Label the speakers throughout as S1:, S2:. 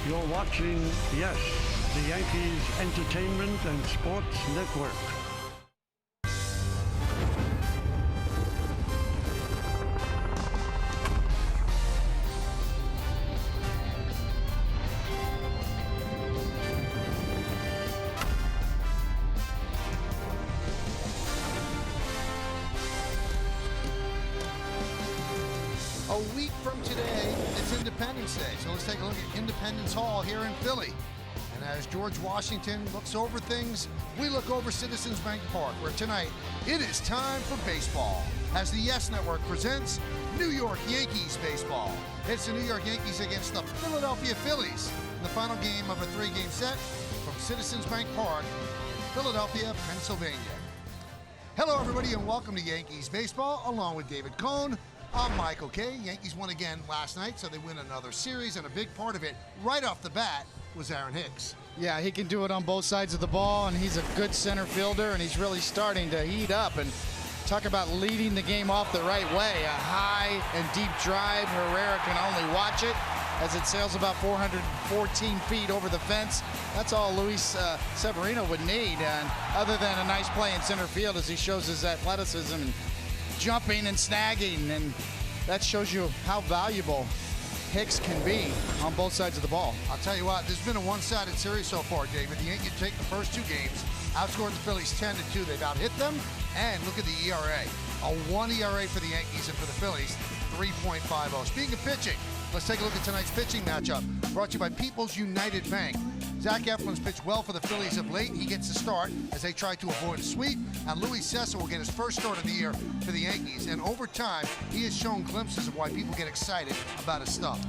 S1: You're watching, yes, the Yankees Entertainment and Sports Network.
S2: A week from today, it's Independence Day, so let's take a look at Independence Hall here in Philly. And as George Washington looks over things, we look over Citizens Bank Park, where tonight it is time for baseball, as the Yes Network presents New York Yankees baseball. It's the New York Yankees against the Philadelphia Phillies in the final game of a three-game set from Citizens Bank Park, Philadelphia, Pennsylvania. Hello, everybody, and welcome to Yankees baseball, along with David Cohn. I'm Michael Kay. Yankees won again last night, so they win another series, and a big part of it, right off the bat, was Aaron Hicks.
S3: Yeah, he can do it on both sides of the ball, and he's a good center fielder, and he's really starting to heat up. And talk about leading the game off the right way. A high and deep drive. Herrera can only watch it as it sails about 414 feet over the fence. That's all Luis Severino would need, and other than a nice play in center field as he shows his athleticism and jumping and snagging, and that shows you how valuable Hicks can be on both sides of the ball.
S2: I'll tell you what, this has been a one-sided series so far, David. The Yankees take the first two games, outscored the Phillies 10-2. They've out-hit them, and look at the ERA. A 1 ERA for the Yankees, and for the Phillies, 3.50. Speaking of pitching, let's take a look at tonight's pitching matchup, brought to you by People's United Bank. Zach Eflin's pitched well for the Phillies of late. He gets the start as they try to avoid a sweep. And Luis Cessa will get his first start of the year for the Yankees. And over time, he has shown glimpses of why people get excited about his stuff.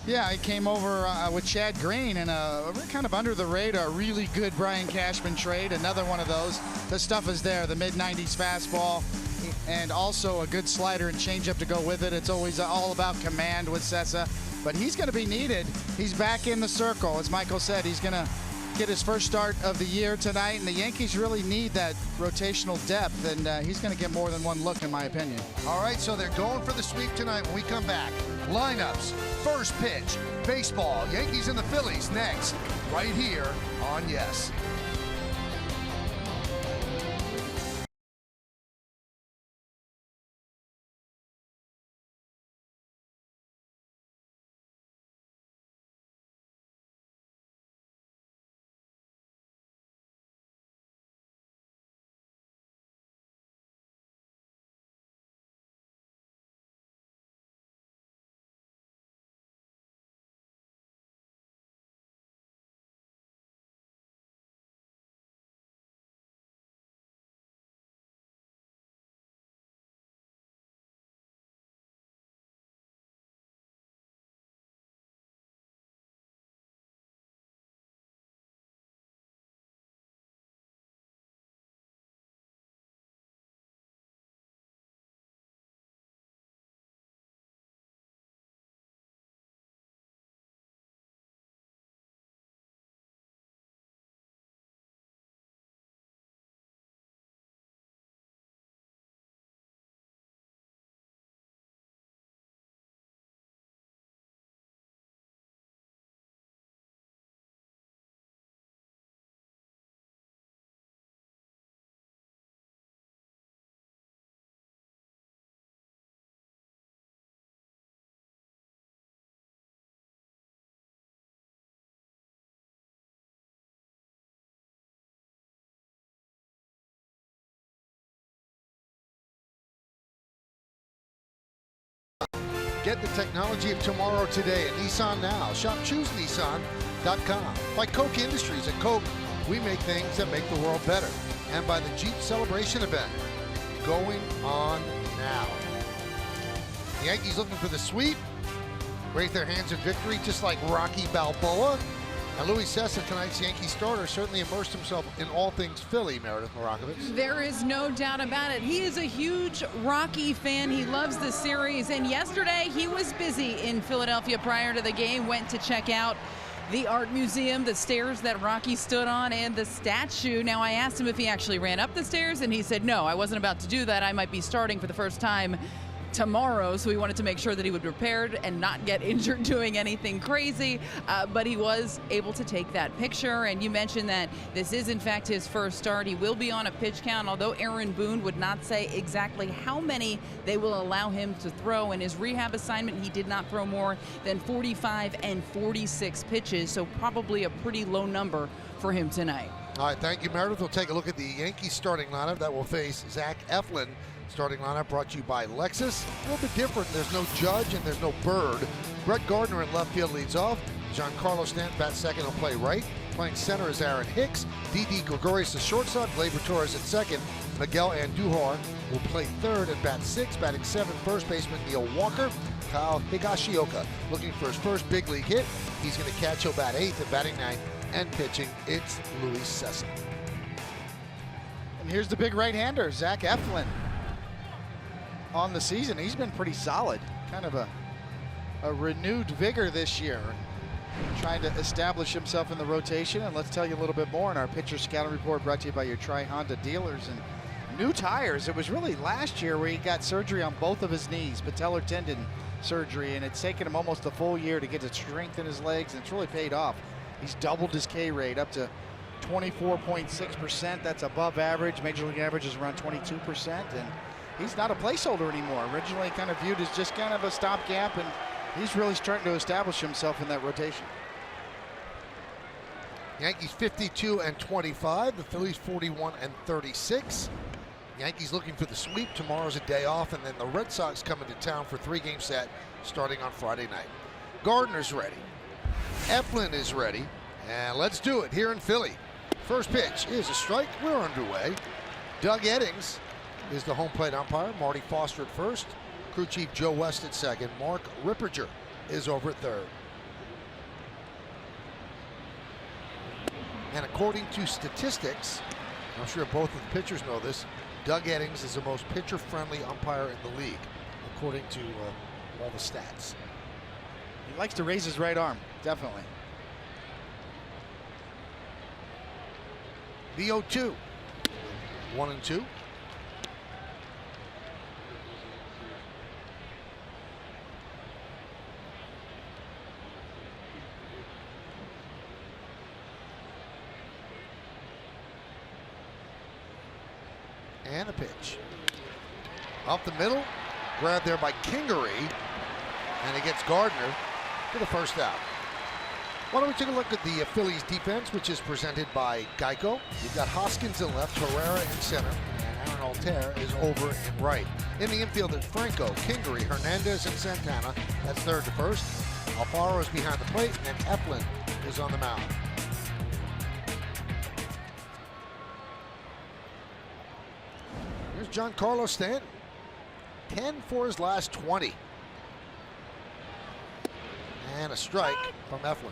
S3: Yeah, he came over with Chad Green in a kind of under the radar, really good Brian Cashman trade. Another one of those. The stuff is there, the mid-90s fastball, and also a good slider and changeup to go with it. It's always all about command with Cessa. But he's going to be needed. He's back in the circle. As Michael said, he's going to get his first start of the year tonight, and the Yankees really need that rotational depth, and he's going to get more than one look, in my opinion.
S2: All right, so they're going for the sweep tonight when we come back. Lineups, first pitch, baseball, Yankees and the Phillies next, right here on Yes. Get the technology of tomorrow today at Nissan Now. Shop ChooseNissan.com. By Coke Industries. At Coke, we make things that make the world better. And by the Jeep Celebration event going on now. The Yankees looking for the sweep. Raise their hands in victory, just like Rocky Balboa. And Luis Cessa, tonight's Yankee starter, certainly immersed himself in all things Philly, Meredith Marakovitz.
S4: There is no doubt about it. He is a huge Rocky fan. He loves the series. And yesterday, he was busy in Philadelphia prior to the game, went to check out the art museum, the stairs that Rocky stood on, and the statue. Now, I asked him if he actually ran up the stairs, and he said, no, I wasn't about to do that. I might be starting for the first time tomorrow, so we wanted to make sure that he would be prepared and not get injured doing anything crazy, but he was able to take that picture. And you mentioned that this is in fact his first start. He will be on a pitch count, although Aaron Boone would not say exactly how many they will allow him to throw. In his rehab assignment, he did not throw more than 45 and 46 pitches, so probably a pretty low number for him tonight.
S2: All right, thank you, Meredith. We'll take a look at the Yankees starting lineup that will face Zach Eflin. Starting lineup brought to you by Lexus. A little bit different. There's no Judge and there's no Bird. Brett Gardner in left field leads off. Giancarlo Stanton bats second. He'll play right. Playing center is Aaron Hicks. Didi Gregorius is shortstop. Gleyber Torres at second. Miguel Andujar will play third and bat sixth. Batting seventh, first baseman Neil Walker. Kyle Higashioka looking for his first big league hit. He's going to catch. He'll bat eighth, and batting ninth and pitching, it's Luis Cessa.
S3: And here's the big right-hander, Zach Eflin. On the season, he's been pretty solid. Kind of a renewed vigor this year. Trying to establish himself in the rotation. And let's tell you a little bit more in our pitcher scouting report brought to you by your Tri-Honda dealers. And new tires. It was really last year where he got surgery on both of his knees, patellar tendon surgery, and it's taken him almost a full year to get to strengthen his legs, and it's really paid off. He's doubled his K rate up to 24.6%. That's above average. Major League average is around 22%, and he's not a placeholder anymore. Originally kind of viewed as just kind of a stopgap, and he's really starting to establish himself in that rotation.
S2: Yankees 52 and 25. The Phillies 41 and 36. Yankees looking for the sweep. Tomorrow's a day off, and then the Red Sox coming to town for a three-game set starting on Friday night. Gardner's ready. Eflin is ready, and let's do it here in Philly. First pitch is a strike. We're underway. Doug Eddings is the home plate umpire. Marty Foster at first. Crew chief Joe West at second. Mark Ripperger is over at third. And according to statistics, I'm sure both of the pitchers know this, Doug Eddings is the most pitcher-friendly umpire in the league, according to all the stats.
S3: He likes to raise his right arm, definitely.
S2: The 0-2. 1-2. And a pitch. Up the middle. Grabbed there by Kingery. And it gets Gardner for the first out. Why don't we take a look at the Phillies defense, which is presented by Geico. You've got Hoskins in left, Herrera in center, and Aaron Altair is over in right. In the infield, it's Franco, Kingery, Hernandez, and Santana. That's third to first. Alfaro is behind the plate, and Eflin is on the mound. Here's Giancarlo Stanton. 10 for his last 20. And a strike from Eflin.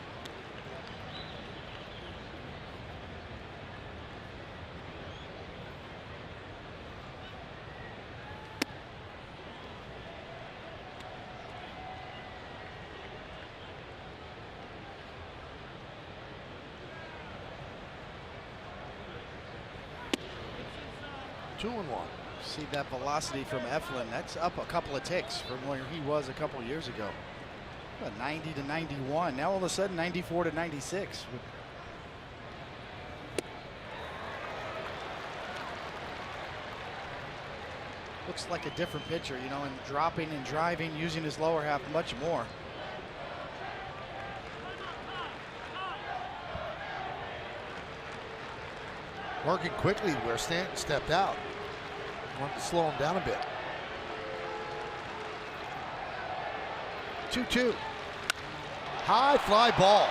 S2: Two and one.
S3: See that velocity from Eflin. That's up a couple of ticks from where he was a couple years ago. 90 to 91. Now all of a sudden 94 to 96. Looks like a different pitcher, you know, and dropping and driving, using his lower half much more.
S2: Working quickly where Stanton stepped out. Wanted to slow him down a bit. 2-2. High fly ball.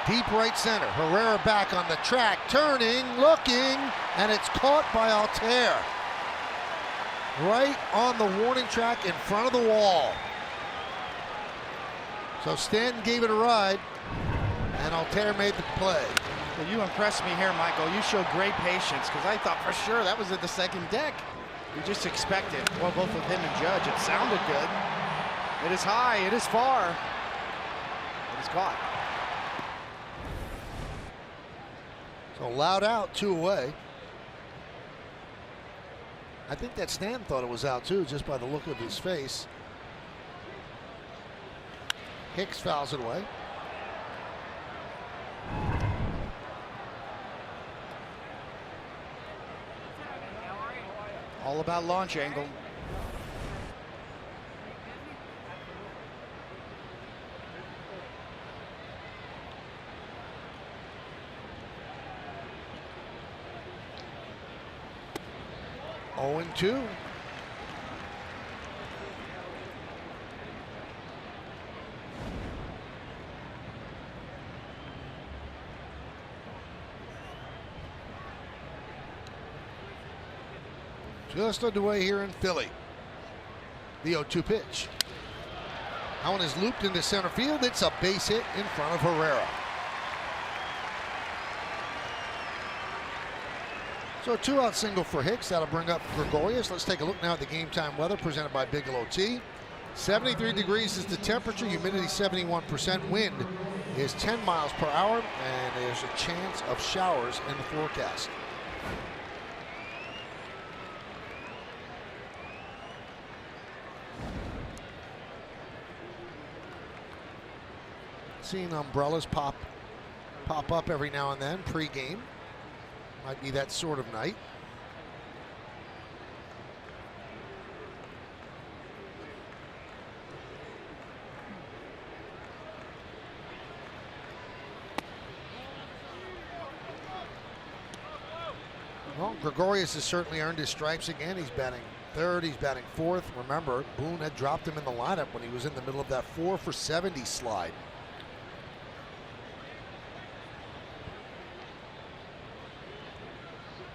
S2: Deep right center. Herrera back on the track. Turning, looking, and it's caught by Altair. Right on the warning track in front of the wall. So Stanton gave it a ride, and Altair made the play.
S3: Well, you impressed me here, Michael. You showed great patience, because I thought for sure that was at the second deck. You just expected, well, both with him and Judge. It sounded good. It is high, it is far. It is caught.
S2: So loud out, 2 away. I think that Stan thought it was out too, just by the look of his face. Hicks fouls it away.
S3: All about launch angle.
S2: Oh, and 2. Just underway here in Philly. The 0-2 pitch. That one is looped into center field. It's a base hit in front of Herrera. So a 2-out single for Hicks. That'll bring up Gregorius. Let's take a look now at the game time weather presented by Bigelow Tea. 73 degrees is the temperature, humidity 71%, wind is 10 miles per hour, and there's a chance of showers in the forecast. Seeing umbrellas pop up every now and then pre-game. Might be that sort of night. Well, Gregorius has certainly earned his stripes again. He's batting third, he's batting fourth. Remember, Boone had dropped him in the lineup when he was in the middle of that 4-for-70 slide.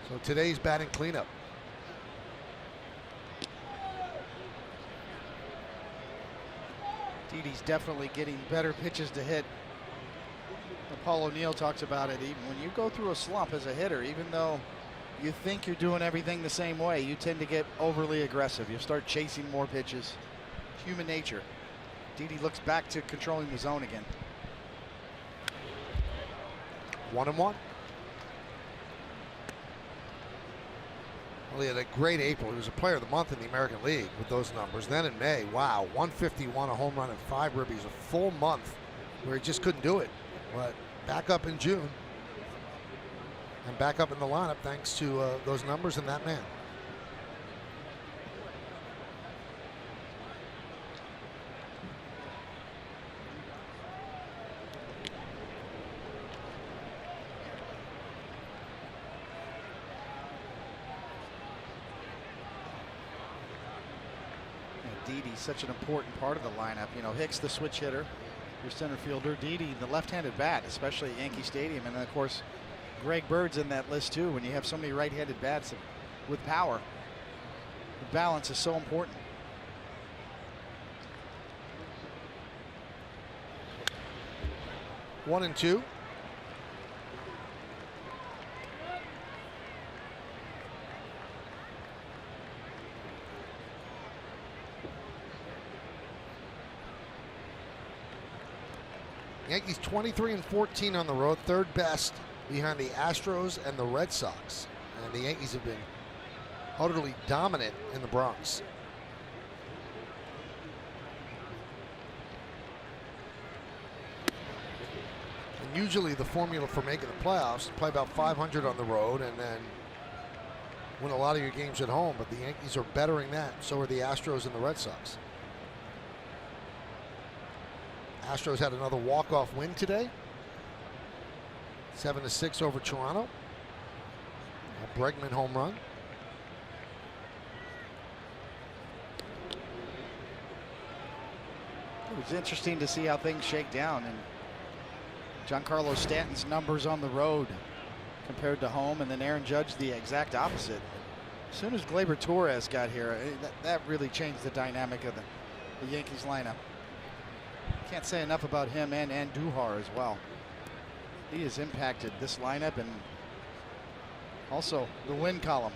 S2: So today's batting cleanup.
S3: Didi's definitely getting better pitches to hit. Paul O'Neill talks about it. Even when you go through a slump as a hitter, even though you think you're doing everything the same way, you tend to get overly aggressive. You start chasing more pitches. Human nature. Didi looks back to controlling the zone again.
S2: 1-1. Well, he had a great April. He was a player of the month in the American League with those numbers. Then in May, wow, 151, a home run and 5 ribbies, a full month where he just couldn't do it. But back up in June and back up in the lineup thanks to those numbers and that man.
S3: Didi's such an important part of the lineup. You know, Hicks, the switch hitter, your center fielder. Didi, the left-handed bat, especially at Yankee Stadium. And then, of course, Greg Bird's in that list, too. When you have so many right-handed bats with power, the balance is so important.
S2: 1-2. Yankees 23-14 on the road, third best behind the Astros and the Red Sox. And the Yankees have been utterly dominant in the Bronx. And usually the formula for making the playoffs is play about 500 on the road and then win a lot of your games at home. But the Yankees are bettering that. So are the Astros and the Red Sox. Astros had another walk-off win today. 7-6 over Toronto. A Bregman home run.
S3: It was interesting to see how things shake down. And Giancarlo Stanton's numbers on the road compared to home, and then Aaron Judge the exact opposite. As soon as Gleyber Torres got here, that really changed the dynamic of the Yankees lineup. Can't say enough about him and Andujar as well. He has impacted this lineup and also the win column.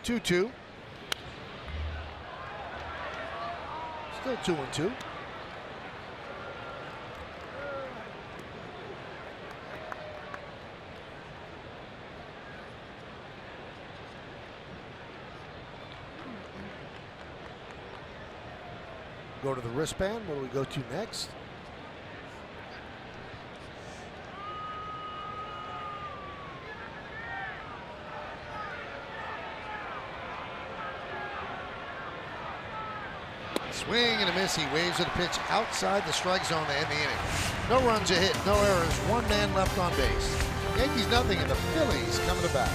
S2: Still 2-2. go to the wristband. What do we go to next? Swing and a miss. He waves at the pitch outside the strike zone to end the inning. No runs a hit, no errors, one man left on base. Yankees nothing, and the Phillies coming to bat.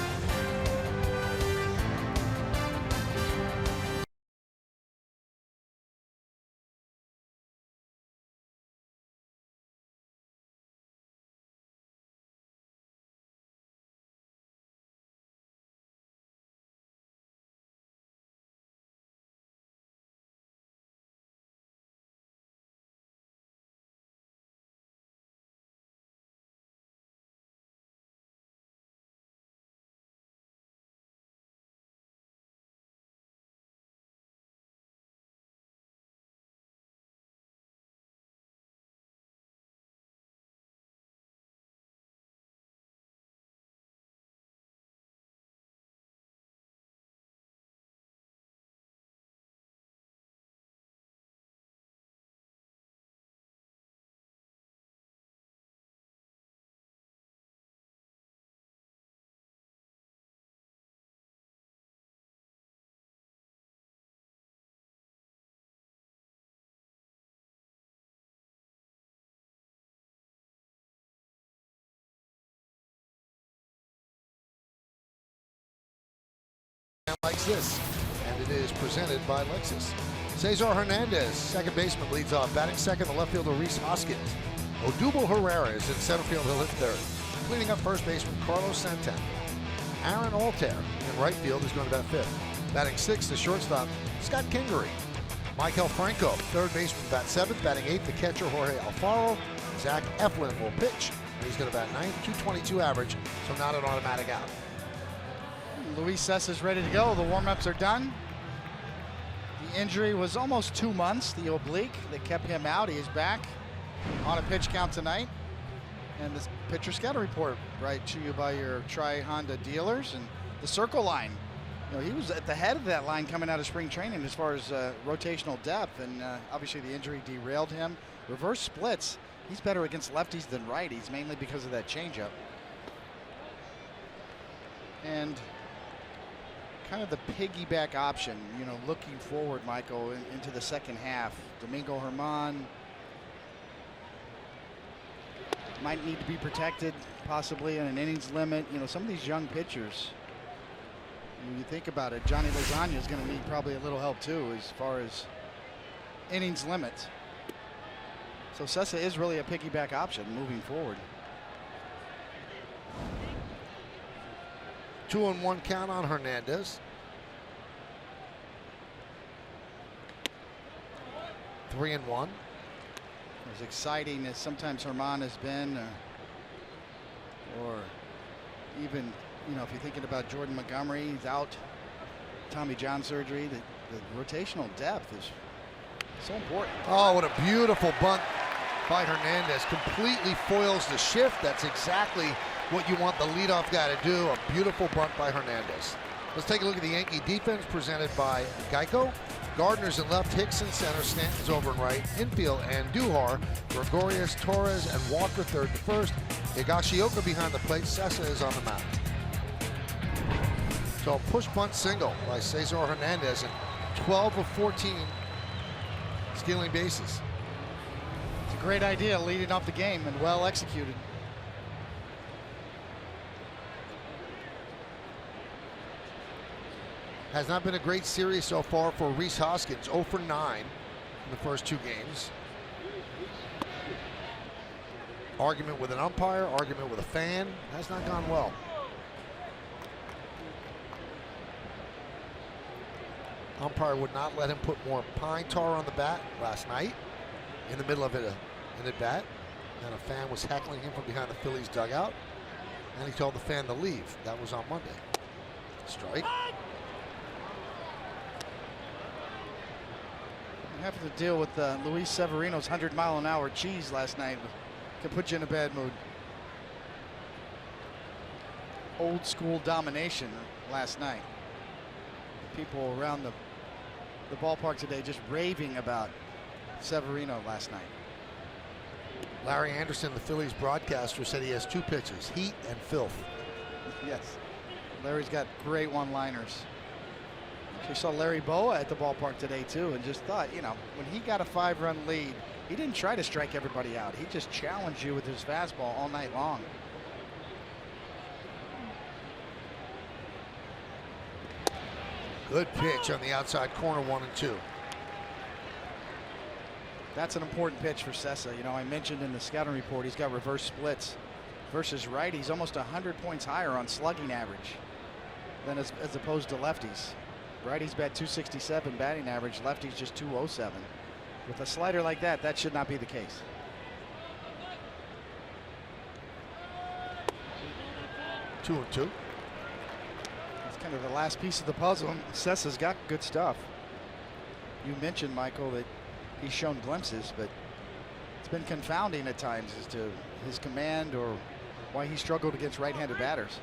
S2: Likes this, and it is presented by Lexus. Cesar Hernandez, second baseman, leads off. Batting second, the left fielder Reese Hoskins. Odubel Herrera is in center field. He'll hit third. Cleaning up first baseman Carlos Santana. Aaron Altair in right field is going to bat fifth. Batting sixth, the shortstop Scott Kingery. Michael Franco, third baseman, bat seventh. Batting eighth, the catcher Jorge Alfaro. Zach Eflin will pitch. He's going to bat ninth, .222 average, so not an automatic out.
S3: Luis Cessa's ready to go. The warm-ups are done. The injury was almost 2 months, the oblique that kept him out. He is back on a pitch count tonight. And this pitcher scouting report brought to you by your Tri-Honda dealers and the Circle line. You know, he was at the head of that line coming out of spring training as far as rotational depth, and obviously the injury derailed him. Reverse splits, he's better against lefties than righties, mainly because of that changeup. And kind of the piggyback option, you know, looking forward, Michael, into the second half. Domingo Germán might need to be protected, possibly in an innings limit. You know, some of these young pitchers, when you think about it, Johnny Lasagna is going to need probably a little help too as far as innings limits. So Cessa is really a piggyback option moving forward.
S2: 2-1 count on Hernandez. 3-1.
S3: As exciting as sometimes Germán has been, or even, you know, if you're thinking about Jordan Montgomery, he's out, Tommy John surgery, the rotational depth is so important.
S2: Oh, what a beautiful bunt by Hernandez. Completely foils the shift. That's exactly what you want the leadoff guy to do. A beautiful bunt by Hernandez. Let's take a look at the Yankee defense presented by Geico. Gardner's in left, Hicks in center, Stanton's over in right, infield and Duhar, Gregorius, Torres, and Walker third to first. Higashioka behind the plate. Cessa is on the mound. So a push bunt single by Cesar Hernandez, and 12 of 14 stealing bases.
S3: It's a great idea leading off the game and well executed.
S2: Has not been a great series so far for Reese Hoskins. 0 for 9 in the first 2 games. Argument with an umpire, argument with a fan, has not gone well. Umpire would not let him put more pine tar on the bat last night in the middle of an at-bat. And a fan was heckling him from behind the Phillies dugout. And he told the fan to leave. That was on Monday. Strike.
S3: Having to deal with Luis Severino's 100-mile-an-hour cheese last night could put you in a bad mood. Old school domination last night. People around the ballpark today just raving about Severino last night.
S2: Larry Anderson, the Phillies broadcaster, said he has 2 pitches, heat and filth.
S3: Yes. Larry's got great one-liners. Actually saw Larry Boa at the ballpark today too, and just thought, you know, when he got a 5-run lead, he didn't try to strike everybody out. He just challenged you with his fastball all night long.
S2: Good pitch on the outside corner, 1-2.
S3: That's an important pitch for Sessa. You know, I mentioned in the scouting report he's got reverse splits. Versus righties, almost 100 points higher on slugging average than as opposed to lefties. Righties bat 267 batting average, lefties just 207. With a slider like that, that should not be the case.
S2: Two and two.
S3: It's kind of the last piece of the puzzle. Sessa's got good stuff. You mentioned, Michael, that he's shown glimpses, but it's been confounding at times as to his command or why he struggled against right-handed batters.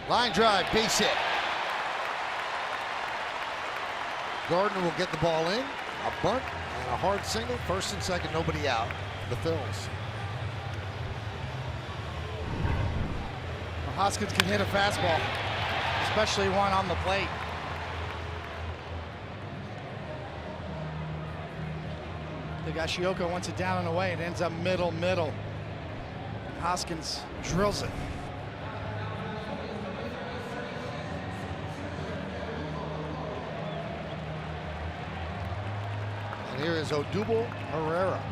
S2: Line drive, base hit. Gardner will get the ball in. A bunt and a hard single. First and second, nobody out. The Phils.
S3: Well, Hoskins can hit a fastball, especially one on the plate. Higashioka wants it down and away. It ends up middle. Hoskins drills it.
S2: And here is Odubel Herrera.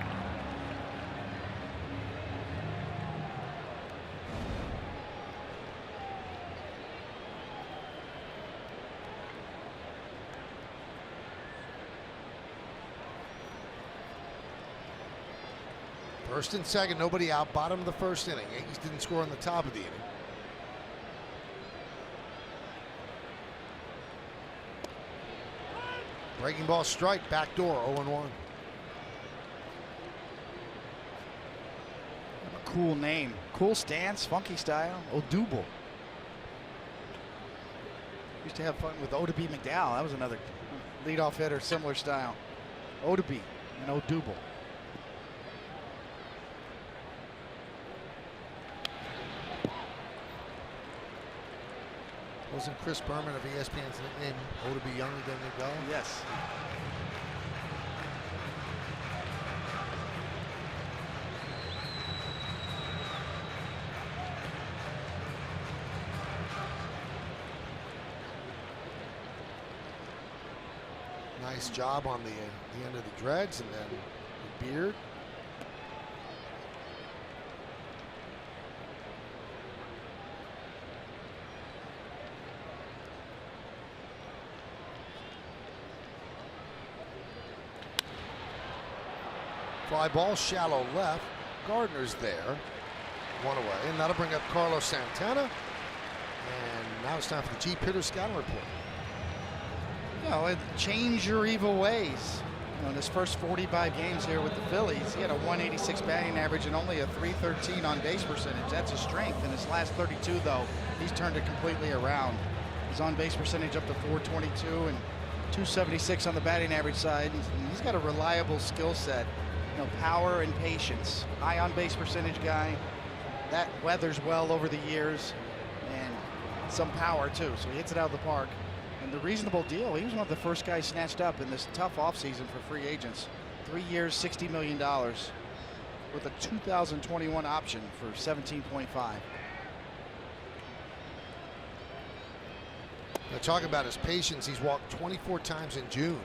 S2: First and second, nobody out. Bottom of the first inning. Yankees didn't score on the top of the inning. Breaking ball strike, back door, 0-1.
S3: Cool name, cool stance, funky style, Odubel. Used to have fun with Odabe McDowell. That was another leadoff hitter, similar style. Odabe and Odubel.
S2: Wasn't Chris Berman of ESPN's nickname Odabe younger than McDowell?
S3: Yes.
S2: Nice job on the end of the dreads and then the beard. Fly ball, shallow left. Gardner's there. One away. And that'll bring up Carlos Santana. And now it's time for the G. Pitter scouting report.
S3: You know, change your evil ways. You know, in his first 45 games here with the Phillies, he had a 186 batting average and only a 313 on base percentage. That's a strength. In his last 32, though, he's turned it completely around. His on base percentage up to 422 and 276 on the batting average side. He's got a reliable skill set. You know, power and patience. High on base percentage guy. That weathers well over the years, and some power too. So he hits it out of the park. And the reasonable deal, he was one of the first guys snatched up in this tough offseason for free agents. 3 years, $60 million with a 2021 option for 17.5.
S2: Now talk about his patience. He's walked 24 times in June.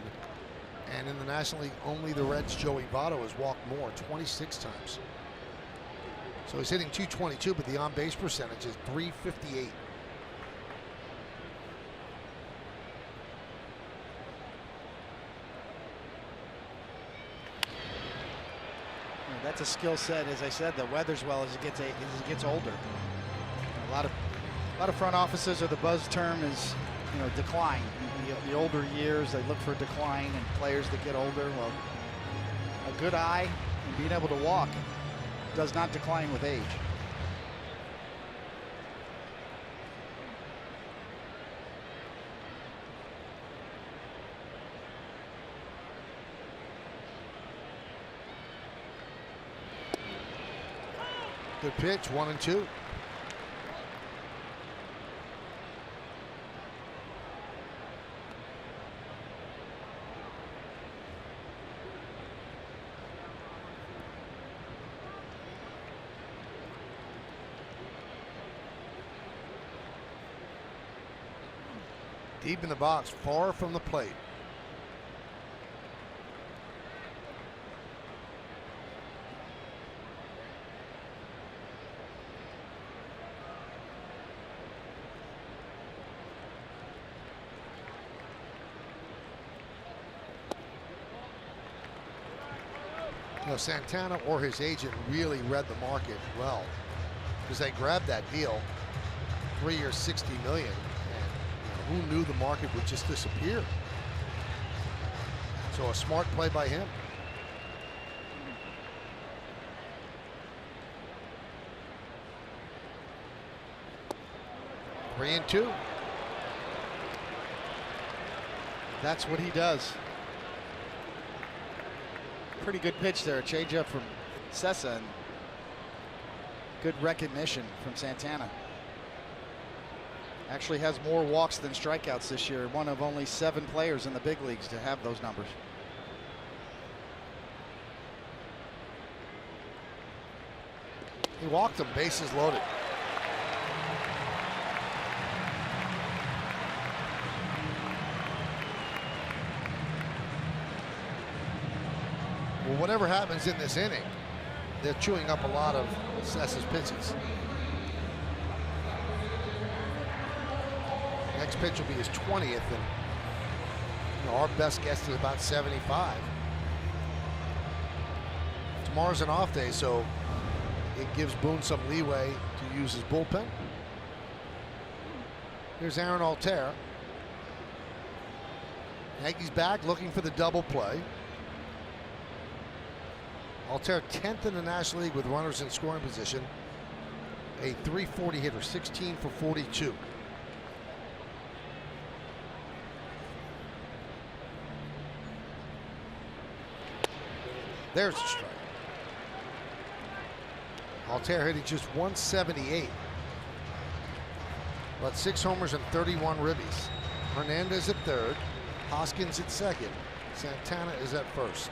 S2: And in the National League, only the Reds' Joey Votto has walked more, 26 times. So he's hitting 222, but the on-base percentage is 358.
S3: That's a skill set, as I said, that weathers well as it gets older. A lot of front offices, or the buzz term is, you know, decline. The older years, they look for decline, and players that get older, well, a good eye and being able to walk does not decline with age.
S2: Good pitch, 1-2. Deep in the box, far from the plate. You know, Santana or his agent really read the market well, because they grabbed that deal, 3 years, $60 million, and you know, who knew the market would just disappear? So a smart play by him. Three and two.
S3: That's what he does. Pretty good pitch there, a changeup from Sessa, and good recognition from Santana. Actually has more walks than strikeouts this year, one of only 7 players in the big leagues to have those numbers.
S2: He walked them, bases loaded. Well, whatever happens in this inning, they're chewing up a lot of Sessa's pitches. Next pitch will be his 20th, and you know, our best guess is about 75. Tomorrow's an off day, so it gives Boone some leeway to use his bullpen. Here's Aaron Altair. Yankees back looking for the double play. Altair 10th in the National League with runners in scoring position. A .340 hitter, 16 for 42. There's the strike. Altair hitting just 178. But 6 homers and 31 ribbies. Hernandez at third, Hoskins at second, Santana is at first.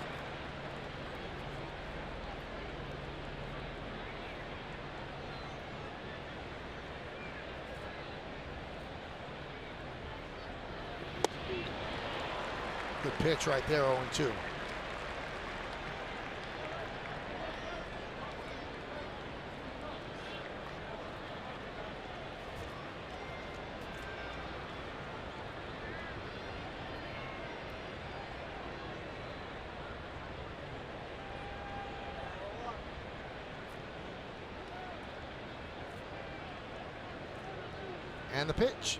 S2: Good pitch right there, 0-2. And the pitch.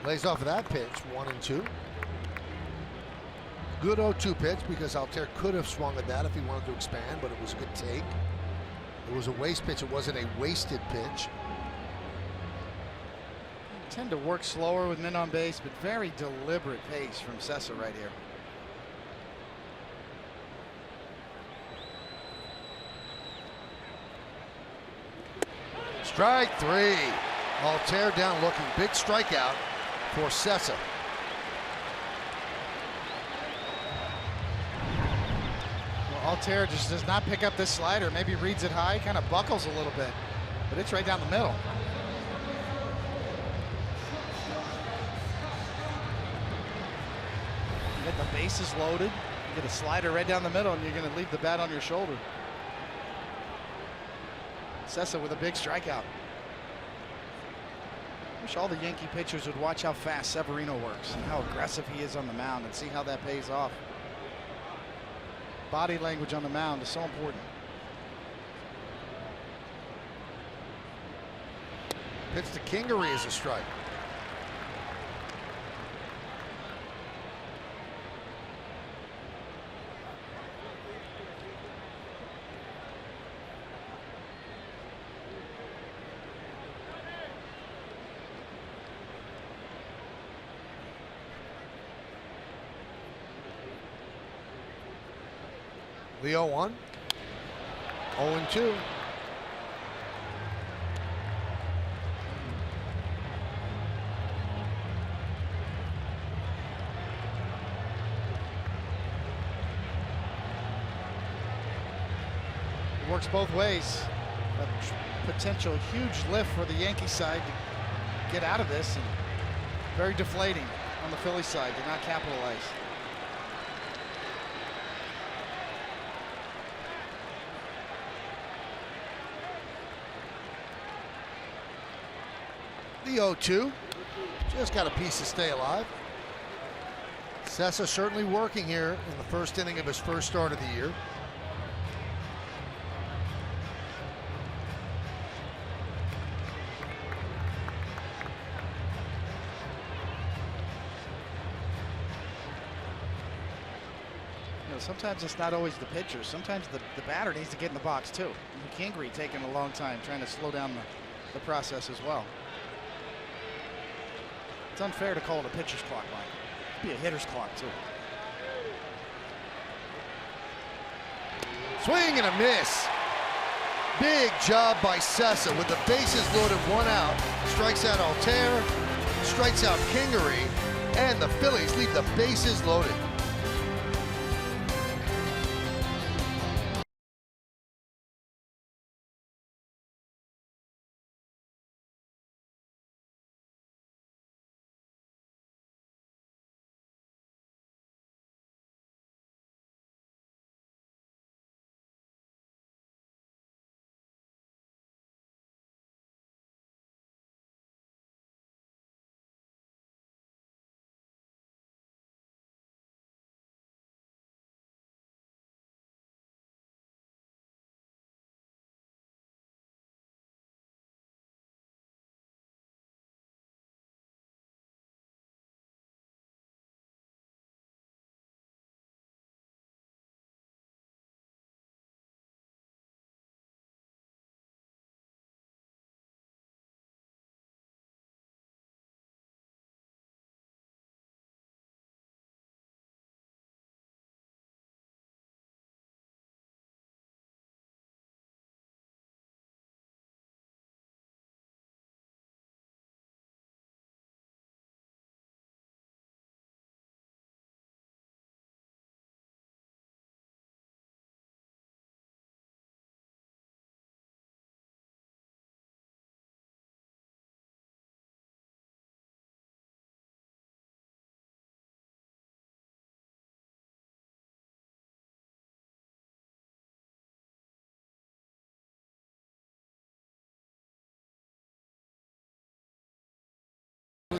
S2: Lays off of that pitch, 1-2. Good 0-2 pitch, because Altair could have swung at that if he wanted to expand, but it was a good take. It was a waste pitch. It wasn't a wasted pitch.
S3: Tend to work slower with men on base, but very deliberate pace from Sessa right here.
S2: Strike 3. Altair down looking. Big strikeout for Sessa.
S3: Altair just does not pick up this slider. Maybe reads it high, kind of buckles a little bit, but it's right down the middle. You get the bases loaded, you get a slider right down the middle, and you're going to leave the bat on your shoulder. Sessa with a big strikeout. Wish all the Yankee pitchers would watch how fast Severino works and how aggressive he is on the mound and see how that pays off. body language on the mound is so important.
S2: Pitch to Kingery is a strike. The 0-1. 0-2.
S3: It works both ways. A potential huge lift for the Yankee side to get out of this, and very deflating on the Philly side to not capitalize.
S2: The 0-2. Just got a piece to stay alive. Sessa certainly working here in the first inning of his first start of the year.
S3: You know, sometimes it's not always the pitcher. Sometimes the batter needs to get in the box too. Kingery taking a long time trying to slow down the process as well. It's unfair to call it a pitcher's clock, Mike. It'd be a hitter's clock too.
S2: Swing and a miss. Big job by Sessa with the bases loaded, 1 out. Strikes out Altair, strikes out Kingery, and the Phillies leave the bases loaded.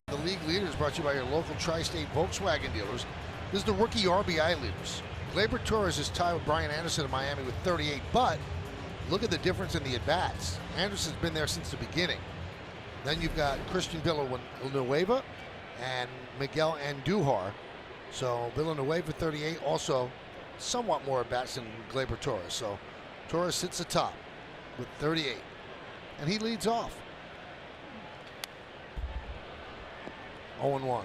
S2: The league leaders brought to you by your local tri-state Volkswagen dealers. This is the rookie RBI leaders. Gleyber Torres is tied with Brian Anderson in Miami with 38, but look at the difference in the at-bats. Anderson's been there since the beginning. Then you've got Christian Villanueva and Miguel Andujar. So Villanueva 38, also somewhat more at-bats than Gleyber Torres. So Torres sits atop with 38, and he leads off. 0-1.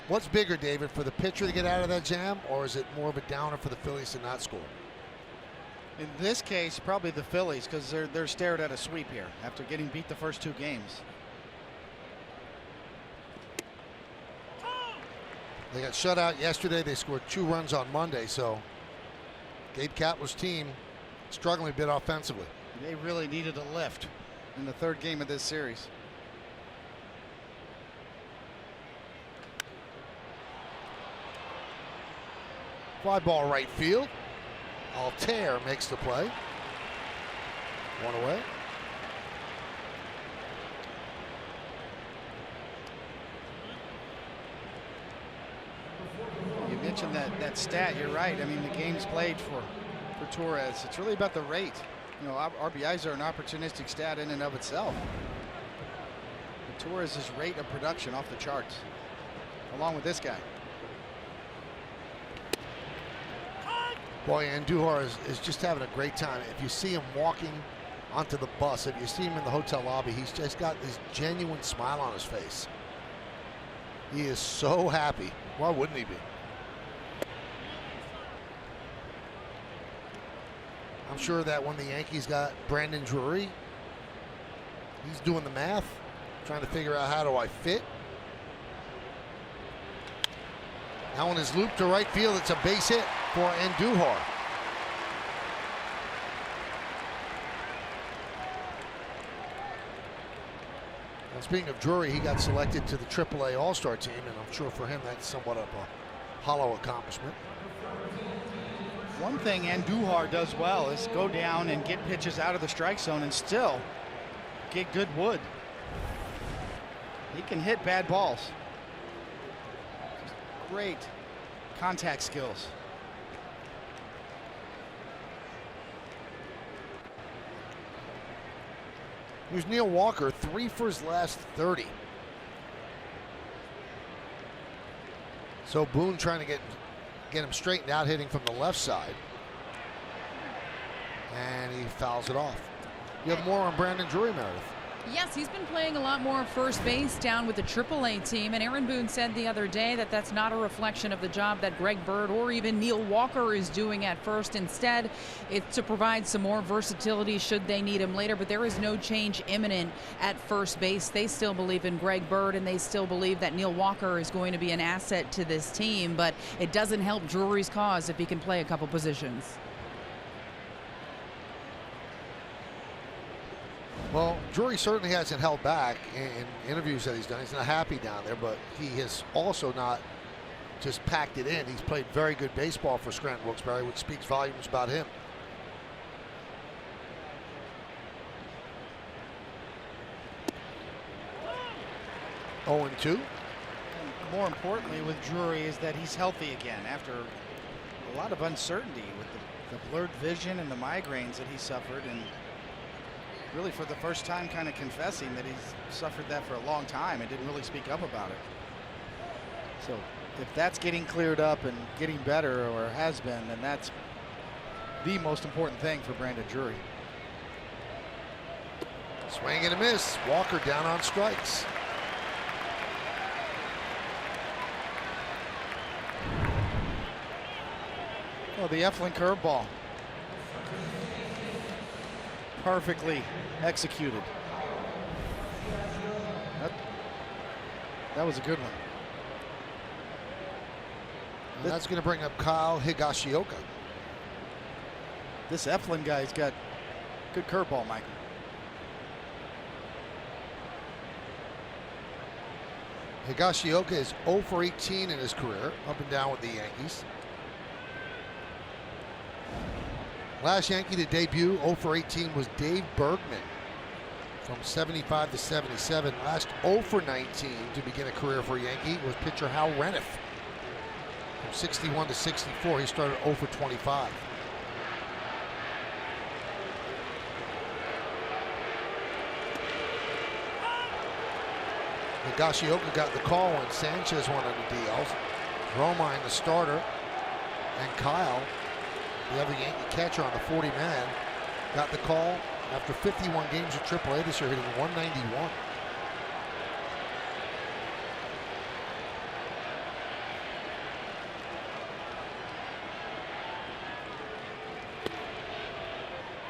S2: What's bigger, David, for the pitcher to get out of that jam, or is it more of a downer for the Phillies to not score?
S3: In this case, probably the Phillies, because they're stared at a sweep here after getting beat the first 2 games.
S2: They got shut out yesterday. They scored 2 runs on Monday, so Gabe Kapler's team struggling a bit offensively.
S3: They really needed a lift in the 3rd game of this series.
S2: Fly ball right field. Altair makes the play. 1 away.
S3: mentioned that stat. You're right. I mean, the games played for Torres. It's really about the rate. You know, RBIs are an opportunistic stat in and of itself. But Torres' rate of production off the charts, along with this guy.
S2: Boy, Andujar is just having a great time. If you see him walking onto the bus, if you see him in the hotel lobby, he's just got this genuine smile on his face. He is so happy. Why wouldn't he be? I'm sure that when the Yankees got Brandon Drury, he's doing the math, trying to figure out how do I fit. That one is looped to right field. It's a base hit for Andujar. And speaking of Drury, he got selected to the AAA All-Star team, and I'm sure for him that's somewhat of a hollow accomplishment.
S3: One thing Andujar does well is go down and get pitches out of the strike zone and still get good wood. He can hit bad balls. Just great contact skills.
S2: Here's Neil Walker, 3 for his last 30. So Boone trying to get him straightened out, hitting from the left side. And he fouls it off. You have more on Brandon Drury, Meredith.
S4: Yes, he's been playing a lot more first base down with the AAA team, and Aaron Boone said the other day that that's not a reflection of the job that Greg Bird or even Neil Walker is doing at first. Instead, it's to provide some more versatility should they need him later, but there is no change imminent at first base. They still believe in Greg Bird, and they still believe that Neil Walker is going to be an asset to this team, but it doesn't help Drury's cause if he can play a couple positions.
S2: Well, Drury certainly hasn't held back in interviews that he's done. He's not happy down there, but he has also not just packed it in. He's played very good baseball for Scranton Wilkes-Barre, which speaks volumes about him. Oh, 2.
S3: More importantly with Drury is that he's healthy again after a lot of uncertainty with the blurred vision and the migraines that he suffered, and really for the first time kind of confessing that he's suffered that for a long time and didn't really speak up about it. So if that's getting cleared up and getting better, or has been, then that's the most important thing for Brandon Drury.
S2: Swing and a miss. Walker down on strikes.
S3: Oh, the Eflin curveball. Perfectly executed. That was a good one.
S2: And that's going to bring up Kyle Higashioka.
S3: This Eflin guy's got good curveball, Michael.
S2: Higashioka is 0 for 18 in his career, up and down with the Yankees. Last Yankee to debut 0 for 18 was Dave Bergman from 75 to 77. Last 0 for 19 to begin a career for a Yankee was pitcher Hal Reniff. From 61 to 64, he started 0 for 25. Higashioka got the call when Sanchez went on the DLs. Romine, the starter, and Kyle, the other Yankee catcher on the 40-man, got the call after 51 games of AAA this year, hitting 191.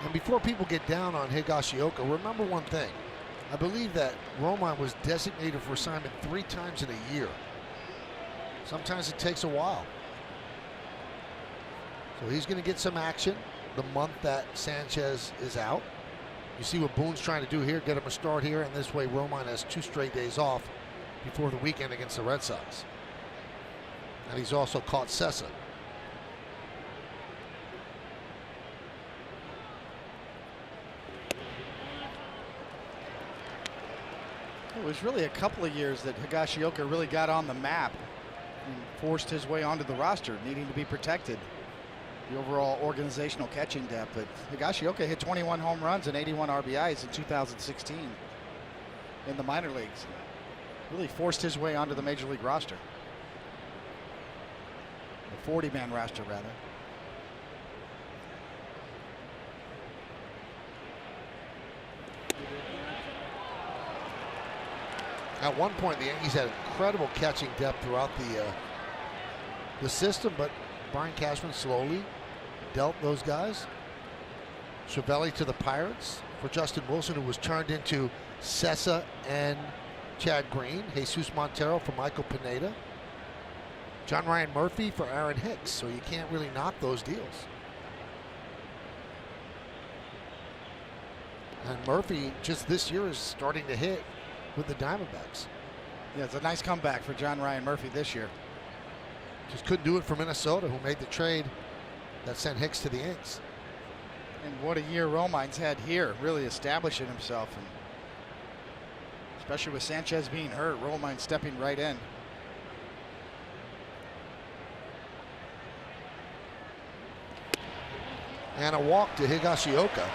S2: And before people get down on Higashioka, remember one thing. I believe that Romine was designated for assignment 3 times in a year. Sometimes it takes a while. So he's going to get some action the month that Sanchez is out. You see what Boone's trying to do here, get him a start here, and this way Romine has 2 straight days off before the weekend against the Red Sox. And he's also caught Sessa.
S3: It was really a couple of years that Higashioka really got on the map. forced his way onto the roster, needing to be protected. The overall organizational catching depth. But Higashioka hit 21 home runs and 81 RBIs in 2016 in the minor leagues. Really forced his way onto the major league roster. The 40-man roster, rather.
S2: At one point, the Yankees had incredible catching depth throughout the system, but Brian Cashman slowly dealt those guys. Cervelli to the Pirates for Justin Wilson, who was turned into Sessa and Chad Green. Jesus Montero for Michael Pineda. John Ryan Murphy for Aaron Hicks. So you can't really knock those deals. And Murphy just this year is starting to hit with the Diamondbacks.
S3: Yeah, it's a nice comeback for John Ryan Murphy this year.
S2: Just couldn't do it for Minnesota, who made the trade that sent Hicks to the Yanks.
S3: And what a year Romine's had here, really establishing himself. And especially with Sanchez being hurt, Romine stepping right in.
S2: And a walk to Higashioka.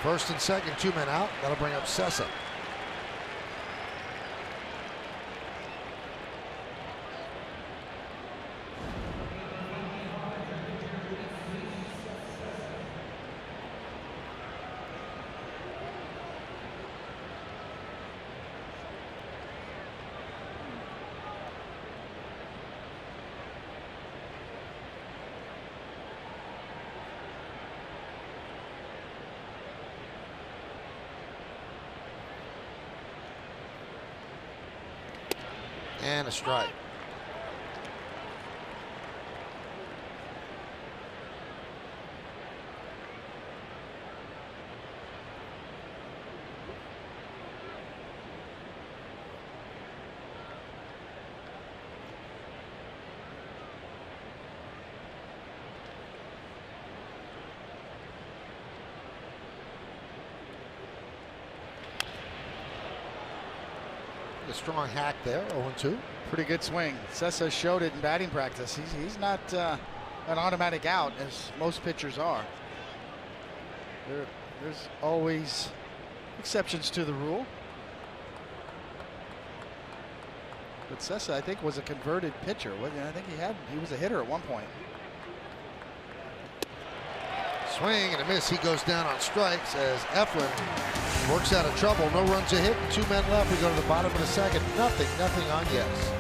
S2: First and second, 2 men out. That'll bring up Sessa. And a strike. A strong hack there, 0-2.
S3: Pretty good swing. Sessa showed it in batting practice. He's not an automatic out as most pitchers are. There's always exceptions to the rule. But Sessa, I think, was a converted pitcher. I think he was a hitter at one point.
S2: Swing and a miss. He goes down on strikes as Eflin works out of trouble. No runs a hit. 2 men left. We go to the bottom of the second. Nothing on yes.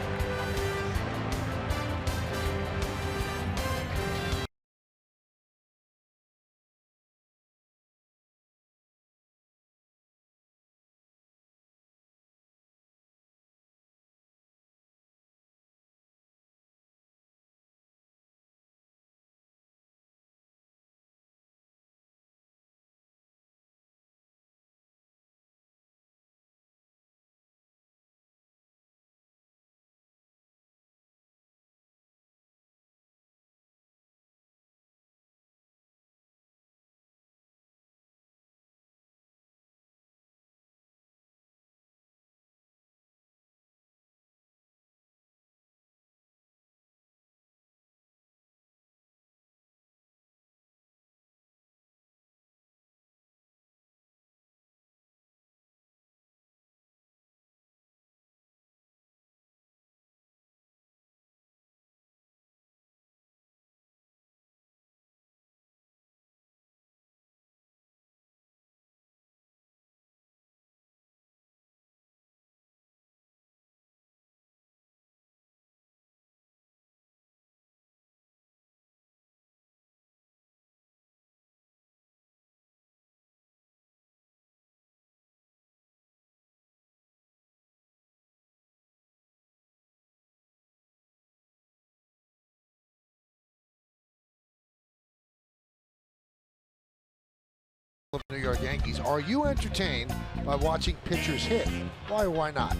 S2: New York Yankees. Are you entertained by watching pitchers hit? Why or why not?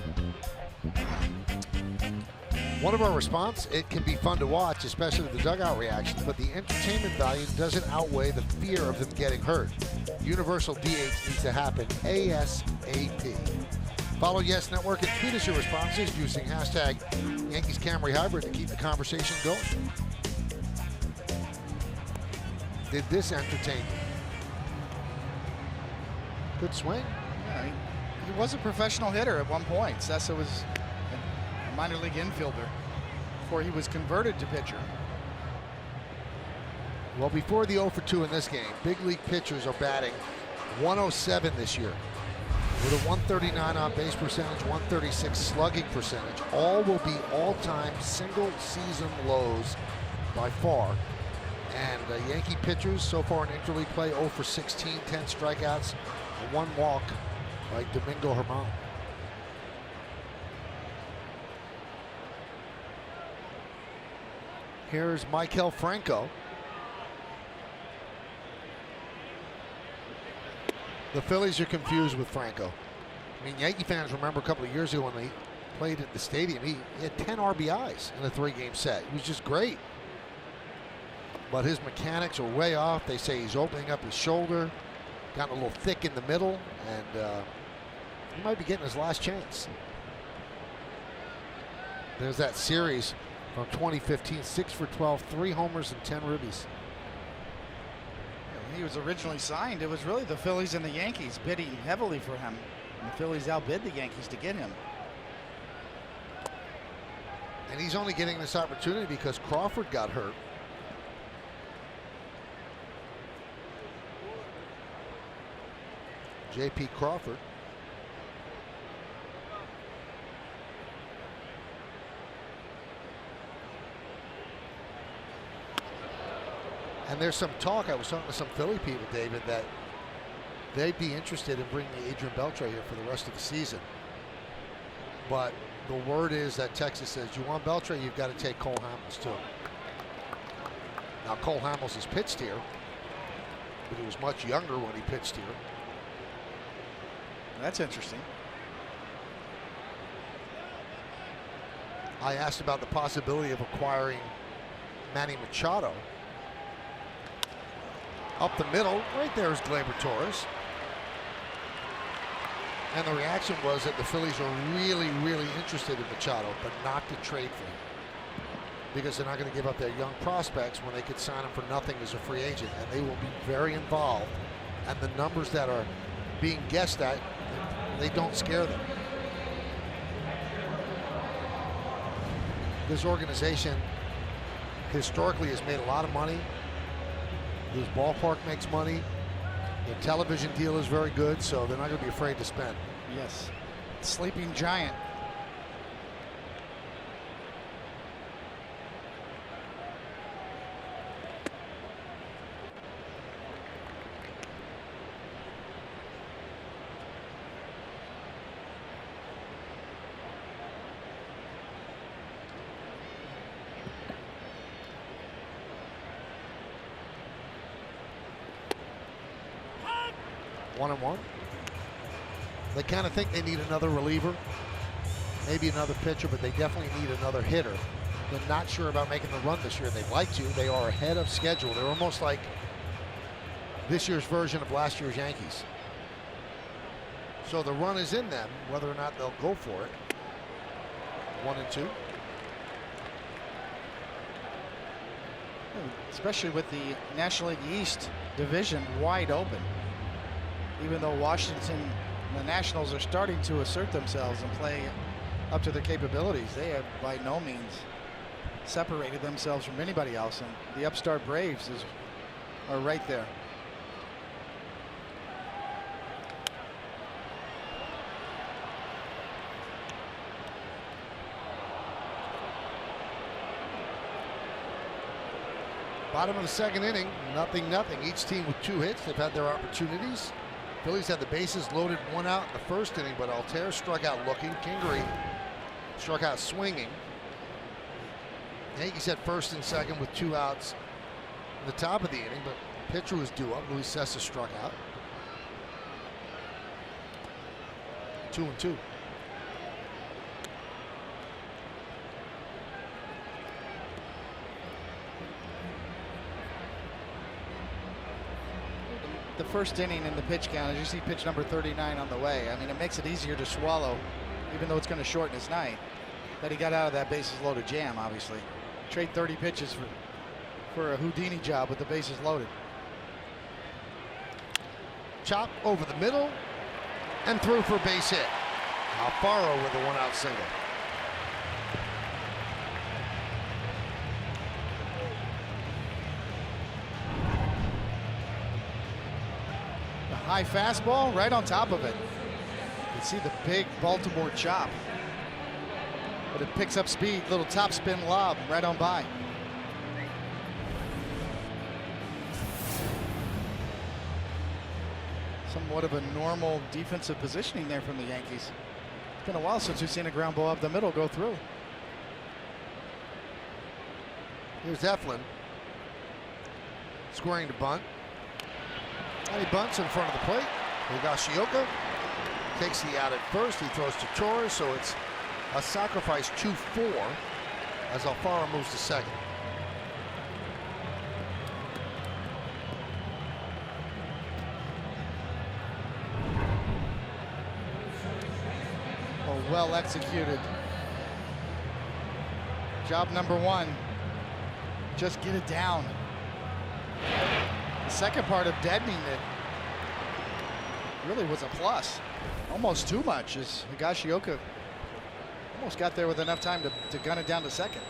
S2: One of our response, it can be fun to watch, especially the dugout reactions, but the entertainment value doesn't outweigh the fear of them getting hurt. Universal DH needs to happen ASAP. Follow Yes Network and tweet us your responses using hashtag Yankees Camry Hybrid to keep the conversation going. Did this entertain you? Good swing.
S3: Yeah, he was a professional hitter at one point. Sessa was a minor league infielder before he was converted to pitcher.
S2: Well, before the 0 for 2 in this game, big league pitchers are batting 107 this year with a 139 on base percentage, 136 slugging percentage. All will be all-time single season lows by far. And Yankee pitchers so far in interleague play 0 for 16, 10 strikeouts, and 1 walk by Domingo Germán. Here's Maikel Franco. The Phillies are confused with Franco. I mean, Yankee fans remember a couple of years ago when they played at the stadium, he had 10 RBIs in a 3-game set. He was just great. But his mechanics are way off. They say he's opening up his shoulder, gotten a little thick in the middle, and he might be getting his last chance. There's that series from 2015, 6 for 12, 3 homers and 10 ribbies.
S3: When he was originally signed, it was really the Phillies and the Yankees bidding heavily for him. And the Phillies outbid the Yankees to get him.
S2: And he's only getting this opportunity because Crawford got hurt. J.P. Crawford. And there's some talk, I was talking to some Philly people, David, that they'd be interested in bringing Adrian Beltre here for the rest of the season. But the word is that Texas says, you want Beltre, you've got to take Cole Hamels too. Now Cole Hamels has pitched here, but he was much younger when he pitched here.
S3: That's interesting.
S2: I asked about the possibility of acquiring Manny Machado. Up the middle, right there is Gleyber Torres. And the reaction was that the Phillies are really, really interested in Machado, but not to trade for him. Because they're not going to give up their young prospects when they could sign him for nothing as a free agent. And they will be very involved. And the numbers that are being guessed at, they don't scare them. This organization historically has made a lot of money. This ballpark makes money. The television deal is very good, so they're not going to be afraid to spend.
S3: Yes. Sleeping giant.
S2: One and one. They kind of think they need another reliever, maybe another pitcher, but they definitely need another hitter. They're not sure about making the run this year. They'd like to. They are ahead of schedule. They're almost like this year's version of last year's Yankees. So the run is in them, whether or not they'll go for it. 1 and 2.
S3: Especially with the National League East division wide open. Even though Washington and the Nationals are starting to assert themselves and play up to their capabilities, they have by no means separated themselves from anybody else, and the upstart Braves are right there.
S2: Bottom of the second inning, 0-0. Each team with 2 hits. They've had their opportunities. Phillies had the bases loaded, 1 out in the first inning, but Altair struck out looking. Kingery struck out swinging. Yankees had first and second with 2 outs in the top of the inning, but pitcher was due up. Luis Sessa struck out. 2 and 2.
S3: the first inning in the pitch count, as you see pitch number 39 on the way. I mean, it makes it easier to swallow, even though it's going to shorten his night, that he got out of that bases loaded jam, obviously. Trade 30 pitches for a Houdini job with the bases loaded.
S2: Chop over the middle and through for a base hit. Alfaro with a 1-out single.
S3: The high fastball right on top of it. You see the big Baltimore chop. But it picks up speed, little top spin lob right on by. Somewhat of a normal defensive positioning there from the Yankees. It's been a while since we've seen a ground ball up the middle go through.
S2: Here's Eflin. Squaring to bunt. And he bunts in front of the plate. Higashioka takes the out at first. He throws to Torres, so it's a sacrifice 2-4 as Alfaro moves to second.
S3: Oh, well executed. Job number one. Just get it down. The second part of deadening it really was a plus. Almost too much, as Higashioka almost got there with enough time to gun it down to second.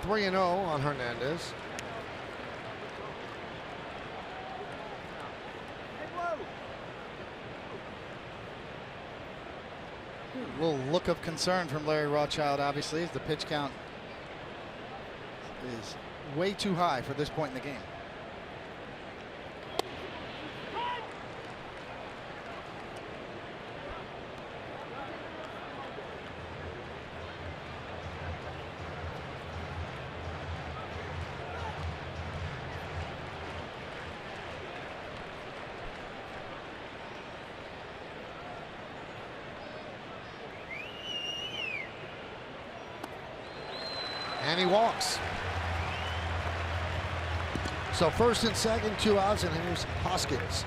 S2: Three-0 on Hernandez.
S3: A little look of concern from Larry Rothschild, obviously, as the pitch count is way too high for this point in the game.
S2: And he walks. So first and second, 2 outs, and here's Hoskins.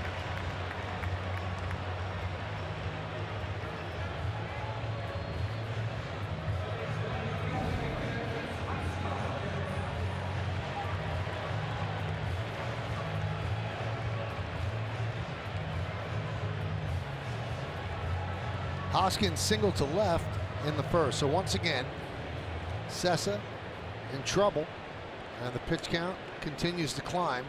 S2: Hoskins single to left in the first. So once again, Sessa in trouble, and the pitch count continues to climb.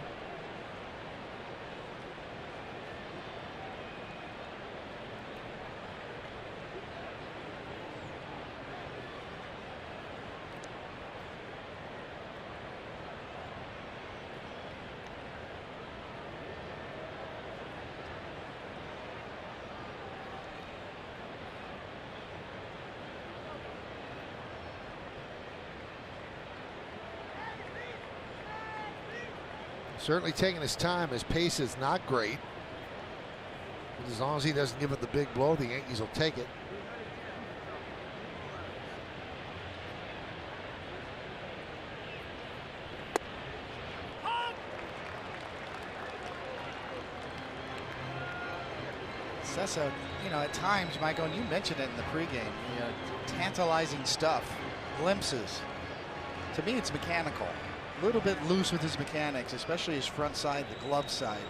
S2: Certainly taking his time. His pace is not great. But as long as he doesn't give it the big blow, the Yankees will take it.
S3: Sessa, you know, at times, Michael, and you mentioned it in the pregame, you know, tantalizing stuff, glimpses. To me, it's mechanical. A little bit loose with his mechanics, especially his front side, the glove side.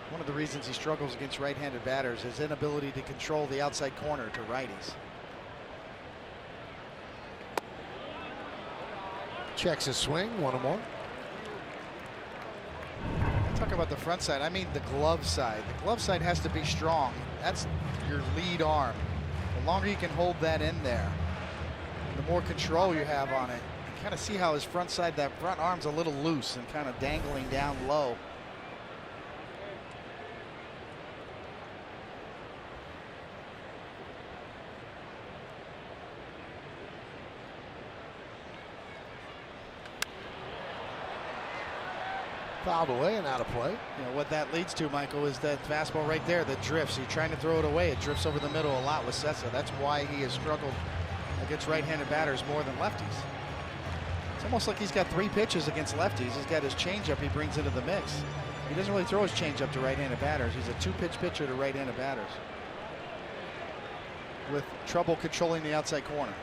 S3: One of the reasons he struggles against right-handed batters is his inability to control the outside corner to righties.
S2: Checks his swing, 1-1.
S3: Talk about the front side. I mean the glove side. The glove side has to be strong. That's your lead arm. The longer you can hold that in there, the more control you have on it. You kind of see how his front side, that front arm's a little loose and kind of dangling down low.
S2: Fouled away and out of play.
S3: You know what that leads to, Michael, is that fastball right there that drifts. You're trying to throw it away. It drifts over the middle a lot with Sessa. That's why he has struggled against right-handed batters more than lefties. It's almost like he's got 3 pitches against lefties. He's got his changeup he brings into the mix. He doesn't really throw his changeup to right-handed batters. He's a 2-pitch pitcher to right-handed batters with trouble controlling the outside corner.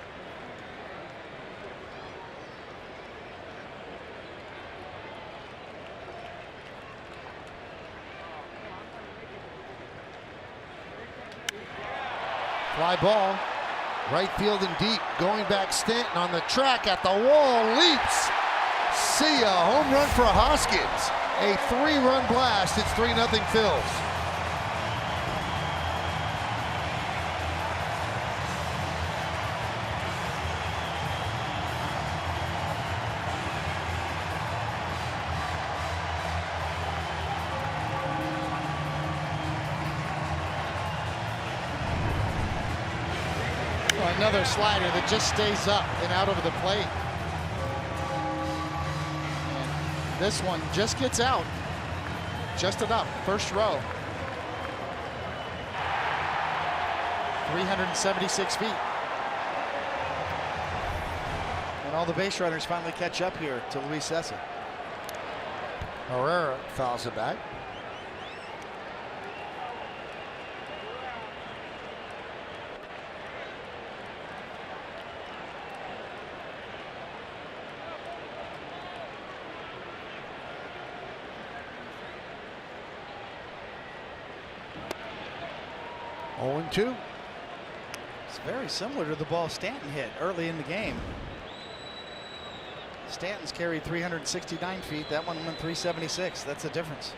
S2: Fly ball, right field and deep, going back Stanton on the track at the wall, leaps. See ya, home run for Hoskins. A 3-run blast, it's 3-0 Phils.
S3: Another slider that just stays up and out over the plate. And this one just gets out, just enough, first row. 376 feet. And all the base runners finally catch up here to Luis Sessa.
S2: Herrera fouls it back. Oh, 2.
S3: It's very similar to the ball Stanton hit early in the game. Stanton's carried 369 feet. That one went 376. That's the difference.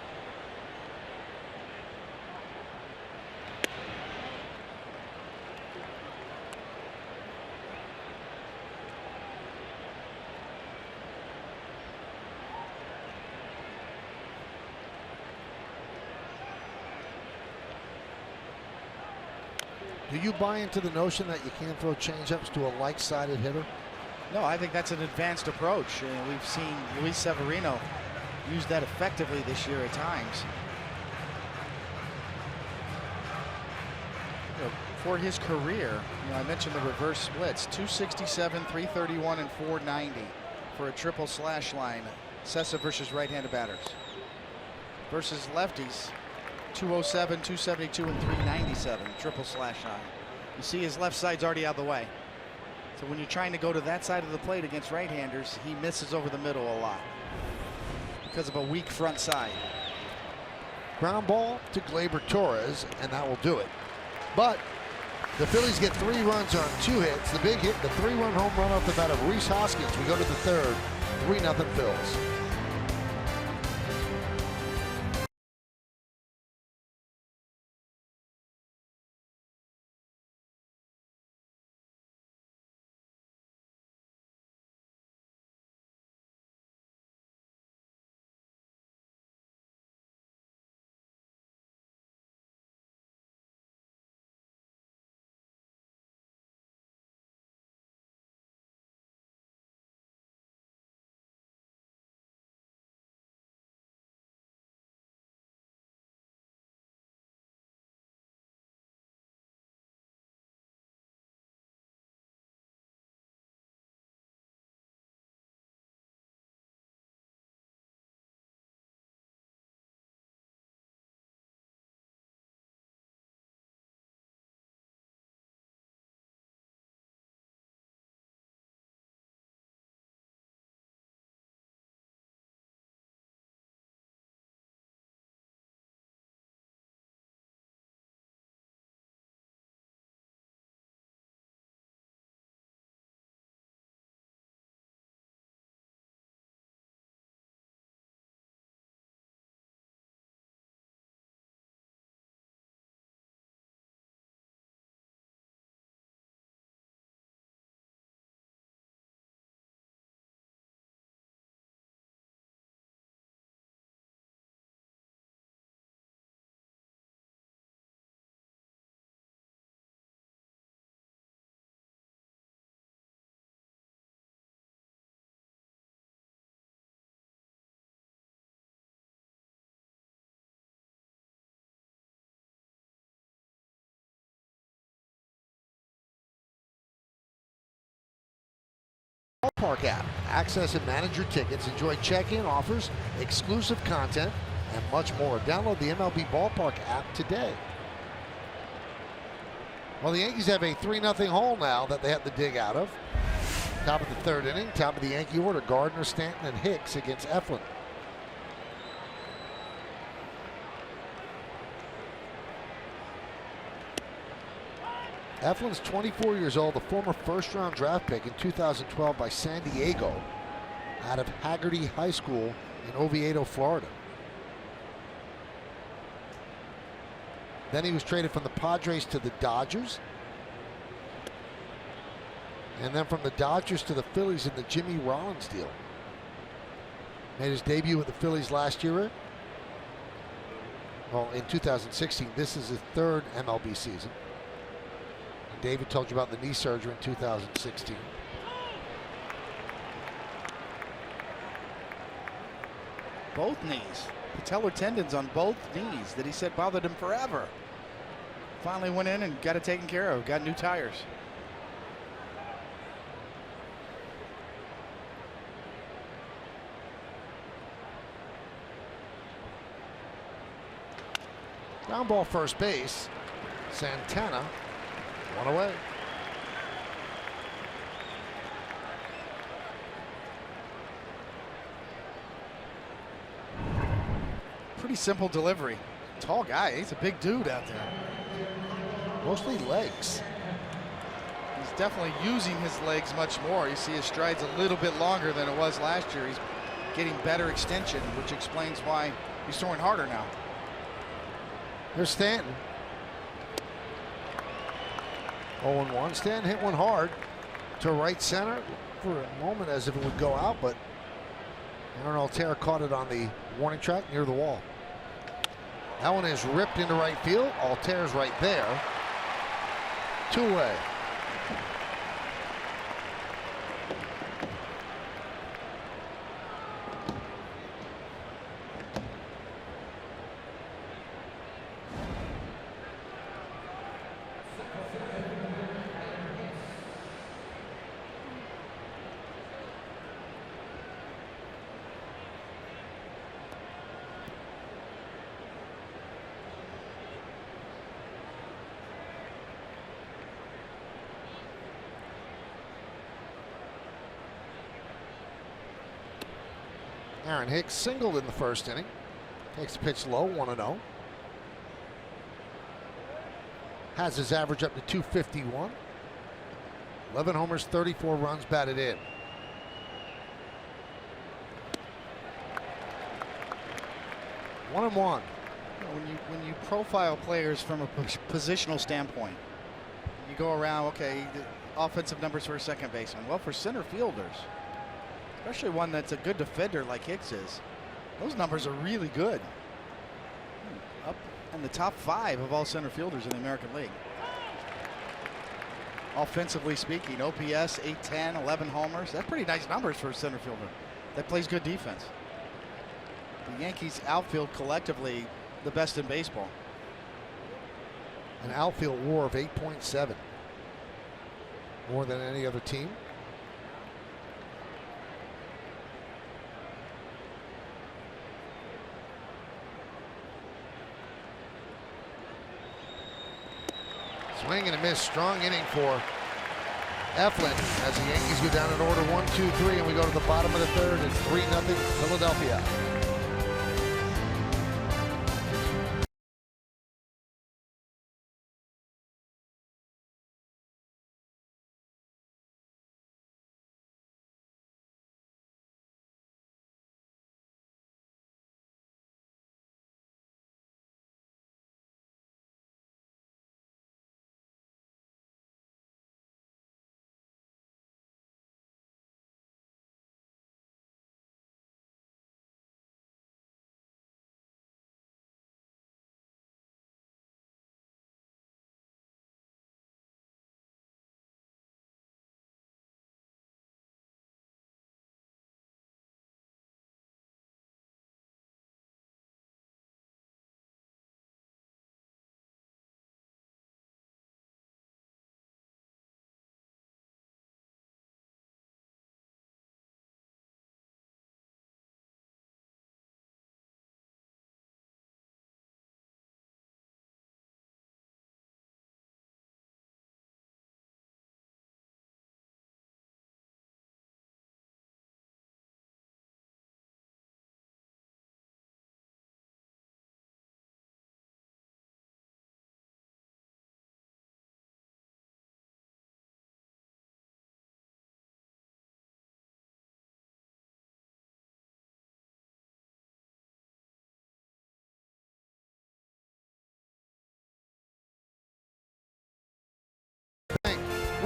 S2: Do you buy into the notion that you can't throw changeups to a like-sided hitter?
S3: No, I think that's an advanced approach. We've seen Luis Severino use that effectively this year at times. For his career, I mentioned the reverse splits, 267, 331, and 490 for a triple slash line. Sessa versus right-handed batters. Versus lefties, 207, 272, and 397, triple slash line. You see his left side's already out of the way. So when you're trying to go to that side of the plate against right-handers, he misses over the middle a lot because of a weak front side.
S2: Ground ball to Gleyber Torres, and that will do it. But the Phillies get 3 runs on 2 hits. The big hit, the 3-run home run off the bat of Rhys Hoskins. We go to the 3rd, 3-0 Phils. Ballpark app. Access and manage your tickets, enjoy check-in offers, exclusive content, and much more. Download the MLB Ballpark app today. Well, the Yankees have a 3-0 hole now that they have to dig out of. Top of the third inning, top of the Yankee order, Gardner, Stanton, and Hicks against Eflin. Eflin's 24 years old, a former first-round draft pick in 2012 by San Diego out of Haggerty High School in Oviedo, Florida. Then he was traded from the Padres to the Dodgers. And then from the Dodgers to the Phillies in the Jimmy Rollins deal. Made his debut with the Phillies last year. Well, in 2016, this is his third MLB season. And David told you about the knee surgery in 2016.
S3: Both knees. Patellar tendons on both knees that he said bothered him forever. Finally went in and got it taken care of. Got new tires.
S2: Ground ball first base. Santana, one away.
S3: Pretty simple delivery. Tall guy. He's a big dude out there.
S2: Mostly legs.
S3: He's definitely using his legs much more. You see his stride's a little bit longer than it was last year. He's getting better extension, which explains why he's throwing harder now.
S2: Here's Stanton. 0-1. Stanton hit one hard to right center for a moment as if it would go out, but Aaron Altherr caught it on the warning track near the wall. That one is ripped into right field. Altherr's right there. Two-way. Aaron Hicks singled in the first inning. Takes the pitch low, 1-0. Has his average up to 251. 11 homers, 34 runs batted in. One and one.
S3: When you profile players from a positional standpoint, you go around, okay, the offensive numbers for a second baseman. Well, for center fielders, especially one that's a good defender like Hicks is, those numbers are really good. Up in the top 5 of all center fielders in the American League. Offensively speaking, OPS 810, 11 homers. That's pretty nice numbers for a center fielder that plays good defense. The Yankees outfield collectively the best in baseball.
S2: An outfield WAR of 8.7. More than any other team. Swing and a miss. Strong inning for Eflin as the Yankees go down in order 1-2-3, and we go to the bottom of the third. It's 3-0 Philadelphia.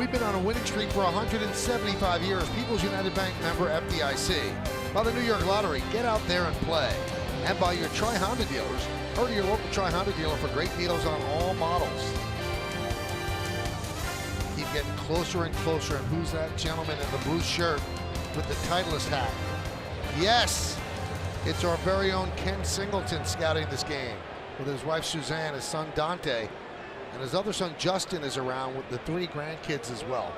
S2: we've been on a winning streak for 175 years. People's United Bank member FDIC. By the New York Lottery, get out there and play. And by your Tri-Honda dealers. Hurry to your local Tri-Honda dealer for great deals on all models. Keep getting closer and closer. And who's that gentleman in the blue shirt with the Titleist hat? Yes, it's our very own Ken Singleton scouting this game with his wife Suzanne, his son Dante, and his other son Justin is around with the 3 grandkids as well.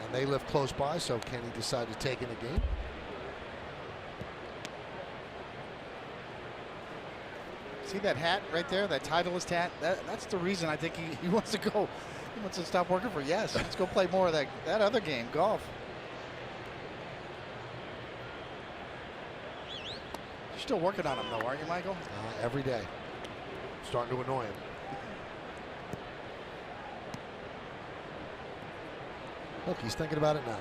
S2: And they live close by, so Kenny decided to take in the game.
S3: See that hat right there, that Titleist hat? That's the reason I think he wants to go. He wants to stop working for Yes. Let's go play more of that other game, golf. You're still working on him though, aren't you, Michael?
S2: Every day. Starting to annoy him. Look, he's thinking about it now.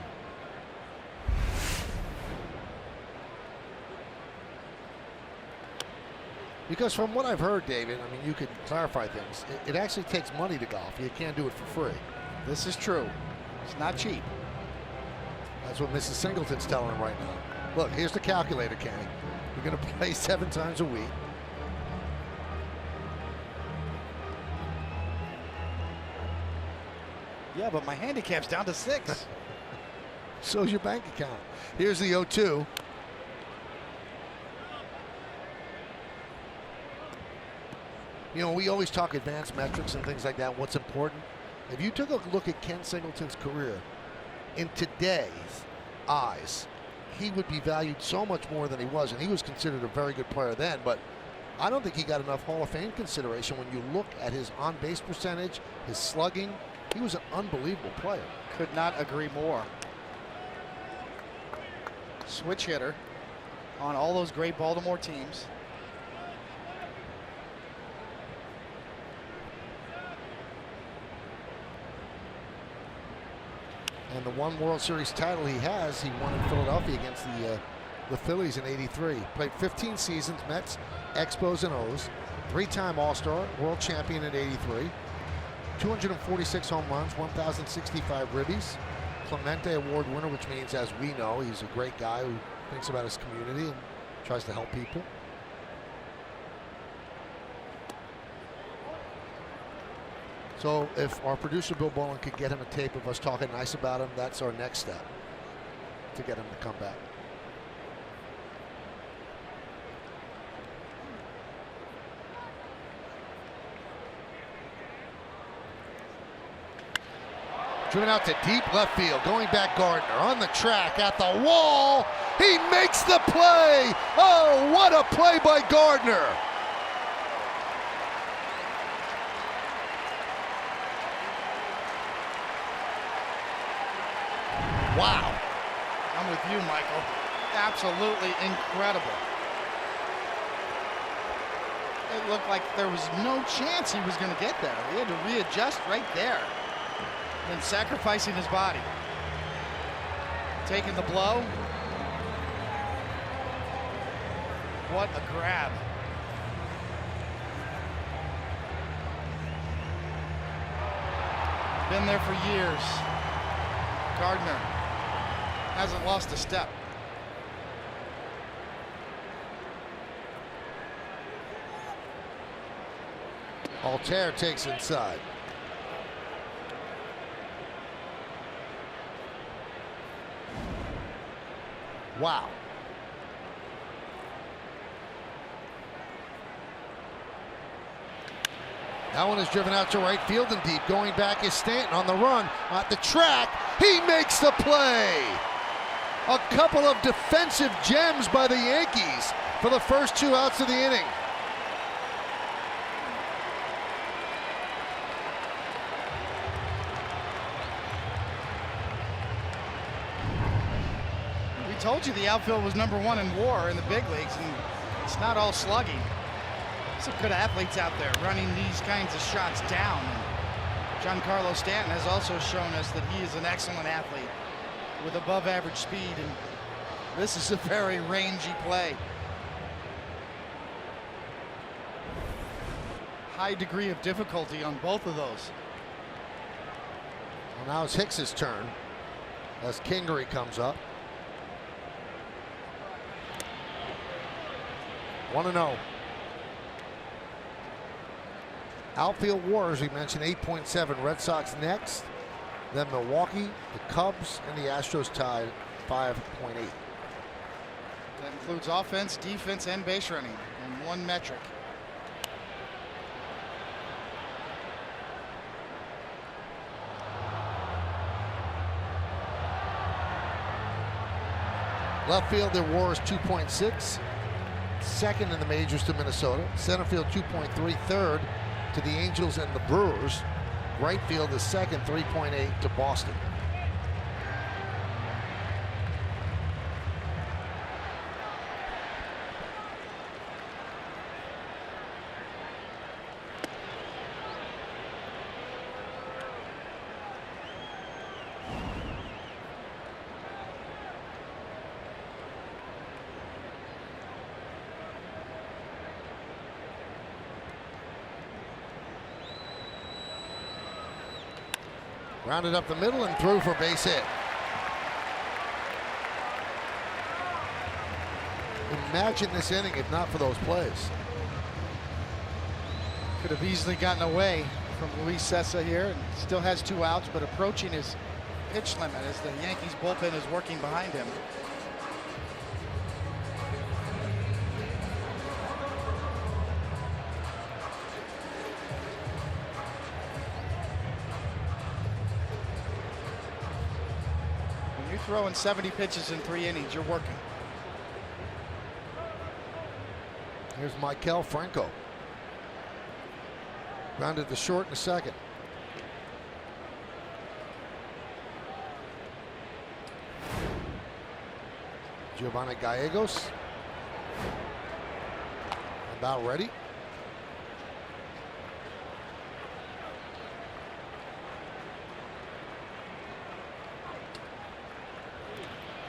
S2: Because from what I've heard, David, I mean, you could clarify things. It actually takes money to golf. You can't do it for free.
S3: This is true. It's not cheap.
S2: That's what Mrs. Singleton's telling him right now. Look, here's the calculator, Kenny. You're going to play 7 times a week.
S3: Yeah, but my handicap's down to 6.
S2: So's your bank account. Here's the 0-2. You know, we always talk advanced metrics and things like that, what's important. If you took a look at Ken Singleton's career, in today's eyes, he would be valued so much more than he was, and he was considered a very good player then, but I don't think he got enough Hall of Fame consideration when you look at his on-base percentage, his slugging. He was an unbelievable player.
S3: Could not agree more. Switch hitter on all those great Baltimore teams.
S2: And the one World Series title he has, he won in Philadelphia against the Phillies in '83. Played 15 seasons, Mets, Expos, and O's. 3-time All-Star, world champion in '83. 246 home runs, 1,065 ribbies. Clemente Award winner, which means, as we know, he's a great guy who thinks about his community and tries to help people. So if our producer Bill Bolin could get him a tape of us talking nice about him, that's our next step to get him to come back. Driven out to deep left field, going back Gardner on the track at the wall. He makes the play. Oh, what a play by Gardner. Wow.
S3: I'm with you, Michael. Absolutely incredible. It looked like there was no chance he was going to get there. He had to readjust right there. And sacrificing his body. Taking the blow. What a grab. Been there for years. Gardner hasn't lost a step.
S2: Altair takes inside. Wow. That one is driven out to right field and deep. Going back is Stanton on the run at the track. He makes the play. A couple of defensive gems by the Yankees for the first 2 outs of the inning.
S3: We told you the outfield was #1 in WAR in the big leagues, and it's not all slugging. Some good athletes out there running these kinds of shots down. And Giancarlo Stanton has also shown us that he is an excellent athlete with above average speed, and this is a very rangy play. High degree of difficulty on both of those.
S2: Well, now it's Hicks's turn as Kingery comes up. 1-0. Outfield war, as we mentioned, 8.7. Red Sox next. Then Milwaukee, the Cubs, and the Astros tied 5.8.
S3: That includes offense, defense, and base running in one metric.
S2: Left field, their WAR is 2.6. Second in the majors to Minnesota. Center field 2.3. Third to the Angels and the Brewers. Right field is second, 3.8 to Boston. Rounded up the middle and through for base hit. Imagine this inning if not for those plays.
S3: Could have easily gotten away from Luis Cessa here, and still has 2 outs, but approaching his pitch limit as the Yankees bullpen is working behind him. Throwing 70 pitches in 3 innings, you're working.
S2: Here's Maikel Franco. Grounded to short in the second. Giovanni Gallegos. About ready.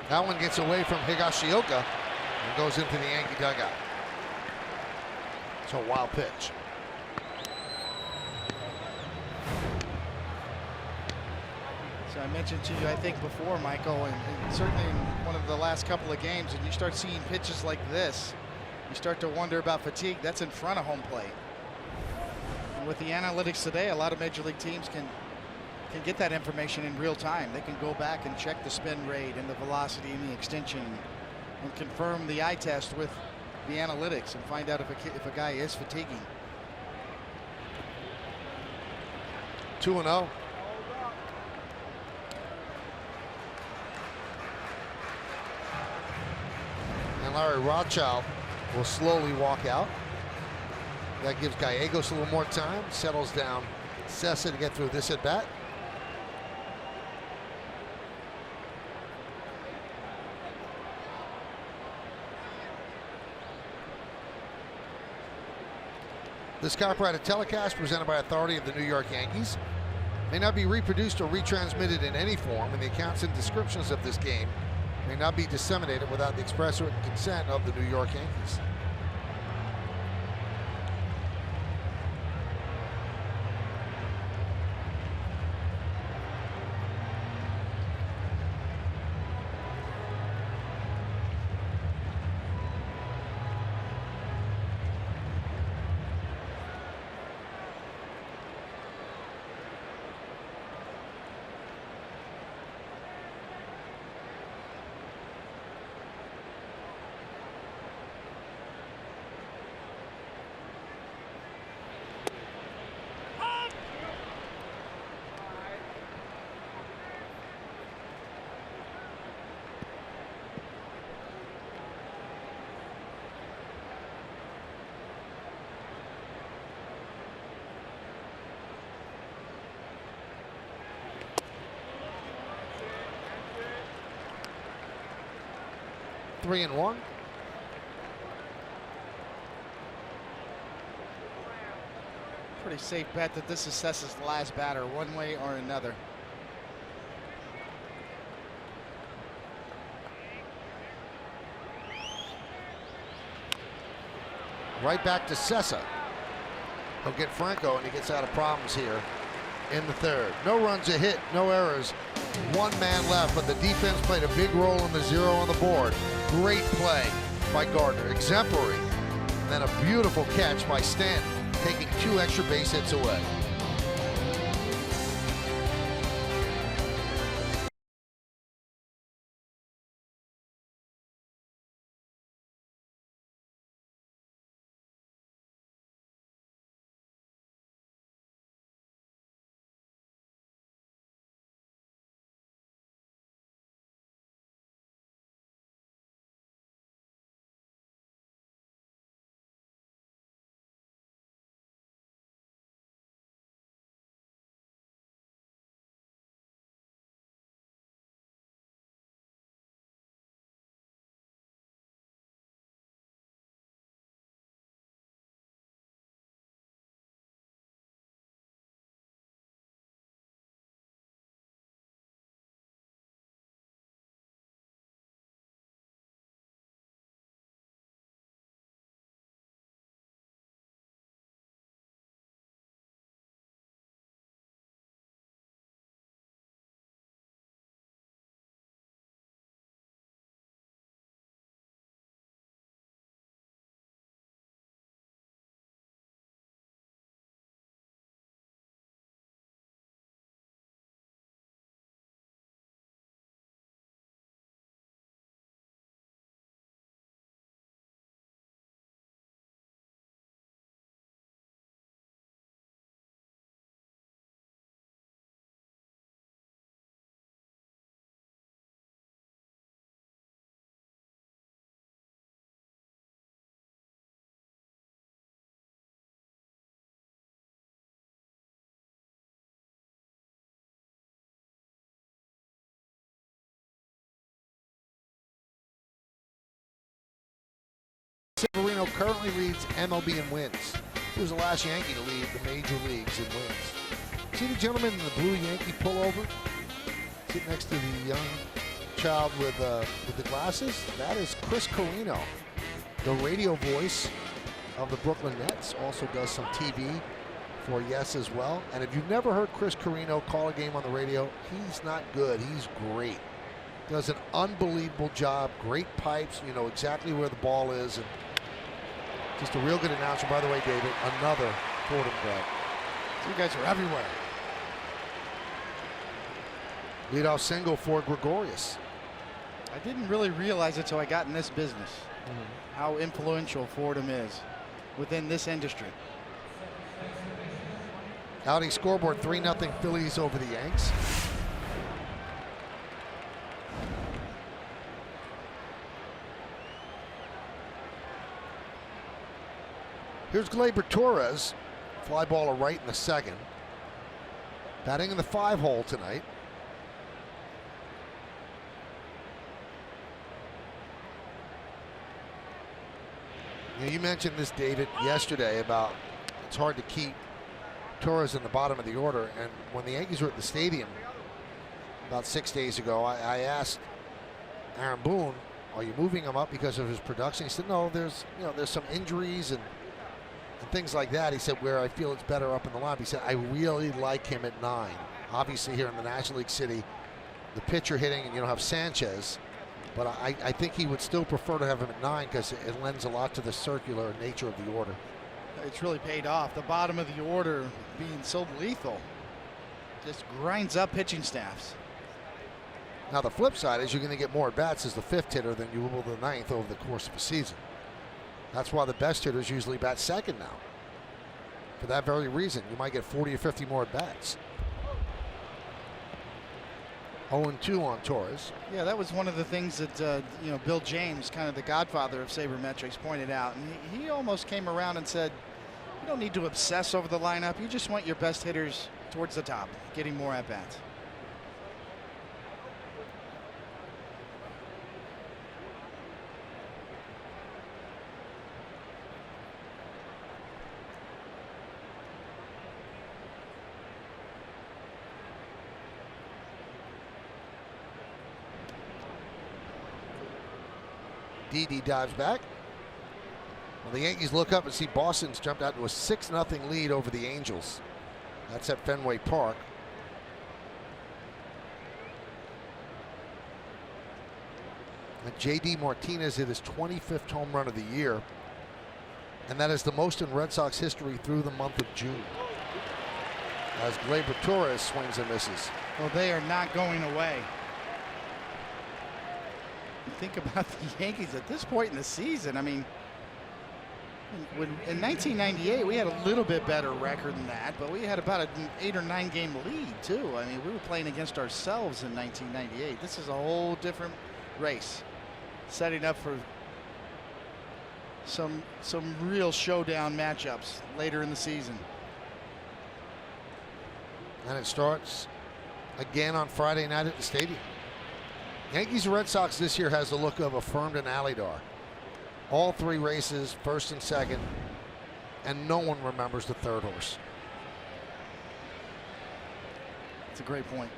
S2: That one gets away from Higashioka and goes into the Yankee dugout. It's a wild pitch.
S3: So I mentioned to you, I think before, Michael, and certainly in one of the last couple of games, and you start seeing pitches like this, you start to wonder about fatigue. That's in front of home plate. And with the analytics today, a lot of major league teams can get that information in real time. They can go back and check the spin rate and the velocity and the extension and confirm the eye test with the analytics and find out if a guy is fatiguing.
S2: 2-0. And Larry Rothschild will slowly walk out. That gives Gallegos a little more time, settles down Cessa to get through this at bat. This copyrighted telecast presented by authority of the New York Yankees may not be reproduced or retransmitted in any form, and the accounts and descriptions of this game may not be disseminated without the express written consent of the New York Yankees. Three and one.
S3: Pretty safe bet that this is Cessa's last batter, one way or another.
S2: Right back to Cessa. He'll get Franco, and he gets out of problems here in the third. No runs, a hit, no errors. One man left, but the defense played a big role in the 0 on the board. Great play by Gardner, exemplary. And then a beautiful catch by Stanton, taking 2 extra base hits away. Severino currently leads MLB in wins. He was the last Yankee to lead the major leagues in wins. See the gentleman in the blue Yankee pullover? Sitting next to the young child with the glasses? That is Chris Carino, the radio voice of the Brooklyn Nets. Also does some TV for Yes as well. And if you've never heard Chris Carino call a game on the radio, he's not good. He's great. Does an unbelievable job. Great pipes. You know exactly where the ball is. And just a real good announcer. By the way, David, another Fordham grad.
S3: You guys are everywhere.
S2: Leadoff single for Gregorius.
S3: I didn't really realize it until I got in this business, how influential Fordham is within this industry.
S2: Outing scoreboard, 3-0 Phillies over the Yanks. Here's Gleyber Torres, fly ball right in the second. Batting in the 5-hole tonight. You mentioned this, David, yesterday about it's hard to keep Torres in the bottom of the order. And when the Yankees were at the stadium about 6 days ago, I asked Aaron Boone, "Are you moving him up because of his production?" He said, "No, there's some injuries and things like that." He said, "Where I feel it's better up in the lineup." He said, "I really like him at 9. Obviously, here in the National League City, the pitcher hitting, and you don't have Sanchez. But I think he would still prefer to have him at 9 because it lends a lot to the circular nature of the order."
S3: It's really paid off. The bottom of the order being so lethal just grinds up pitching staffs.
S2: Now the flip side is you're going to get more at bats as the 5th hitter than you will the 9th over the course of a season. That's why the best hitters usually bat 2nd now. For that very reason, you might get 40 or 50 more at bats. 0-2 on Torres.
S3: Yeah, that was one of the things that Bill James, kind of the godfather of sabermetrics, pointed out, and he almost came around and said, "You don't need to obsess over the lineup. You just want your best hitters towards the top, getting more at bats."
S2: Didi dives back. Well, the Yankees look up and see Boston's jumped out to a 6-0 lead over the Angels. That's at Fenway Park. And J.D. Martinez hit his 25th home run of the year. And that is the most in Red Sox history through the month of June. As Gleyber Torres swings and misses.
S3: Well, they are not going away. Think about the Yankees at this point in the season. I mean, in 1998, we had a little bit better record than that, but we had about an 8 or 9 game lead, too. I mean, we were playing against ourselves in 1998. This is a whole different race, setting up for some real showdown matchups later in the season.
S2: And it starts again on Friday night at the stadium. Yankees and Red Sox this year has the look of affirmed and Alydar. All 3 races, first and second, and no one remembers the third horse.
S3: That's a great point.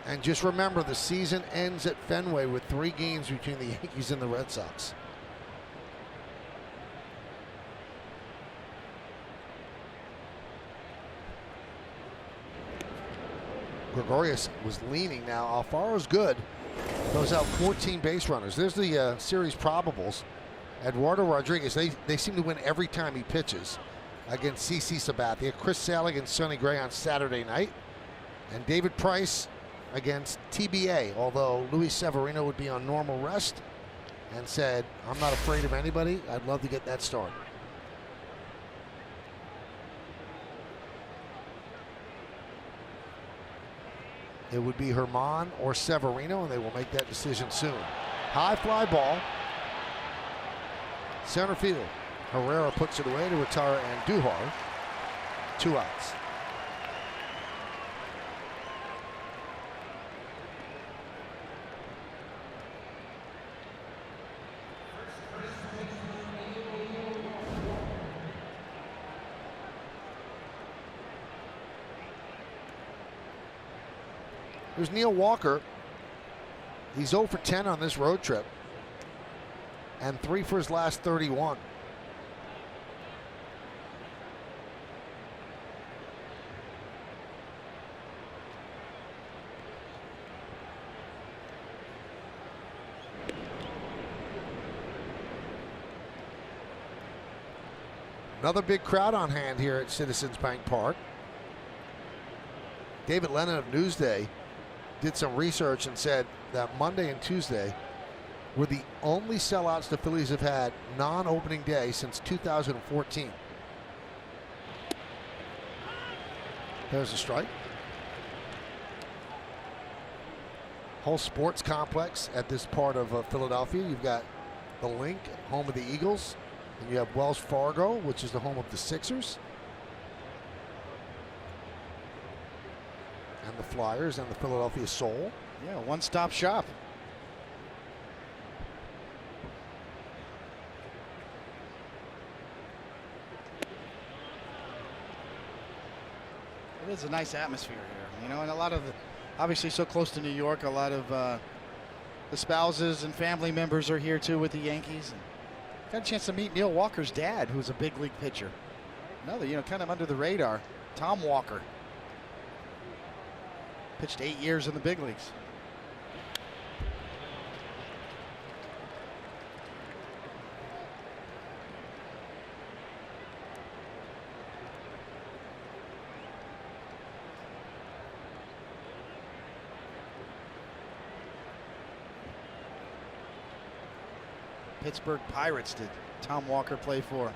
S2: And just remember, the season ends at Fenway with 3 games between the Yankees and the Red Sox. Gregorius was leaning. Now Alfaro's good. Throws out 14 base runners. There's the series probables. Eduardo Rodriguez, they seem to win every time he pitches against CC Sabathia. Chris Sale against Sonny Gray on Saturday night. And David Price against TBA, although Luis Severino would be on normal rest and said, I'm not afraid of anybody. I'd love to get that start. It would be Herman or Severino, and they will make that decision soon. High fly ball. Center field. Herrera puts it away to retire Andujar. 2 outs. There's Neil Walker. He's 0 for 10 on this road trip and 3 for his last 31. Another big crowd on hand here at Citizens Bank Park. David Lennon of Newsday did some research and said that Monday and Tuesday were the only sellouts the Phillies have had non-opening day since 2014. There's a strike. Whole sports complex at this part of Philadelphia. You've got the Link, home of the Eagles, and you have Wells Fargo, which is the home of the Sixers, and the Flyers, and the Philadelphia Soul.
S3: Yeah, one-stop shop. It is a nice atmosphere here, you know, and a lot of the, obviously so close to New York, a lot of the spouses and family members are here too with the Yankees. And got a chance to meet Neil Walker's dad, who's a big league pitcher. Another, you know, kind of under the radar, Tom Walker. Pitched 8 years in the big leagues. Pittsburgh Pirates did Tom Walker play for.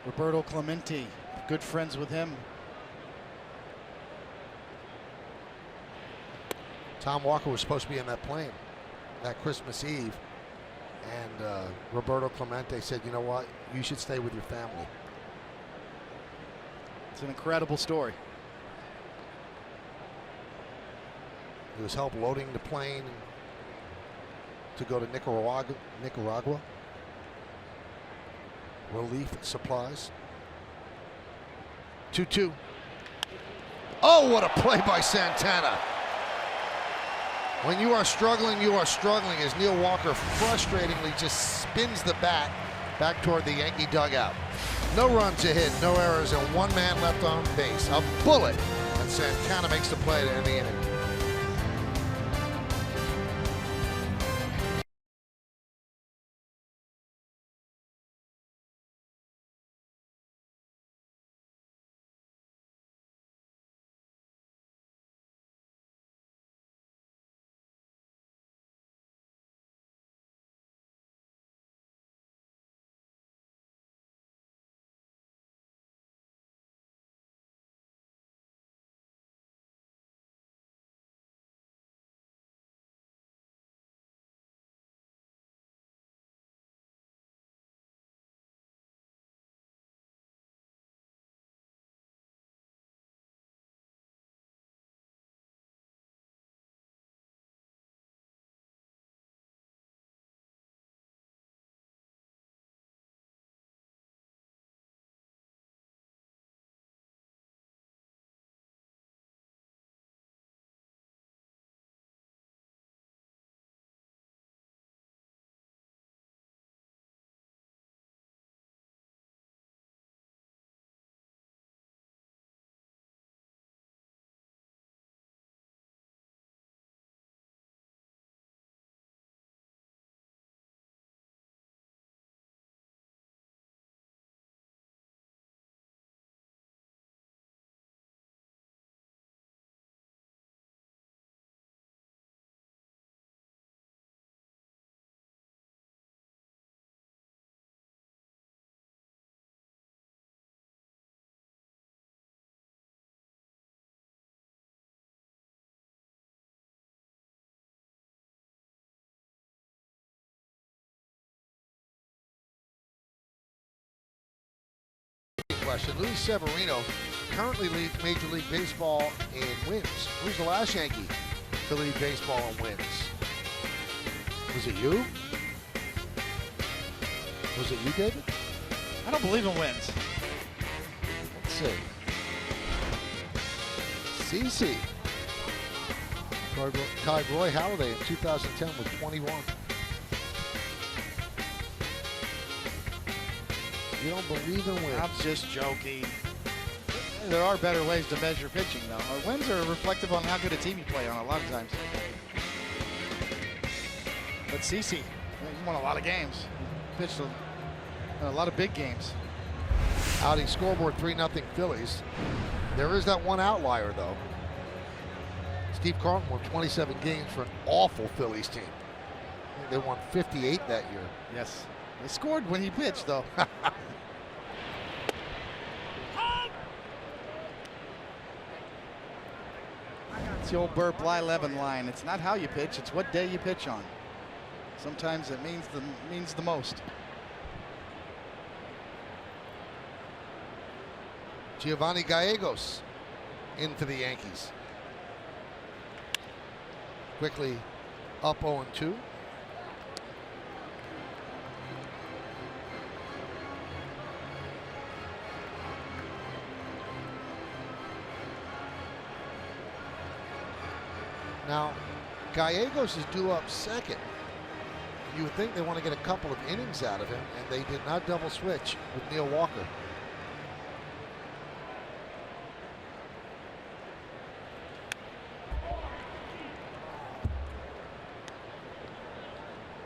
S3: Roberto Clemente, good friends with him.
S2: Tom Walker was supposed to be in that plane that Christmas Eve, and Roberto Clemente said, you know what, you should stay with your family.
S3: It's an incredible story.
S2: It was help loading the plane to go to Nicaragua. Relief supplies. 2-2. Oh, what a play by Santana. When you are struggling, as Neil Walker frustratingly just spins the bat back toward the Yankee dugout. No runs a hit, no errors, and one man left on base. A bullet, and Santana makes the play to end the inning. Question. Luis Severino currently leads Major League Baseball in wins. Who's the last Yankee to lead baseball in wins? Was it you? Was it you, David?
S3: I don't believe in wins.
S2: Let's see. CC. Tied Roy Halladay in 2010 with 21. You don't believe in wins.
S3: I'm just joking. There are better ways to measure pitching, though. Wins are reflective on how good a team you play on a lot of times. But CC, he's won a lot of games. Pitched a lot of big games.
S2: Outing scoreboard 3-0 Phillies. There is that one outlier, though. Steve Carlton won 27 games for an awful Phillies team. I think they won 58 that year.
S3: Yes. They scored when he pitched, though. It's the old Burr Bly-Levin line. It's not how you pitch, it's what day you pitch on. Sometimes it means the most.
S2: Giovanni Gallegos in for the Yankees. Quickly up 0-2. Now, Gallegos is due up second. You would think they want to get a couple of innings out of him, and they did not double switch with Neil Walker.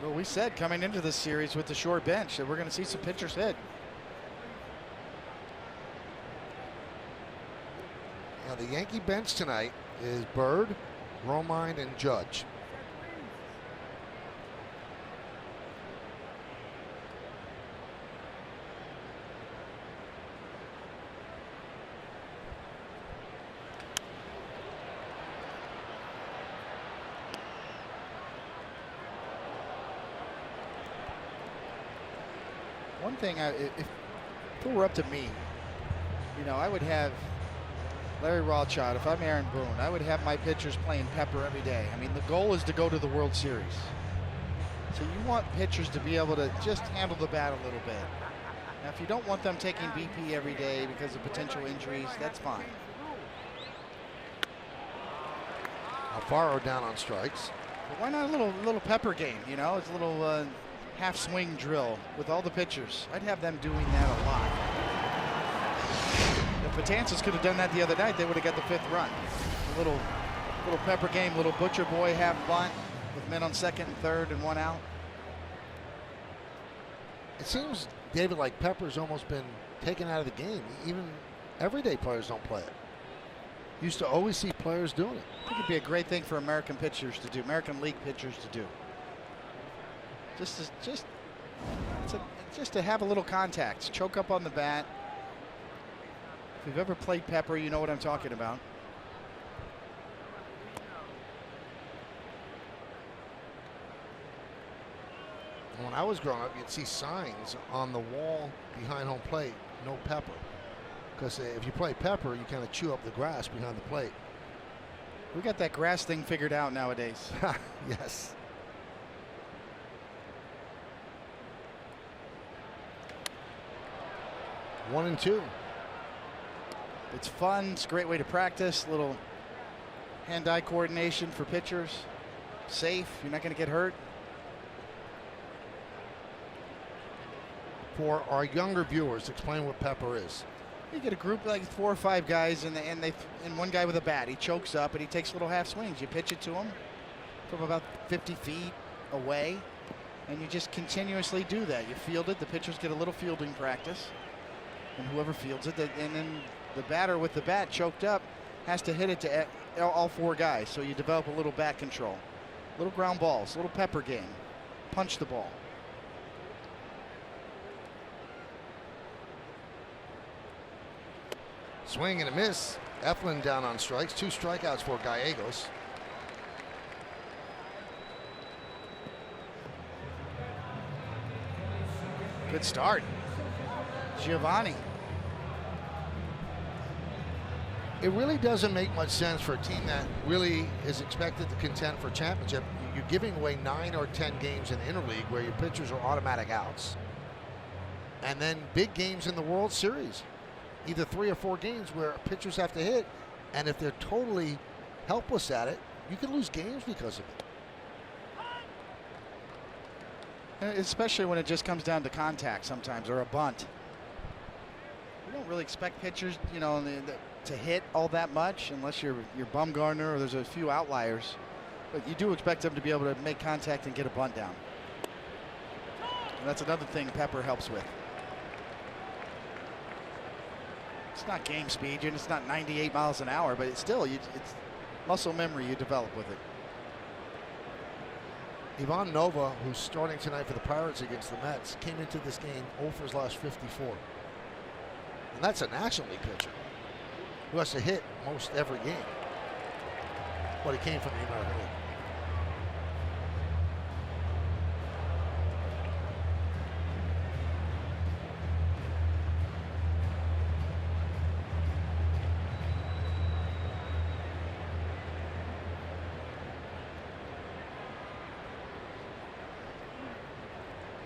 S3: Well, we said coming into this series with the short bench that we're going to see some pitchers hit.
S2: Now, the Yankee bench tonight is Bird, Romine, and Judge.
S3: One thing, if it were up to me, you know, I would have Larry Rothschild. If I'm Aaron Boone, I would have my pitchers playing pepper every day. I mean, the goal is to go to the World Series. So you want pitchers to be able to just handle the bat a little bit. Now, if you don't want them taking BP every day because of potential injuries, that's fine.
S2: Alfaro down on strikes.
S3: But why not a little pepper game? You know, it's a little half swing drill with all the pitchers. I'd have them doing that a lot. If Betances could have done that the other night, they would have got the 5th run. A little pepper game, little butcher boy half bunt with men on second and third and 1 out.
S2: It seems, David, like Pepper's almost been taken out of the game. Even everyday players don't play it. Used to always see players doing it.
S3: I think it'd be a great thing for American pitchers to do, American League pitchers to do. Just to have a little contact, choke up on the bat. If you've ever played Pepper, you know what I'm talking about.
S2: When I was growing up, you'd see signs on the wall behind home plate, no Pepper. Because if you play Pepper, you kind of chew up the grass behind the plate.
S3: We got that grass thing figured out nowadays.
S2: Yes. One and two.
S3: It's fun. It's a great way to practice. Little hand-eye coordination for pitchers. Safe. You're not going to get hurt.
S2: For our younger viewers, explain what Pepper is.
S3: You get a group like 4 or 5 guys, and one guy with a bat. He chokes up and he takes little half swings. You pitch it to him from about 50 feet away, and you just continuously do that. You field it. The pitchers get a little fielding practice, and whoever fields it, and then the batter with the bat choked up has to hit it to all 4 guys. So you develop a little bat control, little ground balls, little Pepper game, punch the ball.
S2: Swing and a miss. Eflin down on strikes. 2 strikeouts for Gallegos.
S3: Good start. Giovanni.
S2: It really doesn't make much sense for a team that really is expected to contend for championship. You're giving away 9 or 10 games in the interleague where your pitchers are automatic outs. And then big games in the World Series. Either 3 or 4 games where pitchers have to hit, and if they're totally helpless at it, you can lose games because of it.
S3: Especially when it just comes down to contact sometimes, or a bunt. We don't really expect pitchers, you know, to hit all that much unless you're Bumgarner or there's a few outliers. But you do expect them to be able to make contact and get a bunt down. And that's another thing Pepper helps with. It's not game speed, and it's not 98 miles an hour, but it's still, it's muscle memory you develop with it.
S2: Ivan Nova, who's starting tonight for the Pirates against the Mets, came into this game 0 for his last 54. And that's a National League pitcher who has to hit most every game. But he came from the American League.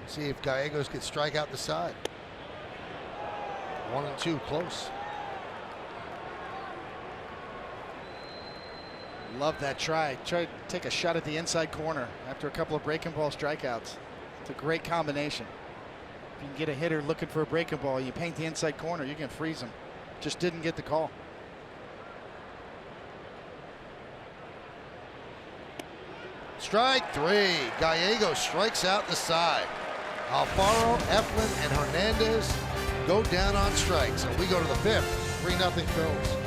S2: See if Gallegos could strike out the side. 1 and 2, close.
S3: Love that try. Try to take a shot at the inside corner after a couple of breaking ball strikeouts. It's a great combination. If you can get a hitter looking for a breaking ball, you paint the inside corner, you can freeze him. Just didn't get the call.
S2: Strike 3. Gallegos strikes out the side. Alfaro, Eflin, and Hernandez go down on strikes. And we go to the 5th. 3-0 Phils.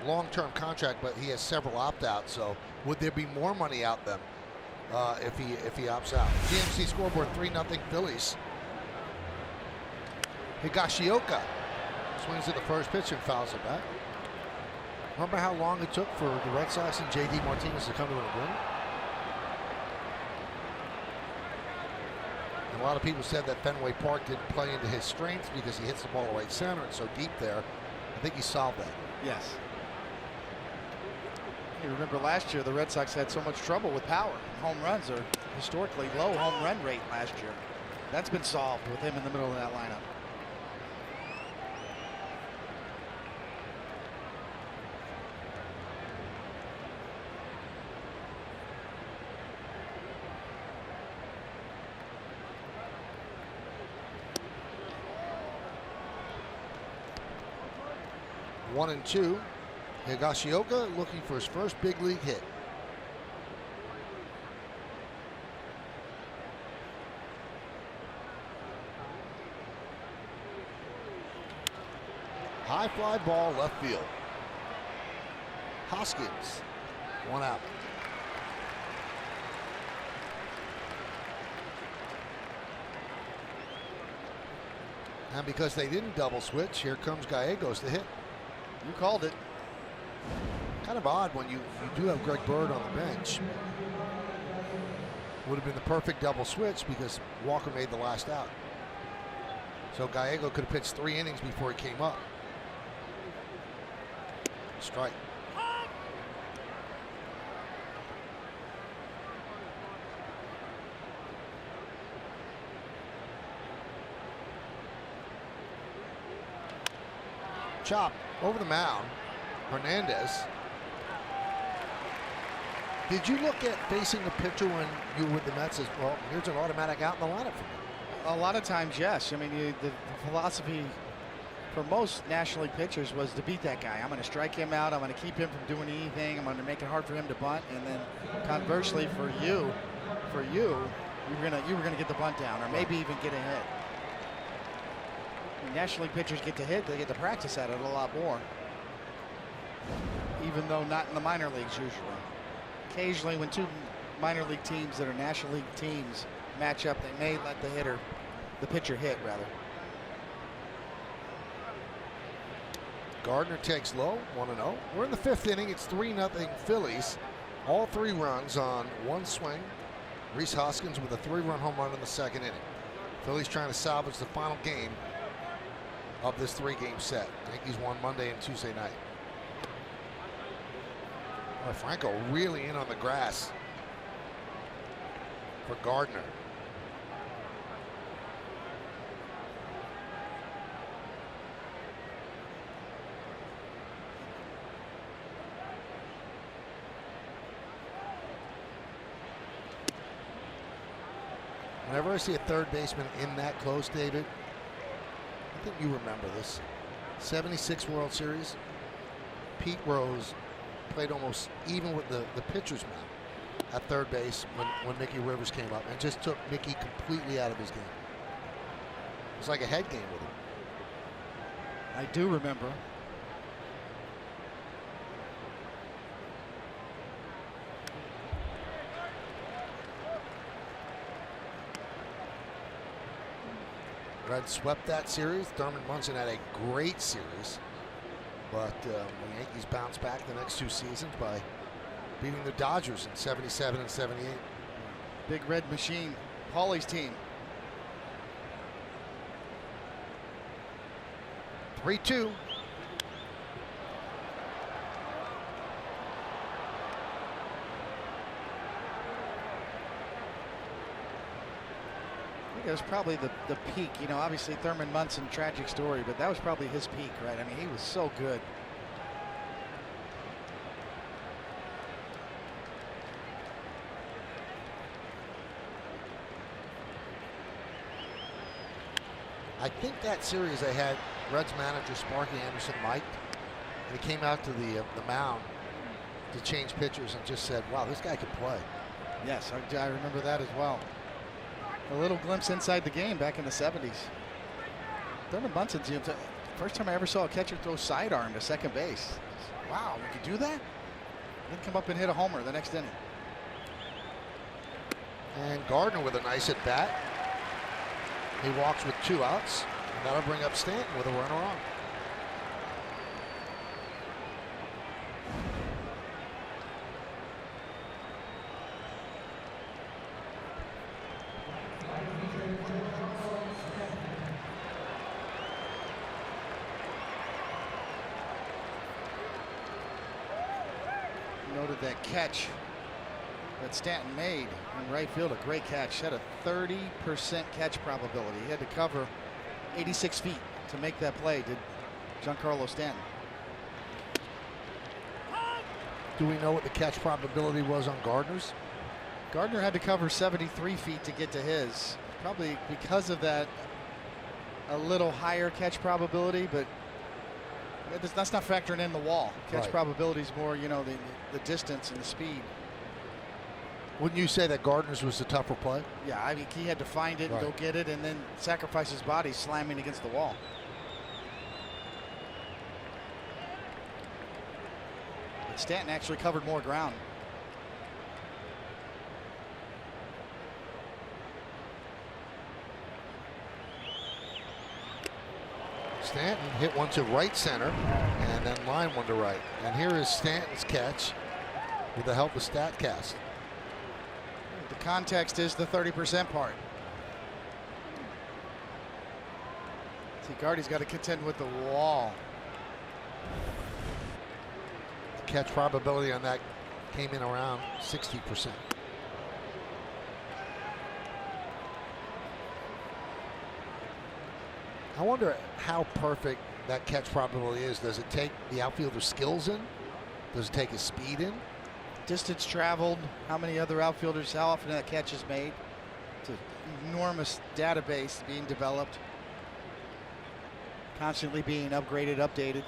S2: long-term contract, but he has several opt-outs. So would there be more money out them if he opts out? GMC scoreboard 3-0 Phillies. Higashioka swings at the first pitch and fouls it back. Remember how long it took for the Red Sox and J.D. Martinez to come to an agreement? And a lot of people said that Fenway Park didn't play into his strengths because he hits the ball right center and so deep there. I think he solved that.
S3: Yes. You remember last year the Red Sox had so much trouble with power. Home runs are historically low home run rate last year. That's been solved with him in the middle of that lineup.
S2: One and two. Higashioka looking for his first big league hit. High fly ball left field. Hoskins, one out. And because they didn't double switch, here comes Gallegos to hit.
S3: You called it.
S2: Kind of odd when you do have Greg Bird on the bench. Would have been the perfect double switch because Walker made the last out. So Gallego could have pitched 3 innings before he came up. Strike. Chop over the mound. Hernandez. Did you look at facing a pitcher when you were with the Mets as well? Here's an automatic out in the lineup for me.
S3: A lot of times, yes. I mean, the philosophy for most National League pitchers was to beat that guy. I'm going to strike him out. I'm going to keep him from doing anything. I'm going to make it hard for him to bunt. And then, conversely, for you were going to get the bunt down or maybe even get a hit. When National League pitchers get to hit, they get to practice at it a lot more. Even though not in the minor leagues usually. Occasionally, when 2 minor league teams that are National League teams match up, they may let the pitcher hit rather.
S2: Gardner takes low, 1-0. We're in the 5th inning. It's 3-0 Phillies. All 3 runs on 1 swing. Rhys Hoskins with a 3-run home run in the 2nd inning. Phillies trying to salvage the final game of this 3-game set. Yankees won Monday and Tuesday night. Oh, Franco really in on the grass for Gardner. Whenever I see a third baseman in that close, David, I think you remember this. 76 World Series, Pete Rose played almost even with the pitcher's mound at third base when Mickey Rivers came up and just took Mickey completely out of his game. It was like a head game with him.
S3: I do remember.
S2: Reds swept that series. Thurman Munson had a great series. But the Yankees bounced back the next 2 seasons by beating the Dodgers in 77 and 78.
S3: Big red machine. Paulie's team.
S2: 3-2.
S3: I think it was probably the peak. You know, obviously Thurman Munson, tragic story, but that was probably his peak, right? I mean, he was so good.
S2: I think that series they had Reds manager Sparky Anderson mic'd, and he came out to the mound to change pitchers and just said, wow, this guy can play.
S3: Yes, I remember that as well. A little glimpse inside the game back in the 70s. Thurman Munson, first time I ever saw a catcher throw sidearm to second base. Wow, we could do that? Then come up and hit a homer the next inning.
S2: And Gardner with a nice at bat. He walks with 2 outs, and that'll bring up Stanton with a runner on.
S3: Noted that catch that Stanton made in right field, a great catch. Had a 30% catch probability. He had to cover 86 feet to make that play, did Giancarlo Stanton.
S2: Do we know what the catch probability was on Gardner's?
S3: Gardner had to cover 73 feet to get to his. Probably because of that, a little higher catch probability, but that's not factoring in the wall. Catch probability is more, you know, the distance and the speed.
S2: Wouldn't you say that Gardner's was the tougher play?
S3: Yeah, I mean, he had to find it and go get it and then sacrifice his body slamming against the wall. But Stanton actually covered more ground.
S2: Stanton hit one to right center and then line one to right. And here is Stanton's catch with the help of StatCast.
S3: The context is the 30% part. See, Gardy's got to contend with the wall.
S2: The catch probability on that came in around 60%. I wonder how perfect that catch probability is. Does it take the outfielder's skills in? Does it take his speed in?
S3: Distance traveled, how many other outfielders, how often that catch is made. It's an enormous database being developed, constantly being upgraded, updated.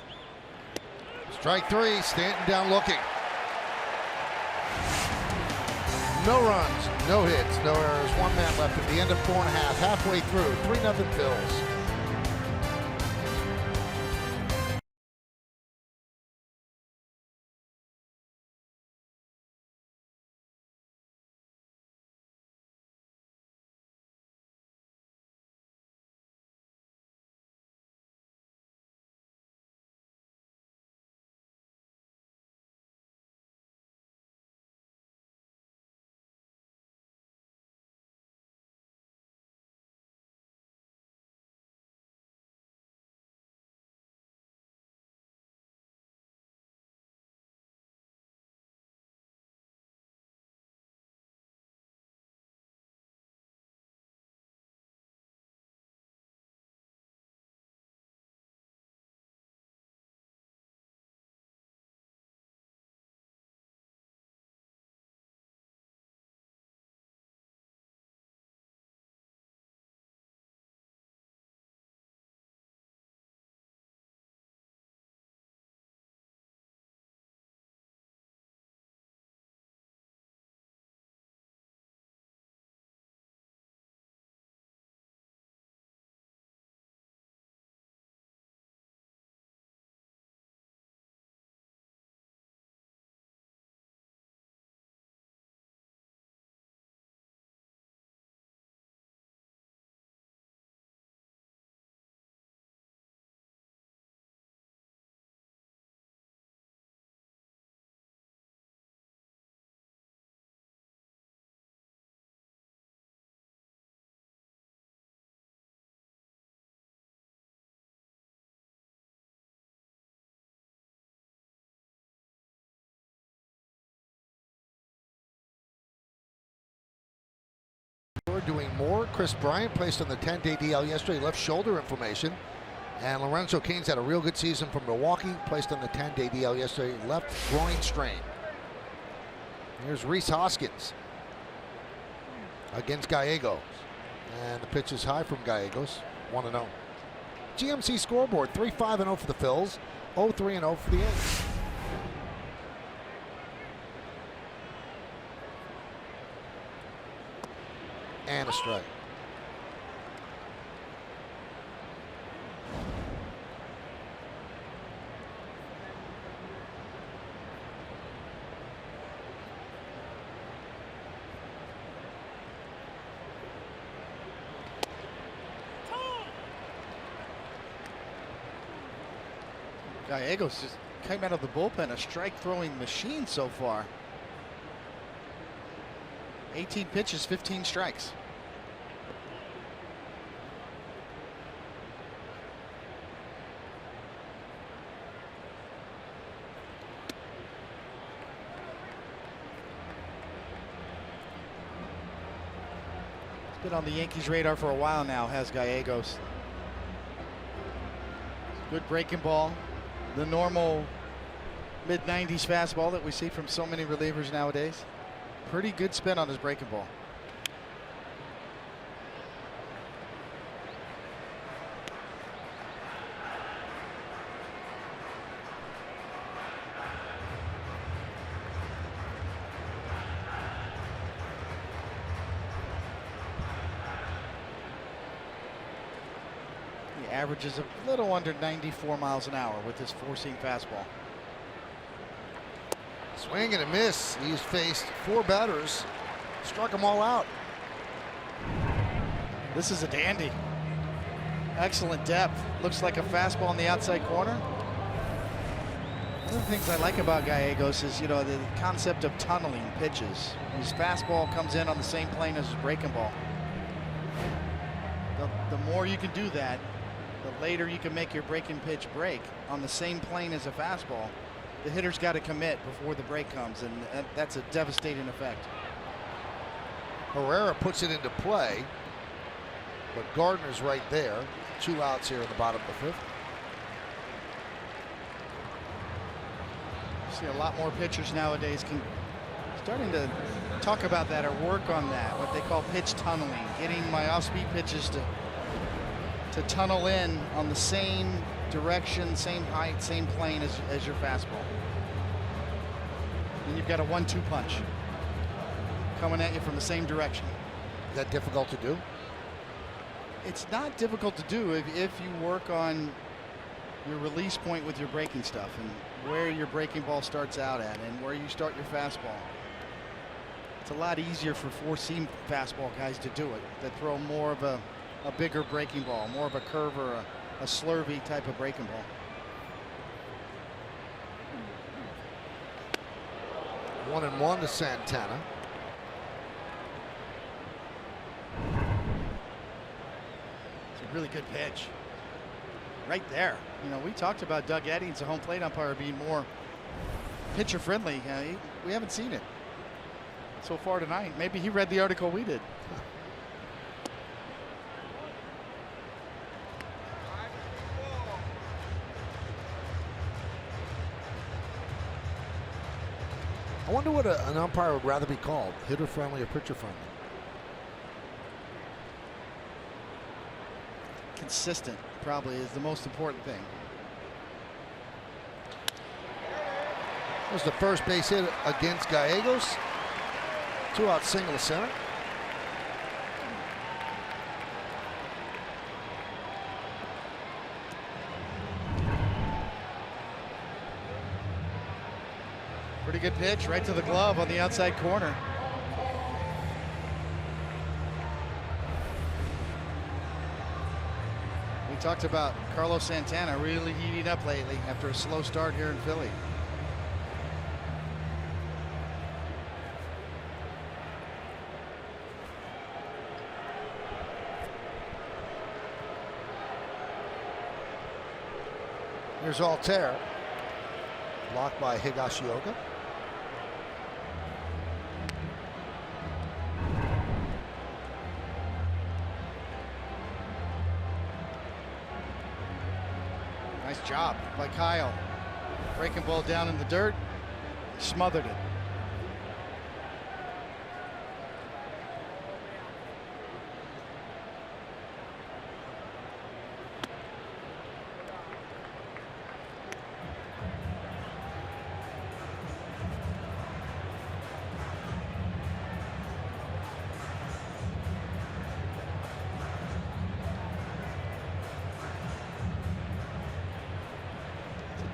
S2: Strike 3, Stanton down looking. No runs, no hits, no errors, 1 man left at the end of 4 1/2, halfway through, 3-0 Phils. We're doing more. Chris Bryant placed on the 10-day DL yesterday, left shoulder inflammation. And Lorenzo Cain's had a real good season from Milwaukee, placed on the 10-day DL yesterday, left groin strain. Here's Rhys Hoskins against Gallegos. And the pitch is high from Gallegos, 1-0. GMC scoreboard, 3-5-0 for the Phils, 0-3-0 for the A's. And a strike.
S3: Gallegos just came out of the bullpen, a strike-throwing machine so far. 18 pitches, 15 strikes. He's been on the Yankees' radar for a while now, has Gallegos. Good breaking ball. The normal mid-90s fastball that we see from so many relievers nowadays. Pretty good spin on his breaking ball. He averages a little under 94 miles an hour with his four-seam fastball.
S2: Swing and a miss. He's faced 4 batters, struck them all out.
S3: This is a dandy. Excellent depth. Looks like a fastball in the outside corner. One of the things I like about Gallegos is, the concept of tunneling pitches. His fastball comes in on the same plane as his breaking ball. The more you can do that, the later you can make your breaking pitch break on the same plane as a fastball. The hitter's got to commit before the break comes, and that's a devastating effect.
S2: Herrera puts it into play, but Gardner's right there. 2 outs here in the bottom of the 5th.
S3: See a lot more pitchers nowadays starting to talk about that or work on that, what they call pitch tunneling, getting my off-speed pitches to tunnel in on the same direction, same height, same plane as your fastball. And you've got a 1-2 punch coming at you from the same direction.
S2: Is that difficult to do?
S3: It's not difficult to do if you work on your release point with your breaking stuff and where your breaking ball starts out at and where you start your fastball. It's a lot easier for four-seam fastball guys to do it, that throw more of a bigger breaking ball, more of a curve or a slurvy type of breaking ball.
S2: 1-1 to Santana.
S3: It's a really good pitch. Right there. We talked about Doug Eddings, the home plate umpire, being more pitcher friendly. We haven't seen it so far tonight. Maybe he read the article we did.
S2: I wonder what an umpire would rather be called, hitter friendly or pitcher friendly.
S3: Consistent probably is the most important thing.
S2: That was the first base hit against Gallegos. 2-out single to center.
S3: Pretty good pitch right to the glove on the outside corner. We talked about Carlos Santana really heating up lately after a slow start here in Philly.
S2: Here's Altair. Blocked by Higashioka.
S3: Nice job by Kyle. Breaking ball down in the dirt. Smothered it.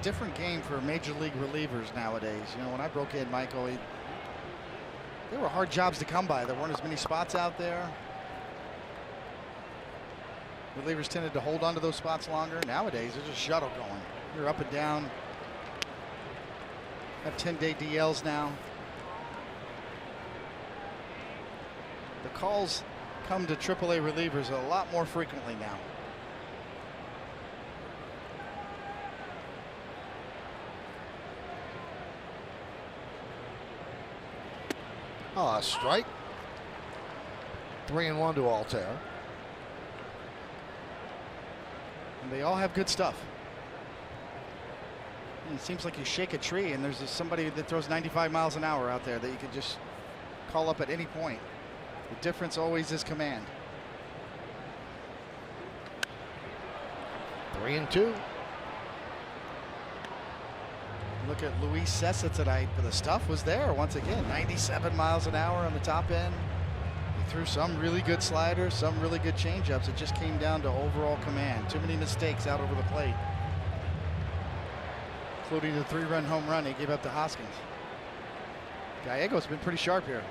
S3: Different game for major league relievers nowadays. When I broke in, Michael, they were hard jobs to come by. There weren't as many spots out there. Relievers tended to hold on to those spots longer. Nowadays, there's a shuttle going. You're up and down. Have 10-day DLs now. The calls come to AAA relievers a lot more frequently now.
S2: Oh, a strike. 3-1 to Altair.
S3: And they all have good stuff. It seems like you shake a tree and there's somebody that throws 95 miles an hour out there that you can just call up at any point. The difference always is command.
S2: 3-2.
S3: Look at Luis Cessa tonight, but the stuff was there once again. 97 miles an hour on the top end. He threw some really good sliders, some really good changeups. It just came down to overall command. Too many mistakes out over the plate, including the 3-run home run he gave up to Hoskins. Gallego's been pretty sharp here.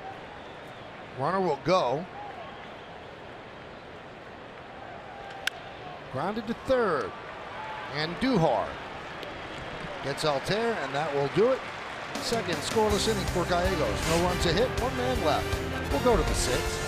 S2: Runner will go. Grounded to third. And Duhar gets Altair, and that will do it. Second scoreless inning for Gallegos. No runs a hit, 1 man left. We'll go to the 6th.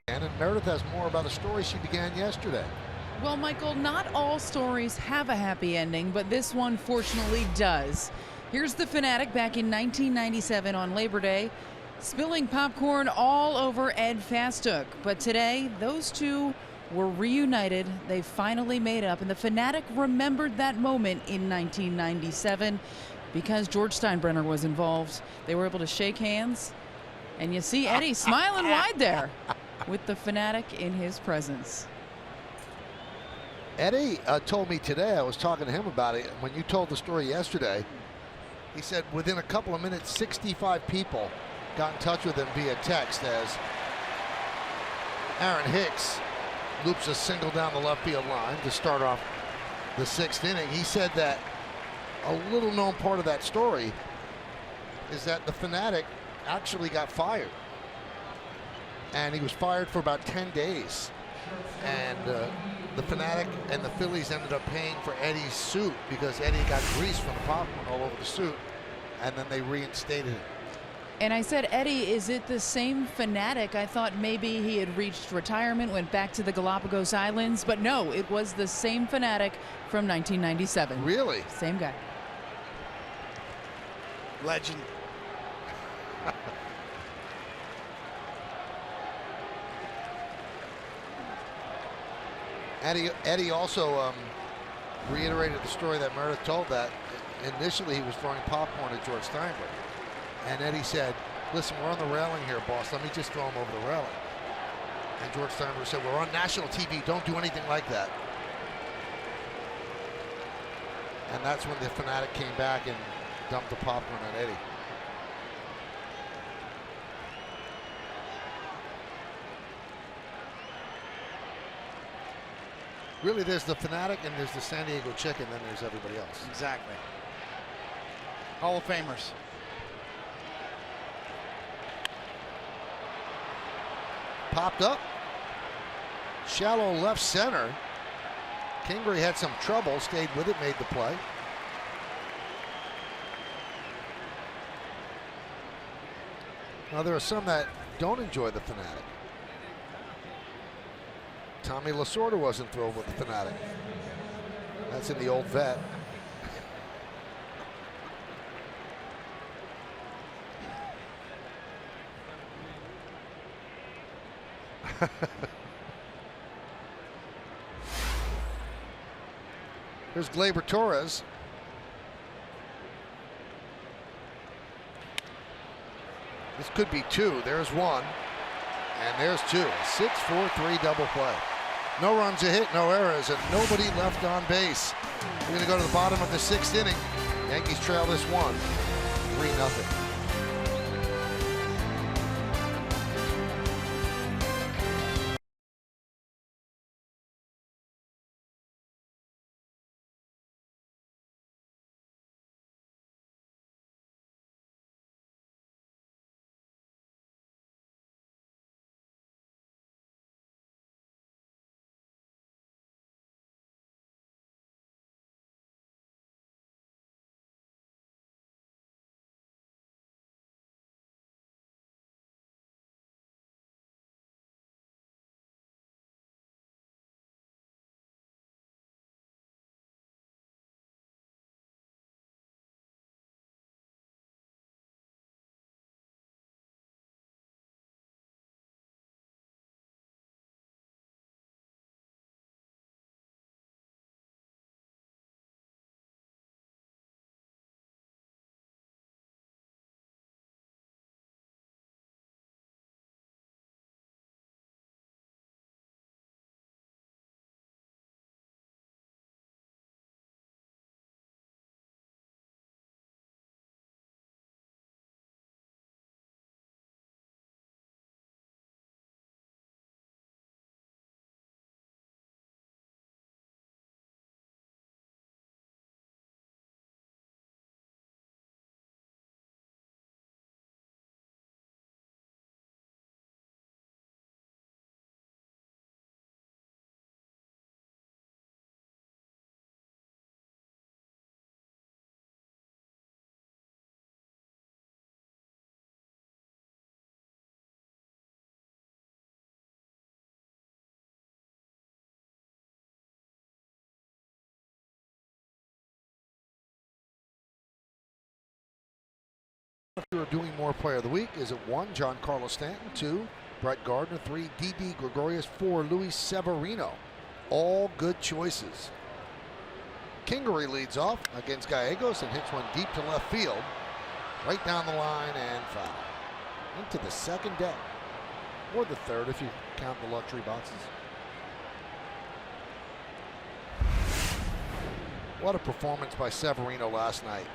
S2: And Meredith has more about a story she began yesterday.
S4: Well, Michael, not all stories have a happy ending, but this one fortunately does. Here's the Fanatic back in 1997 on Labor Day, spilling popcorn all over Ed Fastook. But today, those two were reunited. They finally made up, and the Fanatic remembered that moment in 1997 because George Steinbrenner was involved. They were able to shake hands, and you see Eddie smiling wide there with the Fanatic in his presence.
S2: Eddie told me today, I was talking to him about it, when you told the story yesterday, he said within a couple of minutes, 65 people got in touch with him via text as Aaron Hicks loops a single down the left field line to start off the 6th inning. He said that a little known part of that story is that the Fanatic actually got fired. And he was fired for about 10 days. And the Fanatic and the Phillies ended up paying for Eddie's suit because Eddie got grease from the popcorn all over the suit, and then they reinstated him.
S4: And I said, Eddie, is it the same Fanatic? I thought maybe he had reached retirement, went back to the Galapagos Islands, but no, it was the same Fanatic from 1997.
S2: Really?
S4: Same guy.
S3: Legend.
S2: Eddie also reiterated the story that Meredith told, that initially he was throwing popcorn at George Steinbrenner. And Eddie said listen, we're on the railing here, boss. Let me just throw him over the railing. And George Steinberg said, we're on national TV. Don't do anything like that. And that's when the Fanatic came back and dumped the popcorn on Eddie. Really, there's the Fanatic and there's the San Diego Chicken, then there's everybody else.
S3: Exactly. Hall of Famers.
S2: Popped up. Shallow left center. Kingery had some trouble, stayed with it, made the play. Now there are some that don't enjoy the Fanatic. Tommy Lasorda wasn't thrilled with the Fanatic. That's in the old vet. Here's Gleyber Torres. This could be two. There's one. And there's two. 6-4-3 double play. No runs a hit, no errors, and nobody left on base. We're going to go to the bottom of the 6th inning. Yankees trail this one, 3-0. If you're doing more player of the week, is it 1, Giancarlo Stanton, 2, Brett Gardner, 3, Didi Gregorius, 4, Luis Severino. All good choices. Kingery leads off against Gallegos and hits one deep to left field. Right down the line and foul. Into the second deck. Or the third if you count the luxury boxes. What a performance by Severino last night.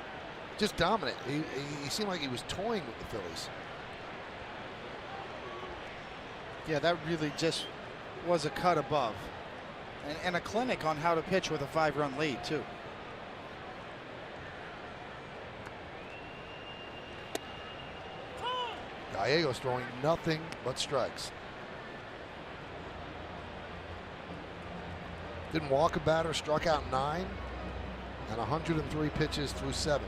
S2: Just dominant. He seemed like he was toying with the Phillies.
S3: Yeah, that really just was a cut above. And a clinic on how to pitch with a 5-run lead, too.
S2: Gallegos throwing nothing but strikes. Didn't walk a batter, struck out 9, and 103 pitches through 7.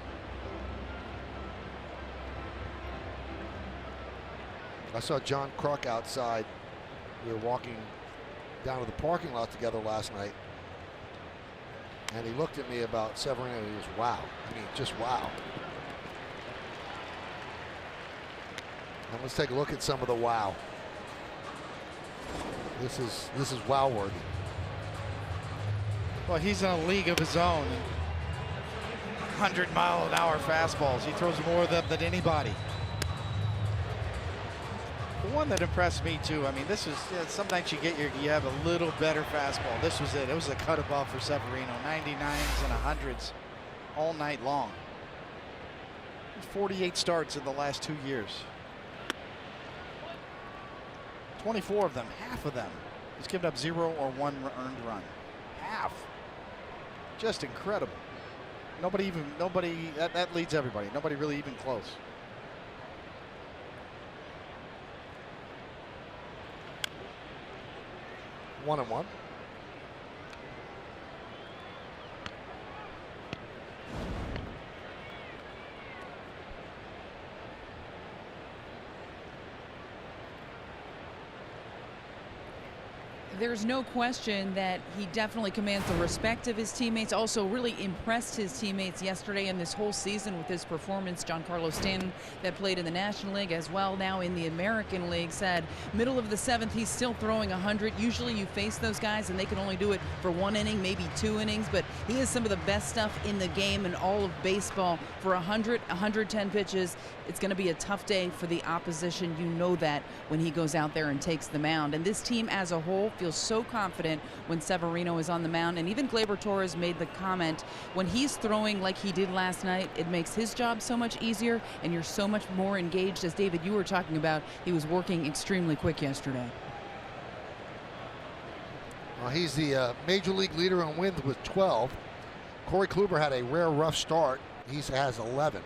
S2: I saw John Kruk outside. We were walking down to the parking lot together last night. And he looked at me about Severino and he was wow. I mean, just wow. And let's take a look at some of the wow. This is wow worthy.
S3: Well, he's in a league of his own. 100-mile-an-hour fastballs. He throws more of them than anybody. The one that impressed me too, I mean, this is, sometimes you have a little better fastball. This was it. It was a cut above for Severino. 99s and 100s all night long. 48 starts in the last 2 years. 24 of them, half of them. He's given up 0 or 1 earned run. Half. Just incredible. Nobody, that leads everybody. Nobody really even close.
S2: One and one.
S4: There's no question that he definitely commands the respect of his teammates. Also really impressed his teammates yesterday and this whole season with his performance. Giancarlo Stanton, that played in the National League as well now in the American League, said middle of the 7th he's still throwing 100. Usually you face those guys and they can only do it for 1 inning, maybe 2 innings, but he has some of the best stuff in the game and all of baseball. For 110 pitches, it's going to be a tough day for the opposition. You know that when he goes out there and takes the mound. And this team as a whole feels so confident when Severino is on the mound. And even Gleyber Torres made the comment, when he's throwing like he did last night, it makes his job so much easier and you're so much more engaged. As David, you were talking about, he was working extremely quick yesterday.
S2: Well, he's the major league leader in wins with 12. Corey Kluber had a rare rough start. He has 11.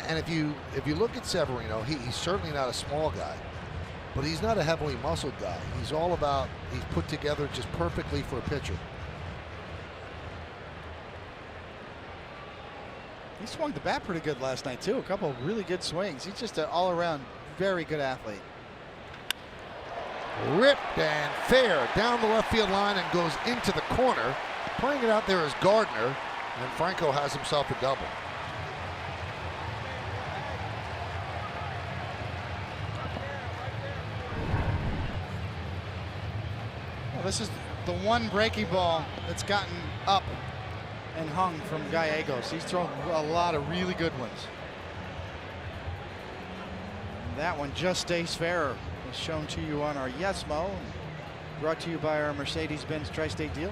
S2: And if you look at Severino, he's certainly not a small guy, but he's not a heavily muscled guy. He's all about, he's put together just perfectly for a pitcher.
S3: He swung the bat pretty good last night too. A couple of really good swings. He's just an all-around very good athlete.
S2: Ripped and fair down the left field line and goes into the corner. Playing it out there is Gardner, and Franco has himself a double.
S3: This is the one breaking ball that's gotten up and hung from Gallegos. He's thrown a lot of really good ones. And that one just stays fair. It's shown to you on our Yes Mo, brought to you by our Mercedes-Benz Tri-State dealer.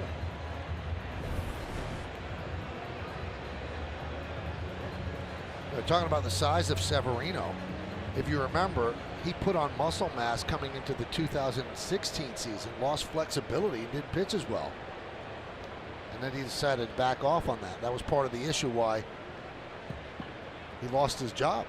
S2: They're talking about the size of Severino. If you remember, he put on muscle mass coming into the 2016 season, lost flexibility, didn't pitch as well. And then he decided to back off on that. That was part of the issue why he lost his job.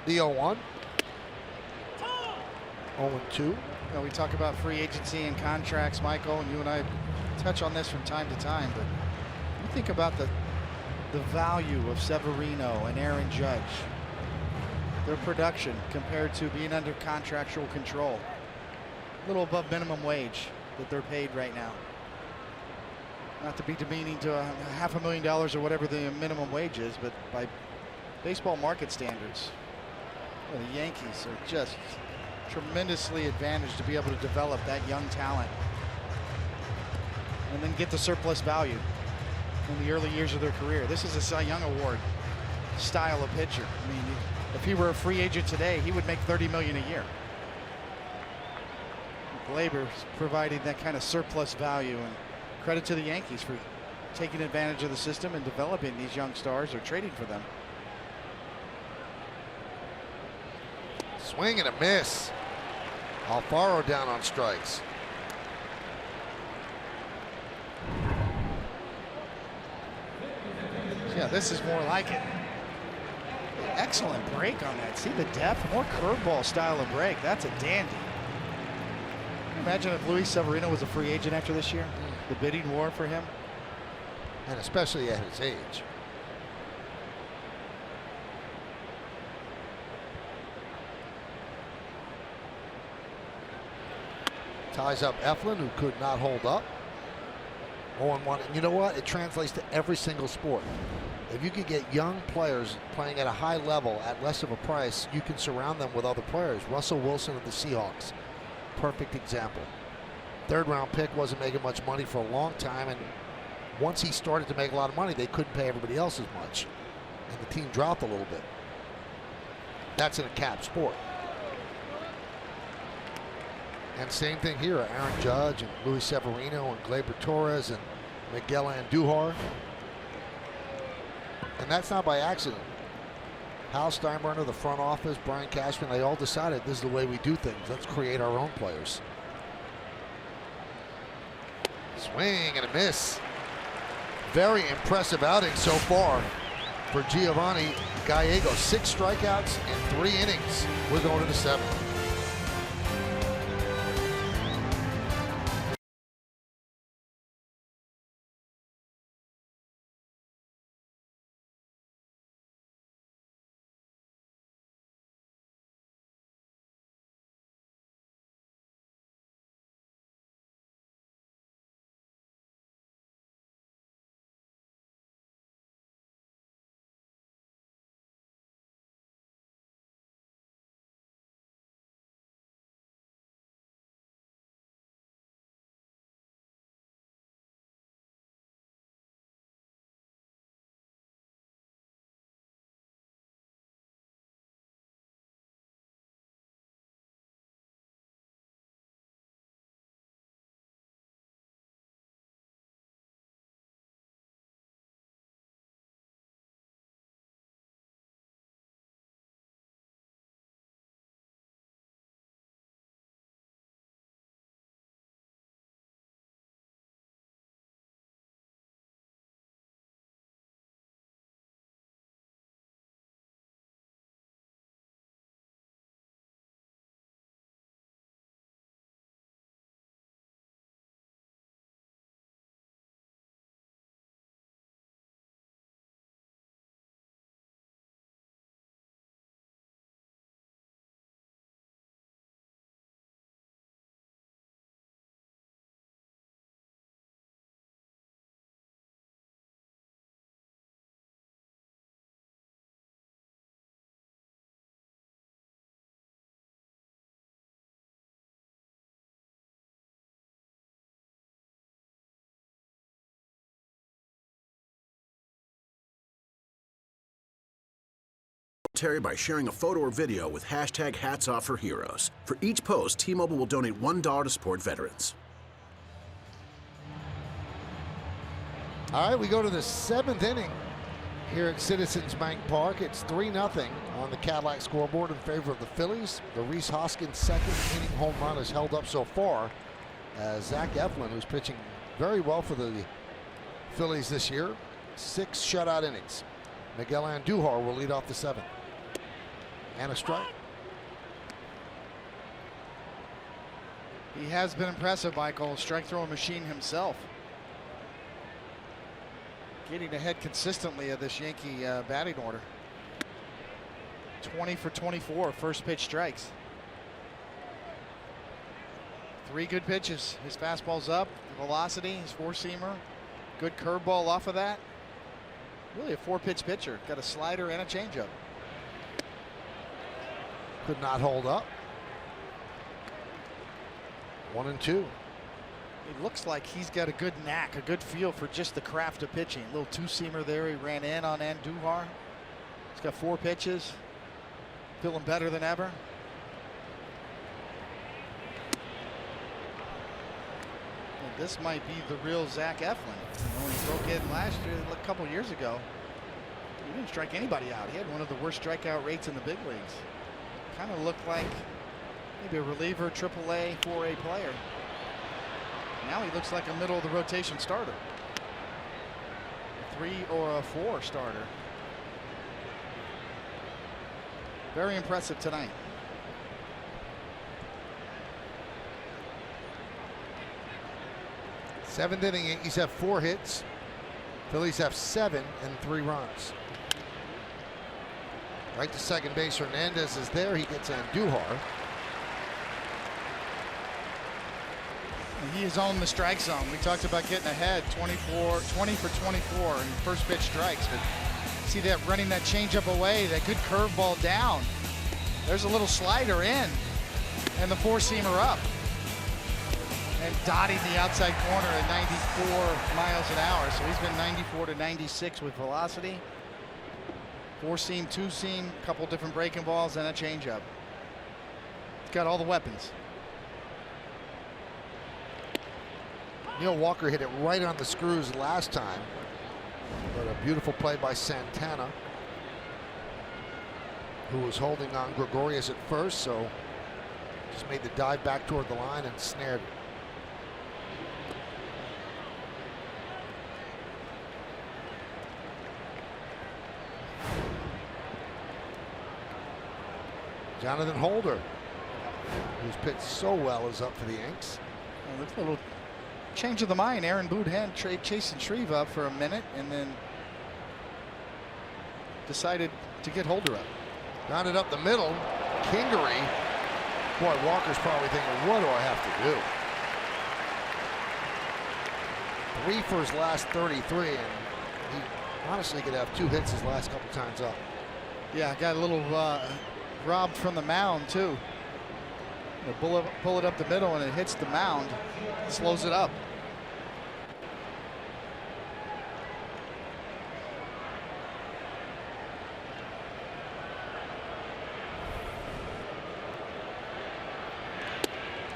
S2: The 0-1. 0-2.
S3: We talk about free agency and contracts, Michael, and you and I touch on this from time to time, but you think about the value of Severino and Aaron Judge, their production compared to being under contractual control. A little above minimum wage that they're paid right now. Not to be demeaning to $500,000 or whatever the minimum wage is, but by baseball market standards, well, the Yankees are just tremendously advantaged to be able to develop that young talent and then get the surplus value in the early years of their career. This is a Cy Young Award style of pitcher. I mean, if he were a free agent today, he would make $30 million a year. Gleyber's providing that kind of surplus value, and credit to the Yankees for taking advantage of the system and developing these young stars or trading for them.
S2: Swing and a miss. Alfaro down on strikes.
S3: Yeah, this is more like it. Excellent break on that. See the depth? More curveball style of break. That's a dandy. Imagine if Luis Severino was a free agent after this year. The bidding war for him.
S2: And especially at his age. Ties up Eflin, who could not hold up. 0-1. And you know what? It translates to every single sport. If you could get young players playing at a high level at less of a price, you can surround them with other players. Russell Wilson of the Seahawks, perfect example. Third-round pick wasn't making much money for a long time, and once he started to make a lot of money, they couldn't pay everybody else as much, and the team dropped a little bit. That's in a cap sport. And same thing here, Aaron Judge and Luis Severino and Gleyber Torres and Miguel Andujar. And that's not by accident. Hal Steinbrenner, the front office, Brian Cashman, they all decided this is the way we do things. Let's create our own players. Swing and a miss. Very impressive outing so far for Giovanni Gallegos. 6 strikeouts in 3 innings. We're going to the 7th.
S5: Terry by sharing a photo or video with hashtag #HatsOffForHeroes. For each post, T-Mobile will donate $1 to support veterans.
S2: All right, we go to the 7th inning here at Citizens Bank Park. It's 3-0 on the Cadillac scoreboard in favor of the Phillies. The Rhys Hoskins 2nd inning home run has held up so far as Zach Eflin, who's pitching very well for the Phillies this year, 6 shutout innings. Miguel Andujar will lead off the 7th. And a strike.
S3: He has been impressive, Michael. Strike throwing machine himself. Getting ahead consistently of this Yankee batting order. 20 for 24, first pitch strikes. 3 good pitches. His fastball's up, velocity, his 4-seamer. Good curveball off of that. Really a 4-pitch pitcher. Got a slider and a changeup.
S2: Could not hold up. 1-2.
S3: It looks like he's got a good knack, a good feel for just the craft of pitching. A little 2-seamer there. He ran in on Andujar. He's got 4 pitches. Feeling better than ever. And this might be the real Zach Eflin. When he broke in last year, a couple years ago, he didn't strike anybody out. He had one of the worst strikeout rates in the big leagues. Kind of looked like maybe a reliever, AAA, 4A player. Now he looks like a middle of the rotation starter. A 3 or a 4 starter. Very impressive tonight.
S2: Seventh inning, Yankees have 4 hits. Phillies have 7 and 3 runs. Right to second base, Hernandez is there. He gets Andujar.
S3: He is on the strike zone. We talked about getting ahead, 20 for 24 in first pitch strikes. But see that running that changeup away, that good curveball down. There's a little slider in, and the 4-seamer up. And dotting the outside corner at 94 miles an hour. So he's been 94 to 96 with velocity. 4-seam, 2-seam, a couple different breaking balls, and a changeup. He's got all the weapons.
S2: Neil Walker hit it right on the screws last time. But a beautiful play by Santana, who was holding on Gregorius at first, so just made the dive back toward the line and snared it. Jonathan Holder, who's pitched so well, is up for the Yanks.
S3: Well, looks a little change of the mind. Aaron Boone had chasing Shreve up for a minute and then decided to get Holder up.
S2: Got it up the middle. Kingery. Boy, Walker's probably thinking, what do I have to do? 3 for his last 33, and he honestly could have 2 hits his last couple times up.
S3: Yeah, got a little robbed from the mound too. Pull it up the middle and it hits the mound, slows it up.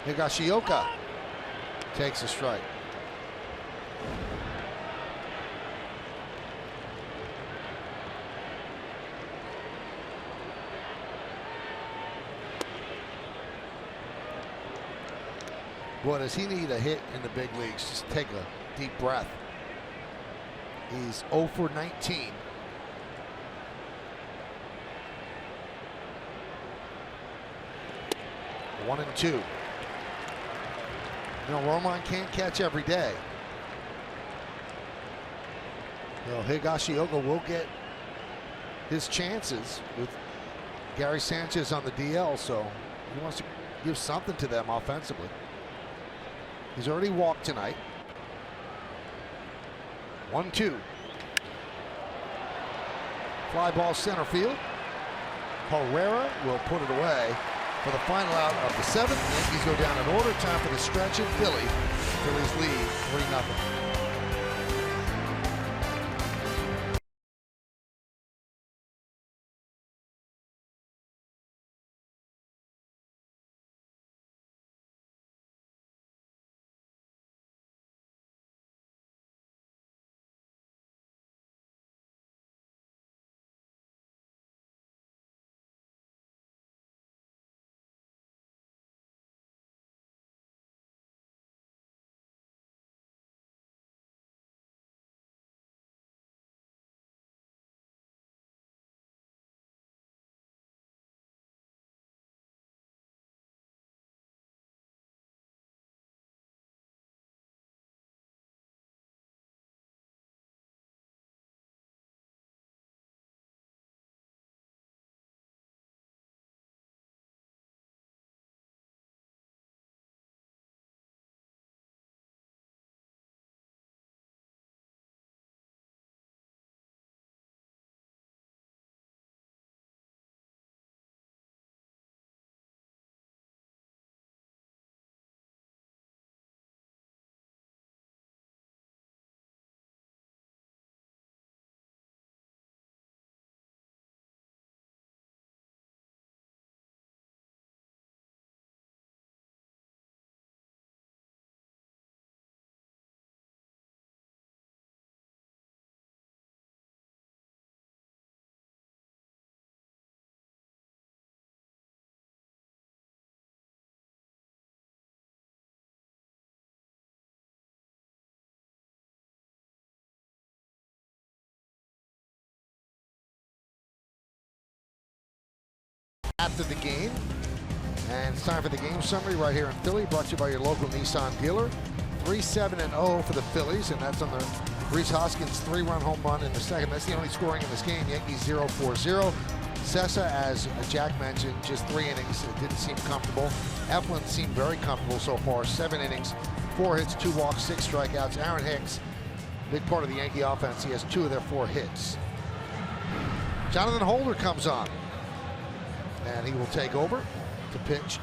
S2: Higashioka takes a strike. Boy, does he need a hit in the big leagues. Just take a deep breath. He's 0 for 19. One and 2. You know, Romine can't catch every day. You know, Higashioka will get his chances with Gary Sanchez on the DL, so he wants to give something to them offensively. He's already walked tonight. 1-2. Fly ball center field. Herrera will put it away for the final out of the 7th. Yankees go down in order. Time for the stretch in Philly. Phillies lead 3-0. After the game, and it's time for the game summary right here in Philly, brought to you by your local Nissan dealer. 3-7-0 for the Phillies, and that's on the Rhys Hoskins 3-run home run in the second. That's the only scoring in this game. Yankees 0-4-0. Sessa, as Jack mentioned, just 3 innings. It didn't seem comfortable. Eflin seemed very comfortable so far. 7 innings, 4 hits, 2 walks, 6 strikeouts. Aaron Hicks, big part of the Yankee offense. He has 2 of their 4 hits. Jonathan Holder comes on, and he will take over to pitch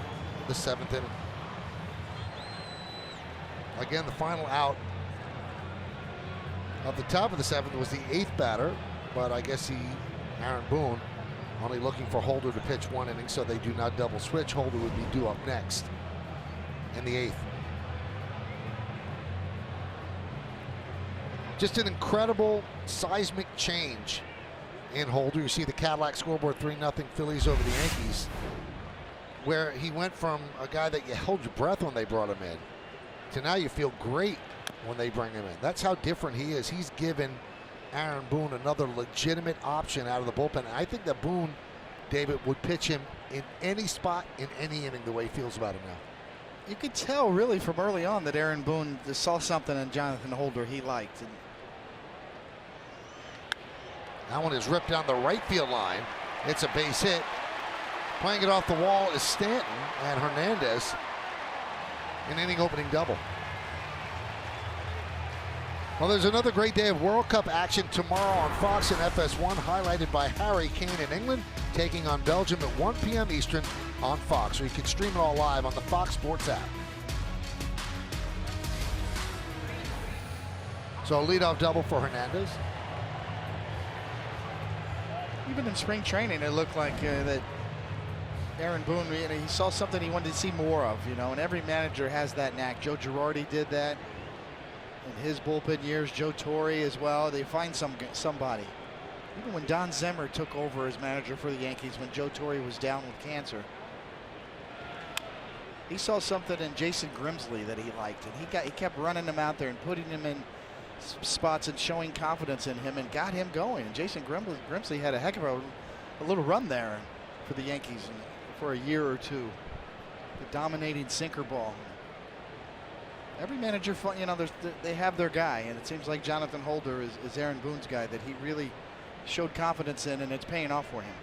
S2: the 7th inning. Again, the final out of the top of the 7th was the 8th batter, but I guess Aaron Boone, only looking for Holder to pitch 1 inning, so they do not double switch. Holder would be due up next in the 8th. Just an incredible seismic change in Holder. You see the Cadillac scoreboard, 3-0 Phillies over the Yankees, where he went from a guy that you held your breath when they brought him in to now you feel great when they bring him in. That's how different he is. He's given Aaron Boone another legitimate option out of the bullpen. And I think that Boone, David, would pitch him in any spot, in any inning, the way he feels about him now.
S3: You could tell really from early on that Aaron Boone saw something in Jonathan Holder he liked. And
S2: that one is ripped down the right field line. It's a base hit. Playing it off the wall is Stanton, and Hernandez, an inning opening double. Well, there's another great day of World Cup action tomorrow on Fox and FS1, highlighted by Harry Kane in England, taking on Belgium at 1 p.m. Eastern on Fox, or you can stream it all live on the Fox Sports app. So a leadoff double for Hernandez.
S3: even in spring training, it looked like that Aaron Boone, he saw something he wanted to see more of, and every manager has that knack. Joe Girardi did that in his bullpen years, Joe Torre as well. They find somebody. Even when Don Zimmer took over as manager for the Yankees when Joe Torre was down with cancer, he saw something in Jason Grimsley that he liked, and he kept running him out there and putting him in spots and showing confidence in him and got him going. And Jason Grimsley had a heck of a little run there for the Yankees for a year or two. The dominating sinker ball. Every manager, they have their guy, and it seems like Jonathan Holder is Aaron Boone's guy that he really showed confidence in, and it's paying off for him.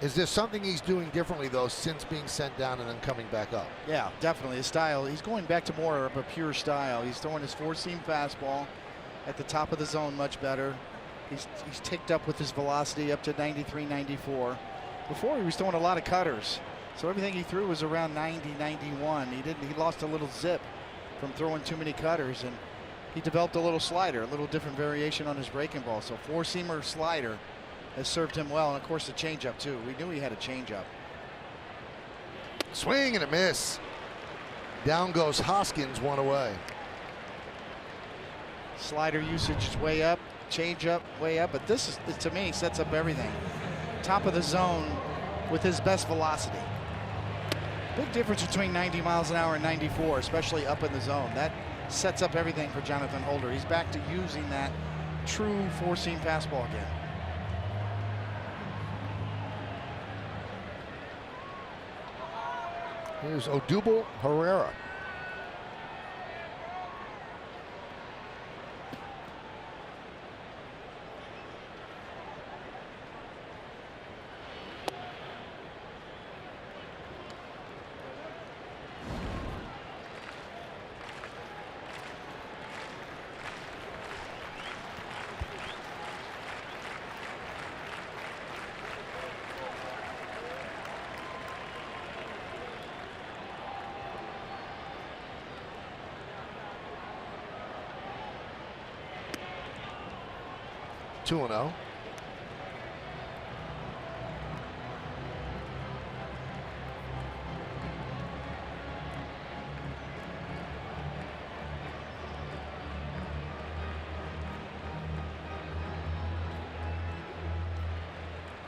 S2: Is there something he's doing differently, though, since being sent down and then coming back up?
S3: Yeah, definitely. His style, he's going back to more of a pure style. He's throwing his four-seam fastball at the top of the zone much better. He's ticked up with his velocity up to 93, 94. Before, he was throwing a lot of cutters. So everything he threw was around 90, 91. He lost a little zip from throwing too many cutters, and he developed a little slider, a little different variation on his breaking ball. So four-seamer slider has served him well, and of course the changeup too. We knew he had a changeup.
S2: Swing and a miss. Down goes Hoskins, one away.
S3: Slider usage is way up, changeup way up, but this is, to me, sets up everything. Top of the zone with his best velocity. Big difference between 90 miles an hour and 94, especially up in the zone. That sets up everything for Jonathan Holder. He's back to using that true four-seam fastball again.
S2: Here's Odubel Herrera. Two and 0.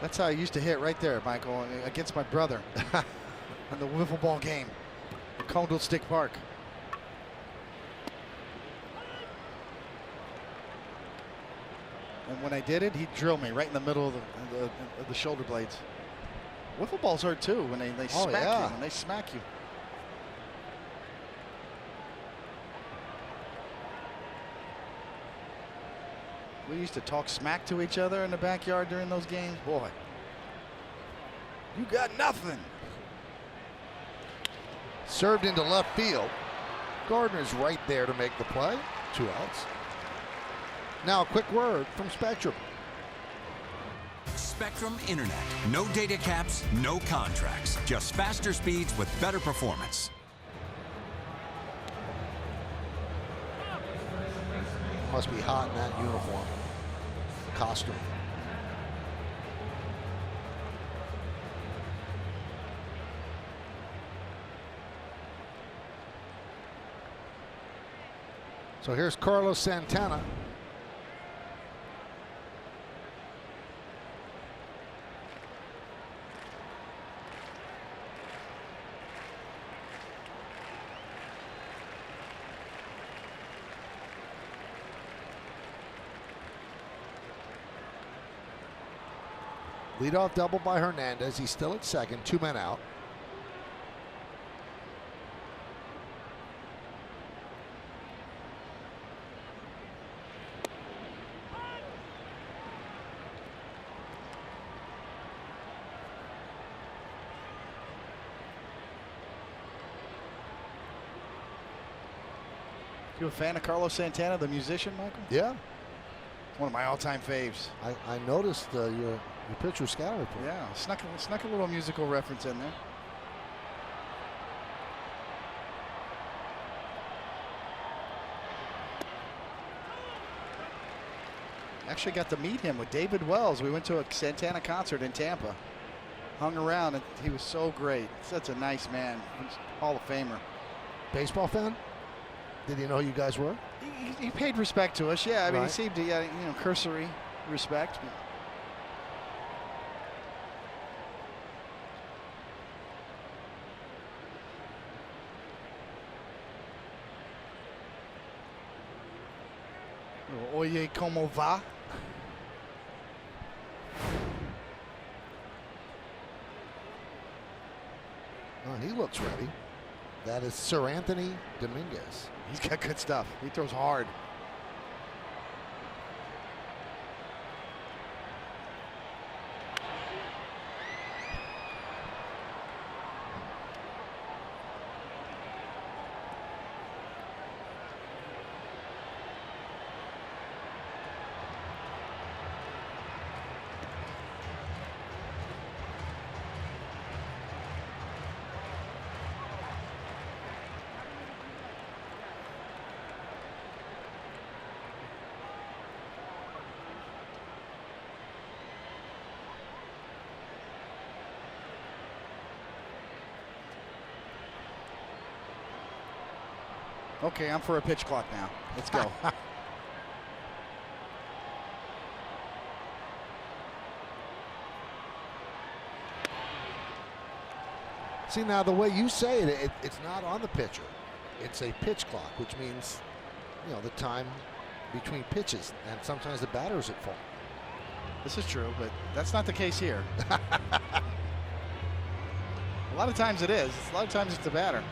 S3: That's how I used to hit right there, Michael, against my brother in the wiffle ball game at Candlestick Park. And when I did it, he'd drill me right in the middle of the shoulder blades. Wiffle balls hurt too when they smack you. When they smack you. We used to talk smack to each other in the backyard during those games. Boy, you got nothing.
S2: Served into left field. Gardner's right there to make the play. 2 outs. Now a quick word from Spectrum.
S6: Spectrum Internet. No data caps, no contracts. Just faster speeds with better performance.
S2: Must be hot in that uniform. Costume. So here's Carlos Santana. Leadoff double by Hernandez. He's still at second. 2 men out.
S3: You a fan of Carlos Santana, the musician, Michael?
S2: Yeah.
S3: One of my all-time faves.
S2: I noticed your pitcher scouting report.
S3: Yeah, snuck a little musical reference in there. Actually got to meet him with David Wells. We went to a Santana concert in Tampa. Hung around, and he was so great. Such a nice man. He's Hall of Famer.
S2: Baseball fan? Did he know who you guys were?
S3: He paid respect to us. Yeah, I mean,
S2: Right.
S3: he seemed to get, cursory respect. Oye, como va?
S2: Oh, he looks ready. That is Sir Anthony Dominguez.
S3: He's got good stuff. He throws hard. Okay, I'm for a pitch clock now. Let's go.
S2: See, now the way you say it, it's not on the pitcher. It's a pitch clock, which means, the time between pitches, and sometimes the batter's at fault.
S3: This is true, but that's not the case here. A lot of times it is. A lot of times it's the batter.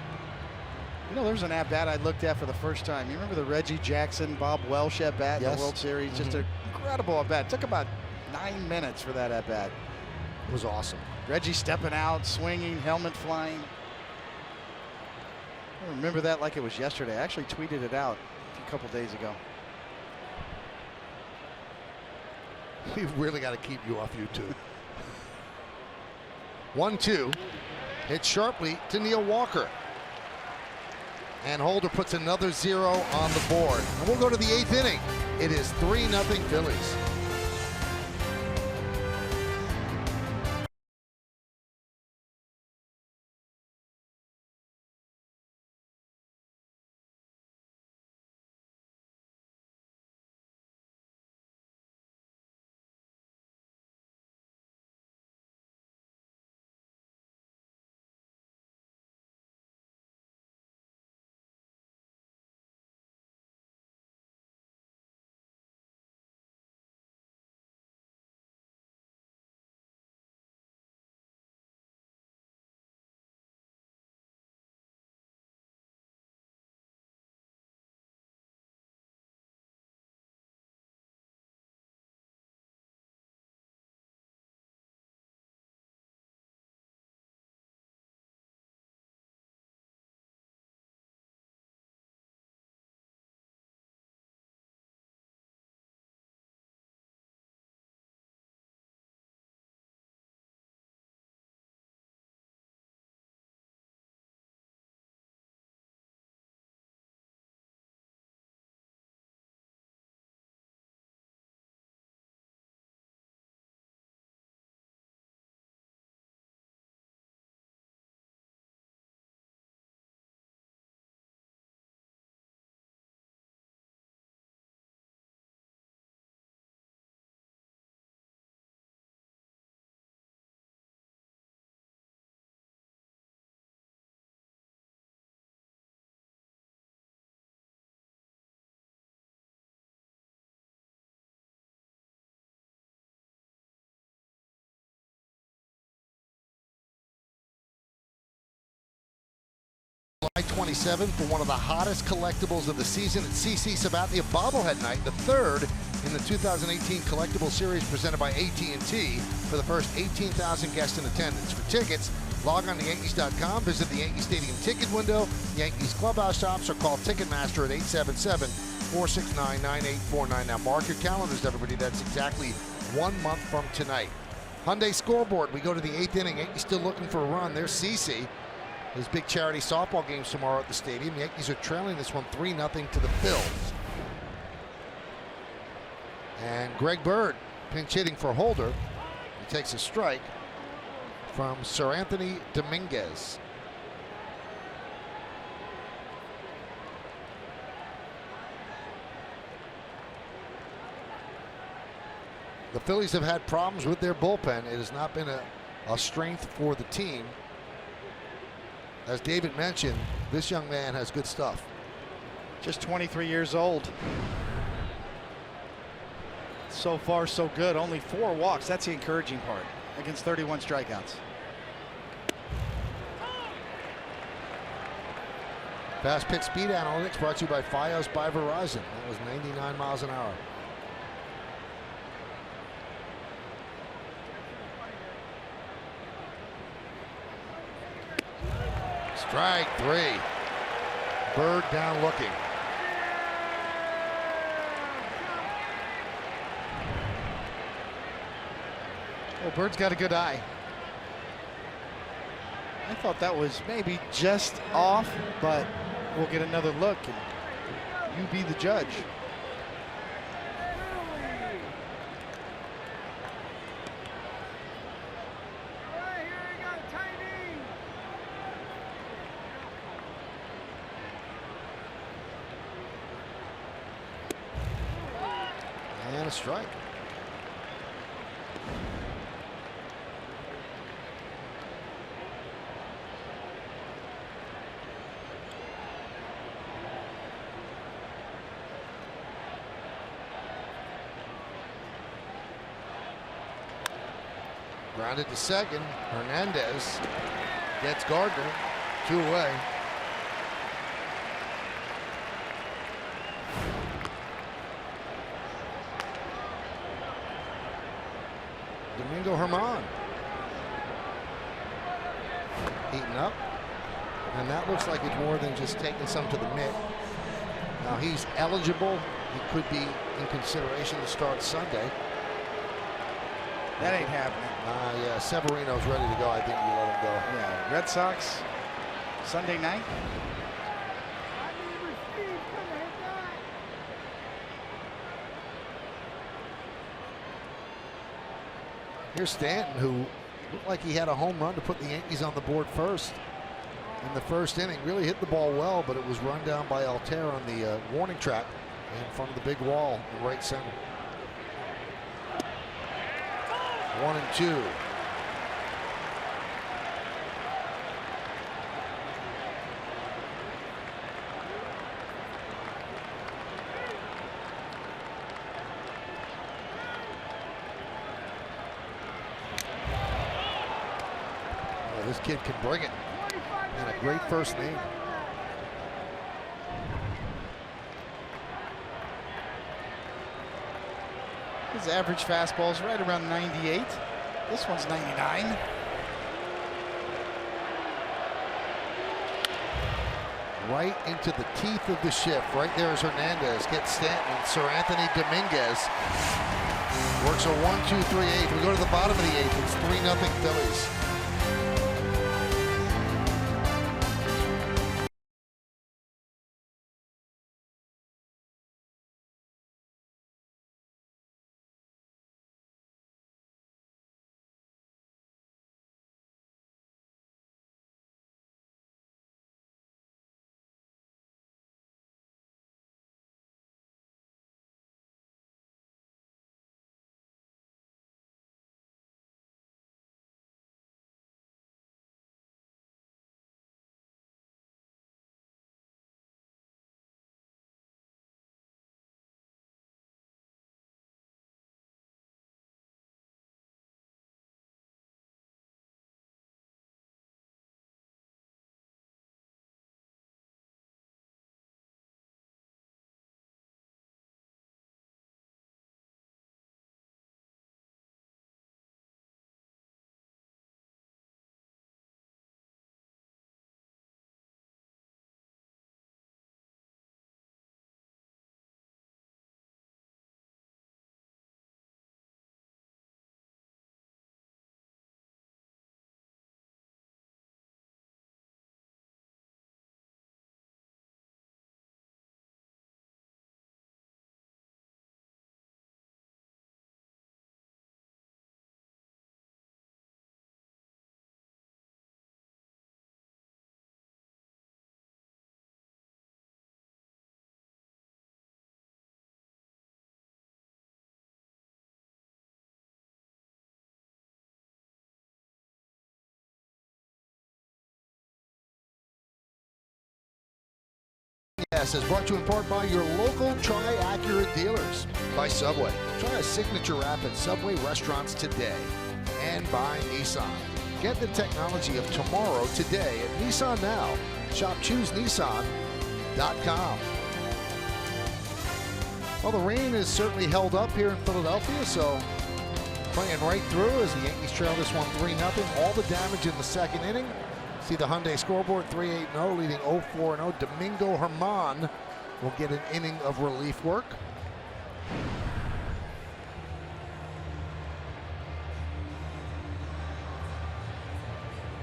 S3: There's an at-bat I looked at for the first time. You remember the Reggie Jackson, Bob Welsh at-bat in the World Series? Just an incredible at-bat. It took about 9 minutes for that at-bat.
S2: It was awesome.
S3: Reggie stepping out, swinging, helmet flying. I remember that like it was yesterday. I actually tweeted it out a couple days ago.
S2: We've really got to keep you off YouTube. 1-2. Hit sharply to Neil Walker. And Holder puts another 0 on the board. And we'll go to the 8th inning. It is 3-0 Phillies. 27 for one of the hottest collectibles of the season at CC Sabathia Bobblehead Night, the third in the 2018 Collectible Series presented by AT&T for the first 18,000 guests in attendance. For tickets, log on to Yankees.com, visit the Yankee Stadium ticket window, Yankees clubhouse shops, or call Ticketmaster at 877-469-9849. Now mark your calendars, everybody. That's exactly 1 month from tonight. Hyundai scoreboard. We go to the 8th inning. Yankees still looking for a run. There's CC. There's big charity softball games tomorrow at the stadium. The Yankees are trailing this one 3-0 to the Phils. And Greg Bird pinch hitting for Holder. He takes a strike from Sir Anthony Dominguez. The Phillies have had problems with their bullpen. It has not been a strength for the team. As David mentioned, this young man has good stuff.
S3: Just 23 years old. So far, so good. Only 4 walks. That's the encouraging part against 31 strikeouts.
S2: Fast pitch speed analytics brought to you by Fios by Verizon. That was 99 miles an hour. Strike 3. Bird down looking.
S3: Well, Bird's got a good eye. I thought that was maybe just off, but we'll get another look and you be the judge.
S2: And a strike. Grounded to second. Hernandez gets Gardner. 2 away. Domingo Germán heating up, and that looks like it's more than just taking some to the mitt. Now he's eligible. He could be in consideration to start Sunday.
S3: That ain't happening.
S2: Yeah, Severino's ready to go. I think you let him go.
S3: Yeah, Red Sox Sunday night.
S2: Here's Stanton, who looked like he had a home run to put the Yankees on the board first in the first inning. Really hit the ball well, but it was run down by Altair on the warning track in front of the big wall in right center. 1-2. This kid can bring it, and a great first name.
S3: His average fastball is right around 98. This one's 99.
S2: Right into the teeth of the shift. Right there is Hernandez. Gets Stanton. Sir Anthony Dominguez works a 1-2-3-8. We go to the bottom of the 8th. It's 3-0 Phillies. Is brought to you in part by your local Tri-Accurate dealers. By Subway. Try a signature app at Subway restaurants today. And by Nissan. Get the technology of tomorrow today at Nissan Now. Shop ChooseNissan.com. Well, the rain is certainly held up here in Philadelphia, so playing right through as the Yankees trail this one 3-0. All the damage in the second inning. See the Hyundai scoreboard, 3-8-0, leading 0-4-0. Domingo Germán will get an inning of relief work.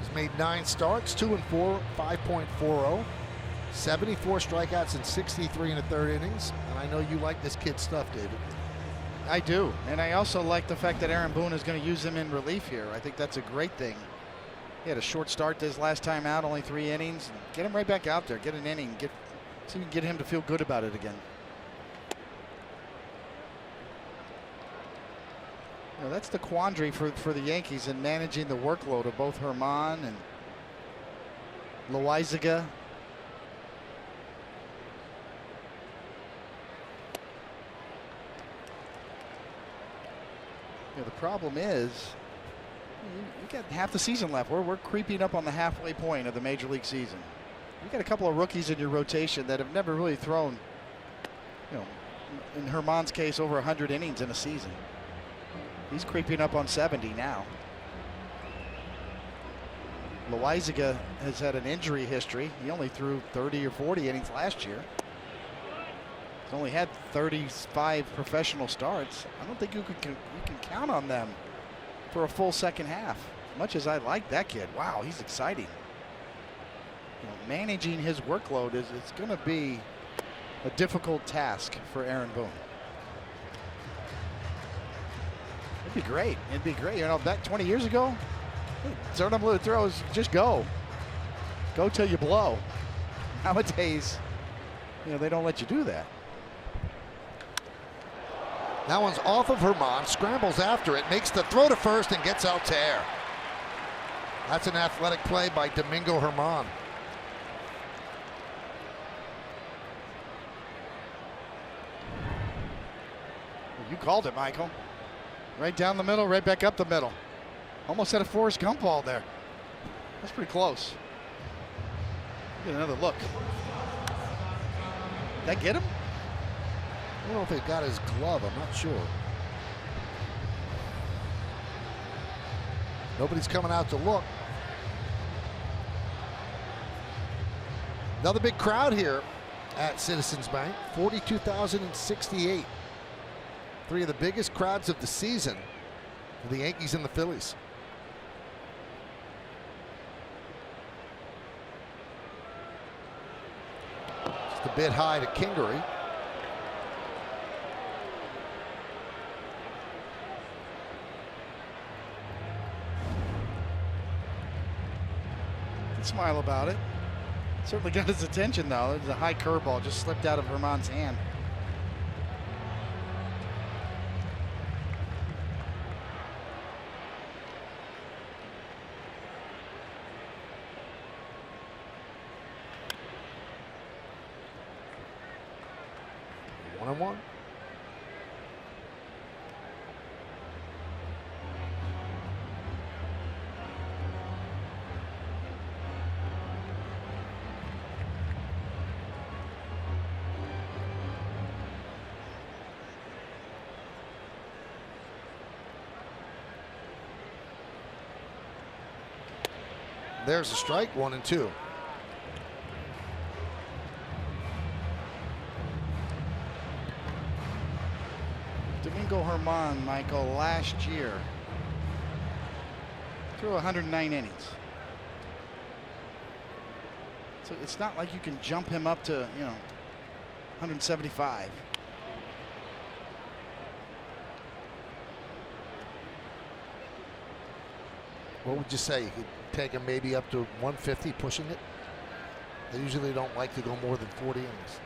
S2: He's made 9 starts, 2-4, 5.40. 74 strikeouts and 63 in the third innings. And I know you like this kid's stuff, David.
S3: I do, and I also like the fact that Aaron Boone is going to use him in relief here. I think that's a great thing. He had a short start this last time out, only 3 innings. Get him right back out there, get an inning, see if we can get him to feel good about it again. You know, that's the quandary for the Yankees in managing the workload of both Germán and Loaizaga. You know, the problem is you got half the season left. We're creeping up on the halfway point of the major league season. You got a couple of rookies in your rotation that have never really thrown, you know, in Germán's case, over 100 innings in a season. He's creeping up on 70 now. Loaizaga has had an injury history. He only threw 30 or 40 innings last year. He's only had 35 professional starts. I don't think you can count on them for a full second half. As much as I like that kid, wow, he's exciting. You know, managing his workload it's going to be a difficult task for Aaron Boone. It'd be great. It'd be great. You know, back 20 years ago, certain blue throws, just go till you blow. Nowadays, you know, they don't let you do that.
S2: That one's off of Germán, scrambles after it, makes the throw to first and gets out to air. That's an athletic play by Domingo Germán.
S3: You called it, Michael. Right down the middle, right back up the middle. Almost had a Forrest Gump ball there. That's pretty close. Get another look. Did that get him?
S2: I don't know if it got his glove, I'm not sure. Nobody's coming out to look. Another big crowd here at Citizens Bank, 42,068. 3 of the biggest crowds of the season for the Yankees and the Phillies. Just a bit high to Kingery.
S3: Smile about it. Certainly got his attention though. It was a high curveball, just slipped out of Germán's hand.
S2: One and one. There's a strike, 1-2.
S3: Domingo Germán, Michael, last year threw 109 innings. So it's not like you can jump him up to, you know, 175.
S2: What would you say? You could take him maybe up to 150, pushing it? They usually don't like to go more than 40 innings.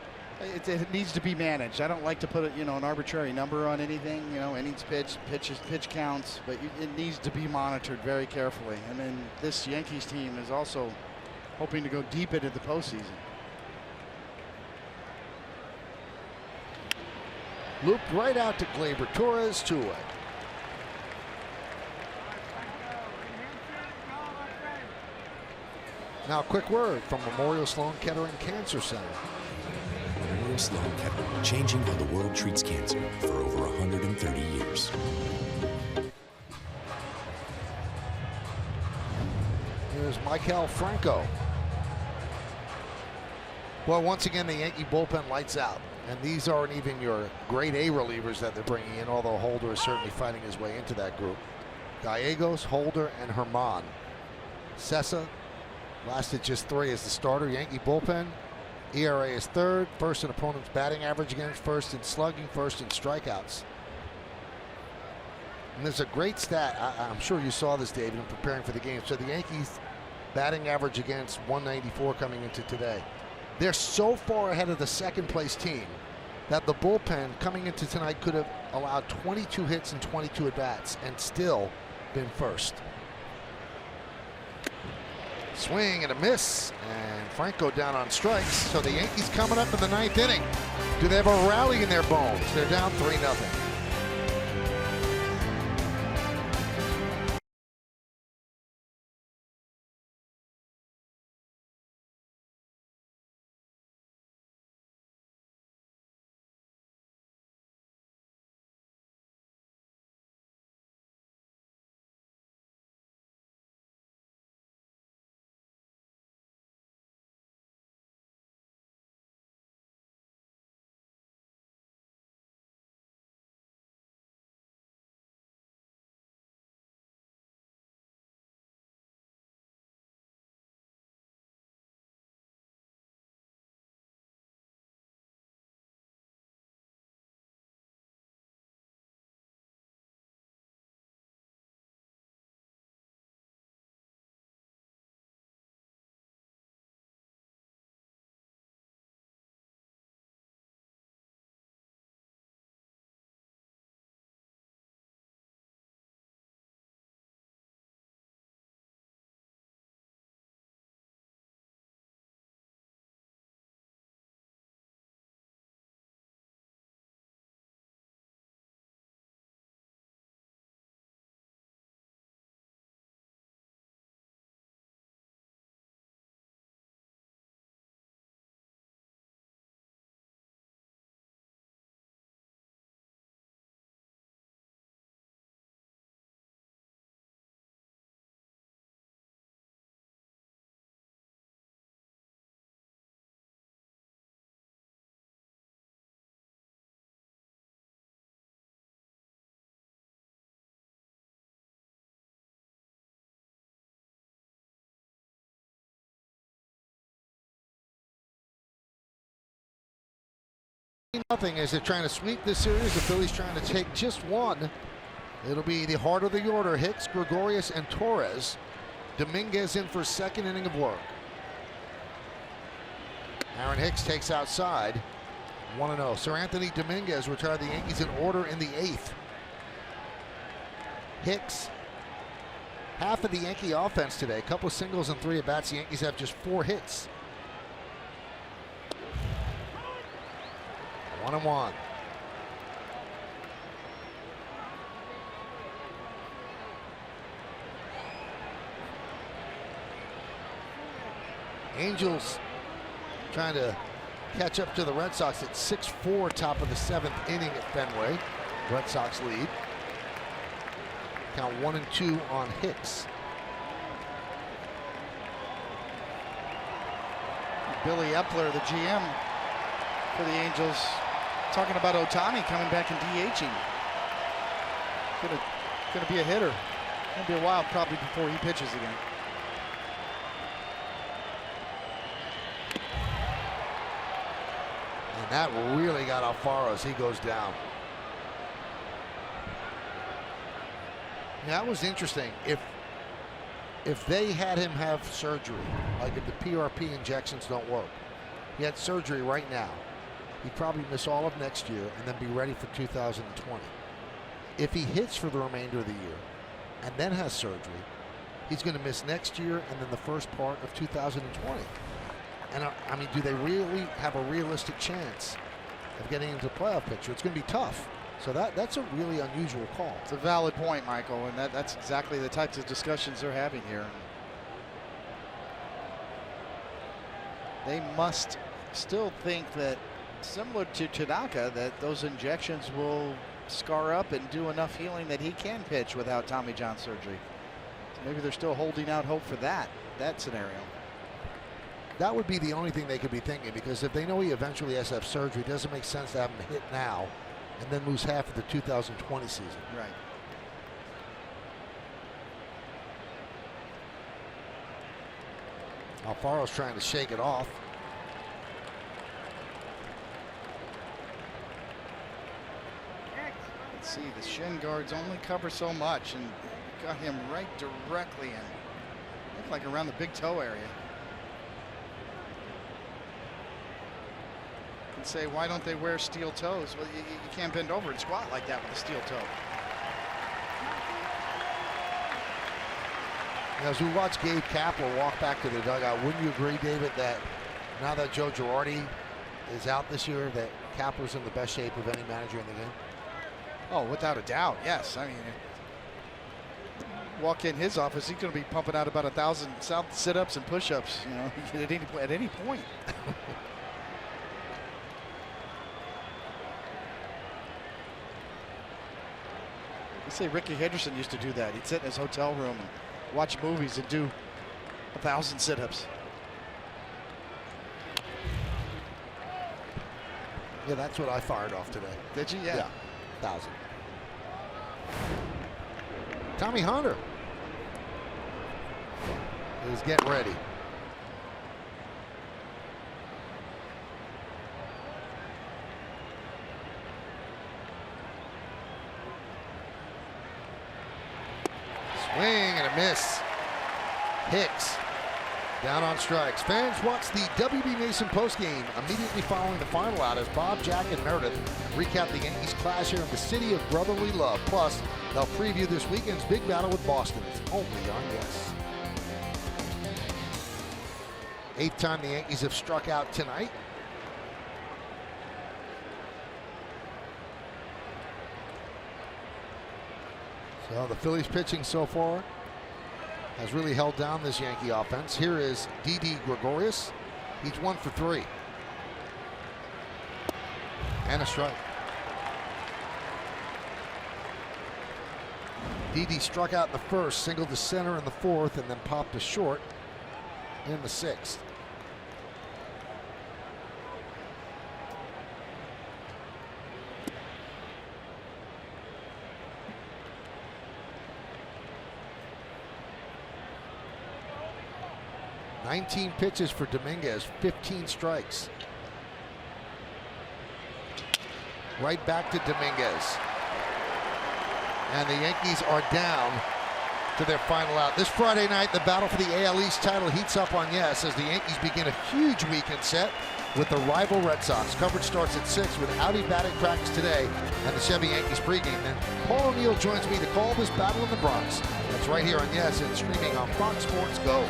S3: It needs to be managed. I don't like to put an arbitrary number on anything. You know, innings pitched, pitch counts, but it needs to be monitored very carefully. And then this Yankees team is also hoping to go deep into the postseason.
S2: Looped right out to Gleyber Torres, two-way. Now a quick word from Memorial Sloan Kettering Cancer Center.
S7: Memorial Sloan Kettering, changing how the world treats cancer for over 130 years.
S2: Here's Michael Franco. Well, once again, the Yankee bullpen lights out. And these aren't even your grade A relievers that they're bringing in, although Holder is certainly fighting his way into that group. Gallegos, Holder, and Herman. Sessa lasted just 3 as the starter. Yankee bullpen, ERA is 3rd, first in opponent's batting average against, first in slugging, first in strikeouts. And there's a great stat, I'm sure you saw this, David, in preparing for the game. So the Yankees batting average against 194 coming into today. They're so far ahead of the second place team that the bullpen coming into tonight could have allowed 22 hits and 22 at-bats and still been first. Swing and a miss, and Franco down on strikes. So the Yankees coming up in the 9th inning. Do they have a rally in their bones? They're down 3-0. Nothing as they're trying to sweep this series. The Phillies trying to take just one. It'll be the heart of the order: Hicks, Gregorius, and Torres. Dominguez in for 2nd inning of work. Aaron Hicks takes outside. 1-0. Sir Anthony Dominguez retired the Yankees in order in the 8th. Hicks, half of the Yankee offense today. A couple of singles and 3 at-bats. The Yankees have just 4 hits. 1-1. Angels trying to catch up to the Red Sox at 6-4, top of the 7th inning at Fenway. Red Sox lead. Count 1-2 on Hicks.
S3: Billy Epler, the GM for the Angels, talking about Ohtani coming back and DHing. Gonna be a hitter. Gonna be a while probably before he pitches again.
S2: And that really got Alfaro as he goes down. That was interesting. If they had him have surgery, like if the PRP injections don't work, he had surgery right now, he'd probably miss all of next year and then be ready for 2020. If he hits for the remainder of the year and then has surgery, he's going to miss next year and then the first part of 2020. And I mean, do they really have a realistic chance of getting into the playoff picture. It's going to be tough. So that's a really unusual call.
S3: It's a valid point, Michael, and that's exactly the types of discussions they're having here. They must still think that, similar to Tanaka, that those injections will scar up and do enough healing that he can pitch without Tommy John surgery. So maybe they're still holding out hope for that scenario.
S2: That would be the only thing they could be thinking, because if they know he eventually has to have surgery, it doesn't make sense to have him hit now and then lose half of the 2020 season.
S3: Right.
S2: Alfaro's trying to shake it off.
S3: Let's see, the shin guards only cover so much, and got him right directly in. Looked like around the big toe area. And say, why don't they wear steel toes? Well, you can't bend over and squat like that with a steel toe.
S2: As we watch Gabe Kapler walk back to the dugout, wouldn't you agree, David, that now that Joe Girardi is out this year, that Kapler's in the best shape of any manager in the game?
S3: Oh, without a doubt, yes. I mean, walk in his office, he's going to be pumping out about 1,000 sit-ups and push-ups, you know, at any point. They say Ricky Henderson used to do that. He'd sit in his hotel room and watch movies and do 1,000 sit-ups.
S2: Yeah, that's what I fired off today.
S3: Did you? Yeah.
S2: 1,000. Tommy Hunter is getting ready. Swing and a miss. Hicks down on strikes. Fans watch the WB Mason postgame immediately following the final out as Bob, Jack, and Meredith recap the Yankees clash here in the city of brotherly love. Plus, they'll preview this weekend's big battle with Boston. It's only on Yes. 8th time the Yankees have struck out tonight. So the Phillies pitching so far has really held down this Yankee offense. Here is Didi Gregorius. He's 1 for 3. And a strike. Didi struck out in the first, singled to center in the 4th, and then popped to short in the 6th. "19 pitches for Dominguez, 15 strikes. Right back to Dominguez. And the Yankees are down to their final out. This Friday night, the battle for the AL East title heats up on Yes as the Yankees begin a huge weekend set with the rival Red Sox. Coverage starts at 6 with Audi batting practice today and the Chevy Yankees pregame. Then Paul O'Neill joins me to call this battle in the Bronx. That's right here on Yes and streaming on Fox Sports Go.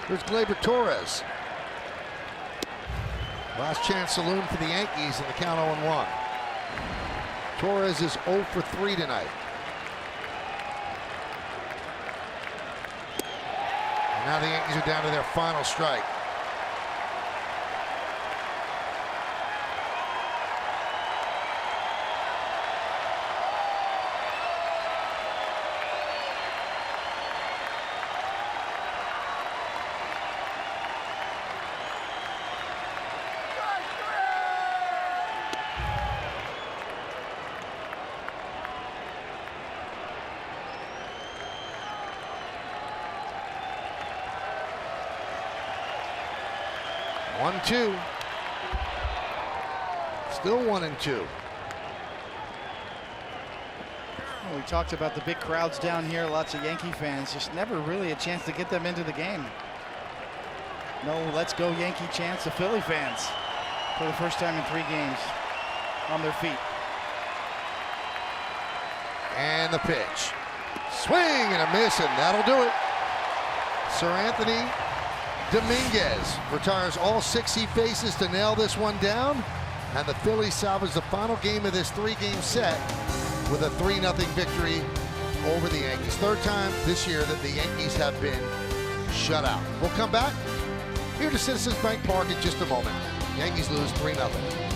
S2: Here's Gleyber Torres. Last chance saloon for the Yankees in the count 0-1. Torres is 0 for 3 tonight. And now the Yankees are down to their final strike. One, two. Still 1-2.
S3: Well, we talked about the big crowds down here, lots of Yankee fans, just never really a chance to get them into the game. No let's go Yankee chance of Philly fans for the first time in 3 games on their feet.
S2: And the pitch. Swing and a miss, and that'll do it. Sir Anthony Dominguez retires all 6 he faces to nail this one down. And the Phillies salvage the final game of this 3-game set with a 3-0 victory over the Yankees. 3rd time this year that the Yankees have been shut out. We'll come back here to Citizens Bank Park in just a moment. Yankees lose 3-0.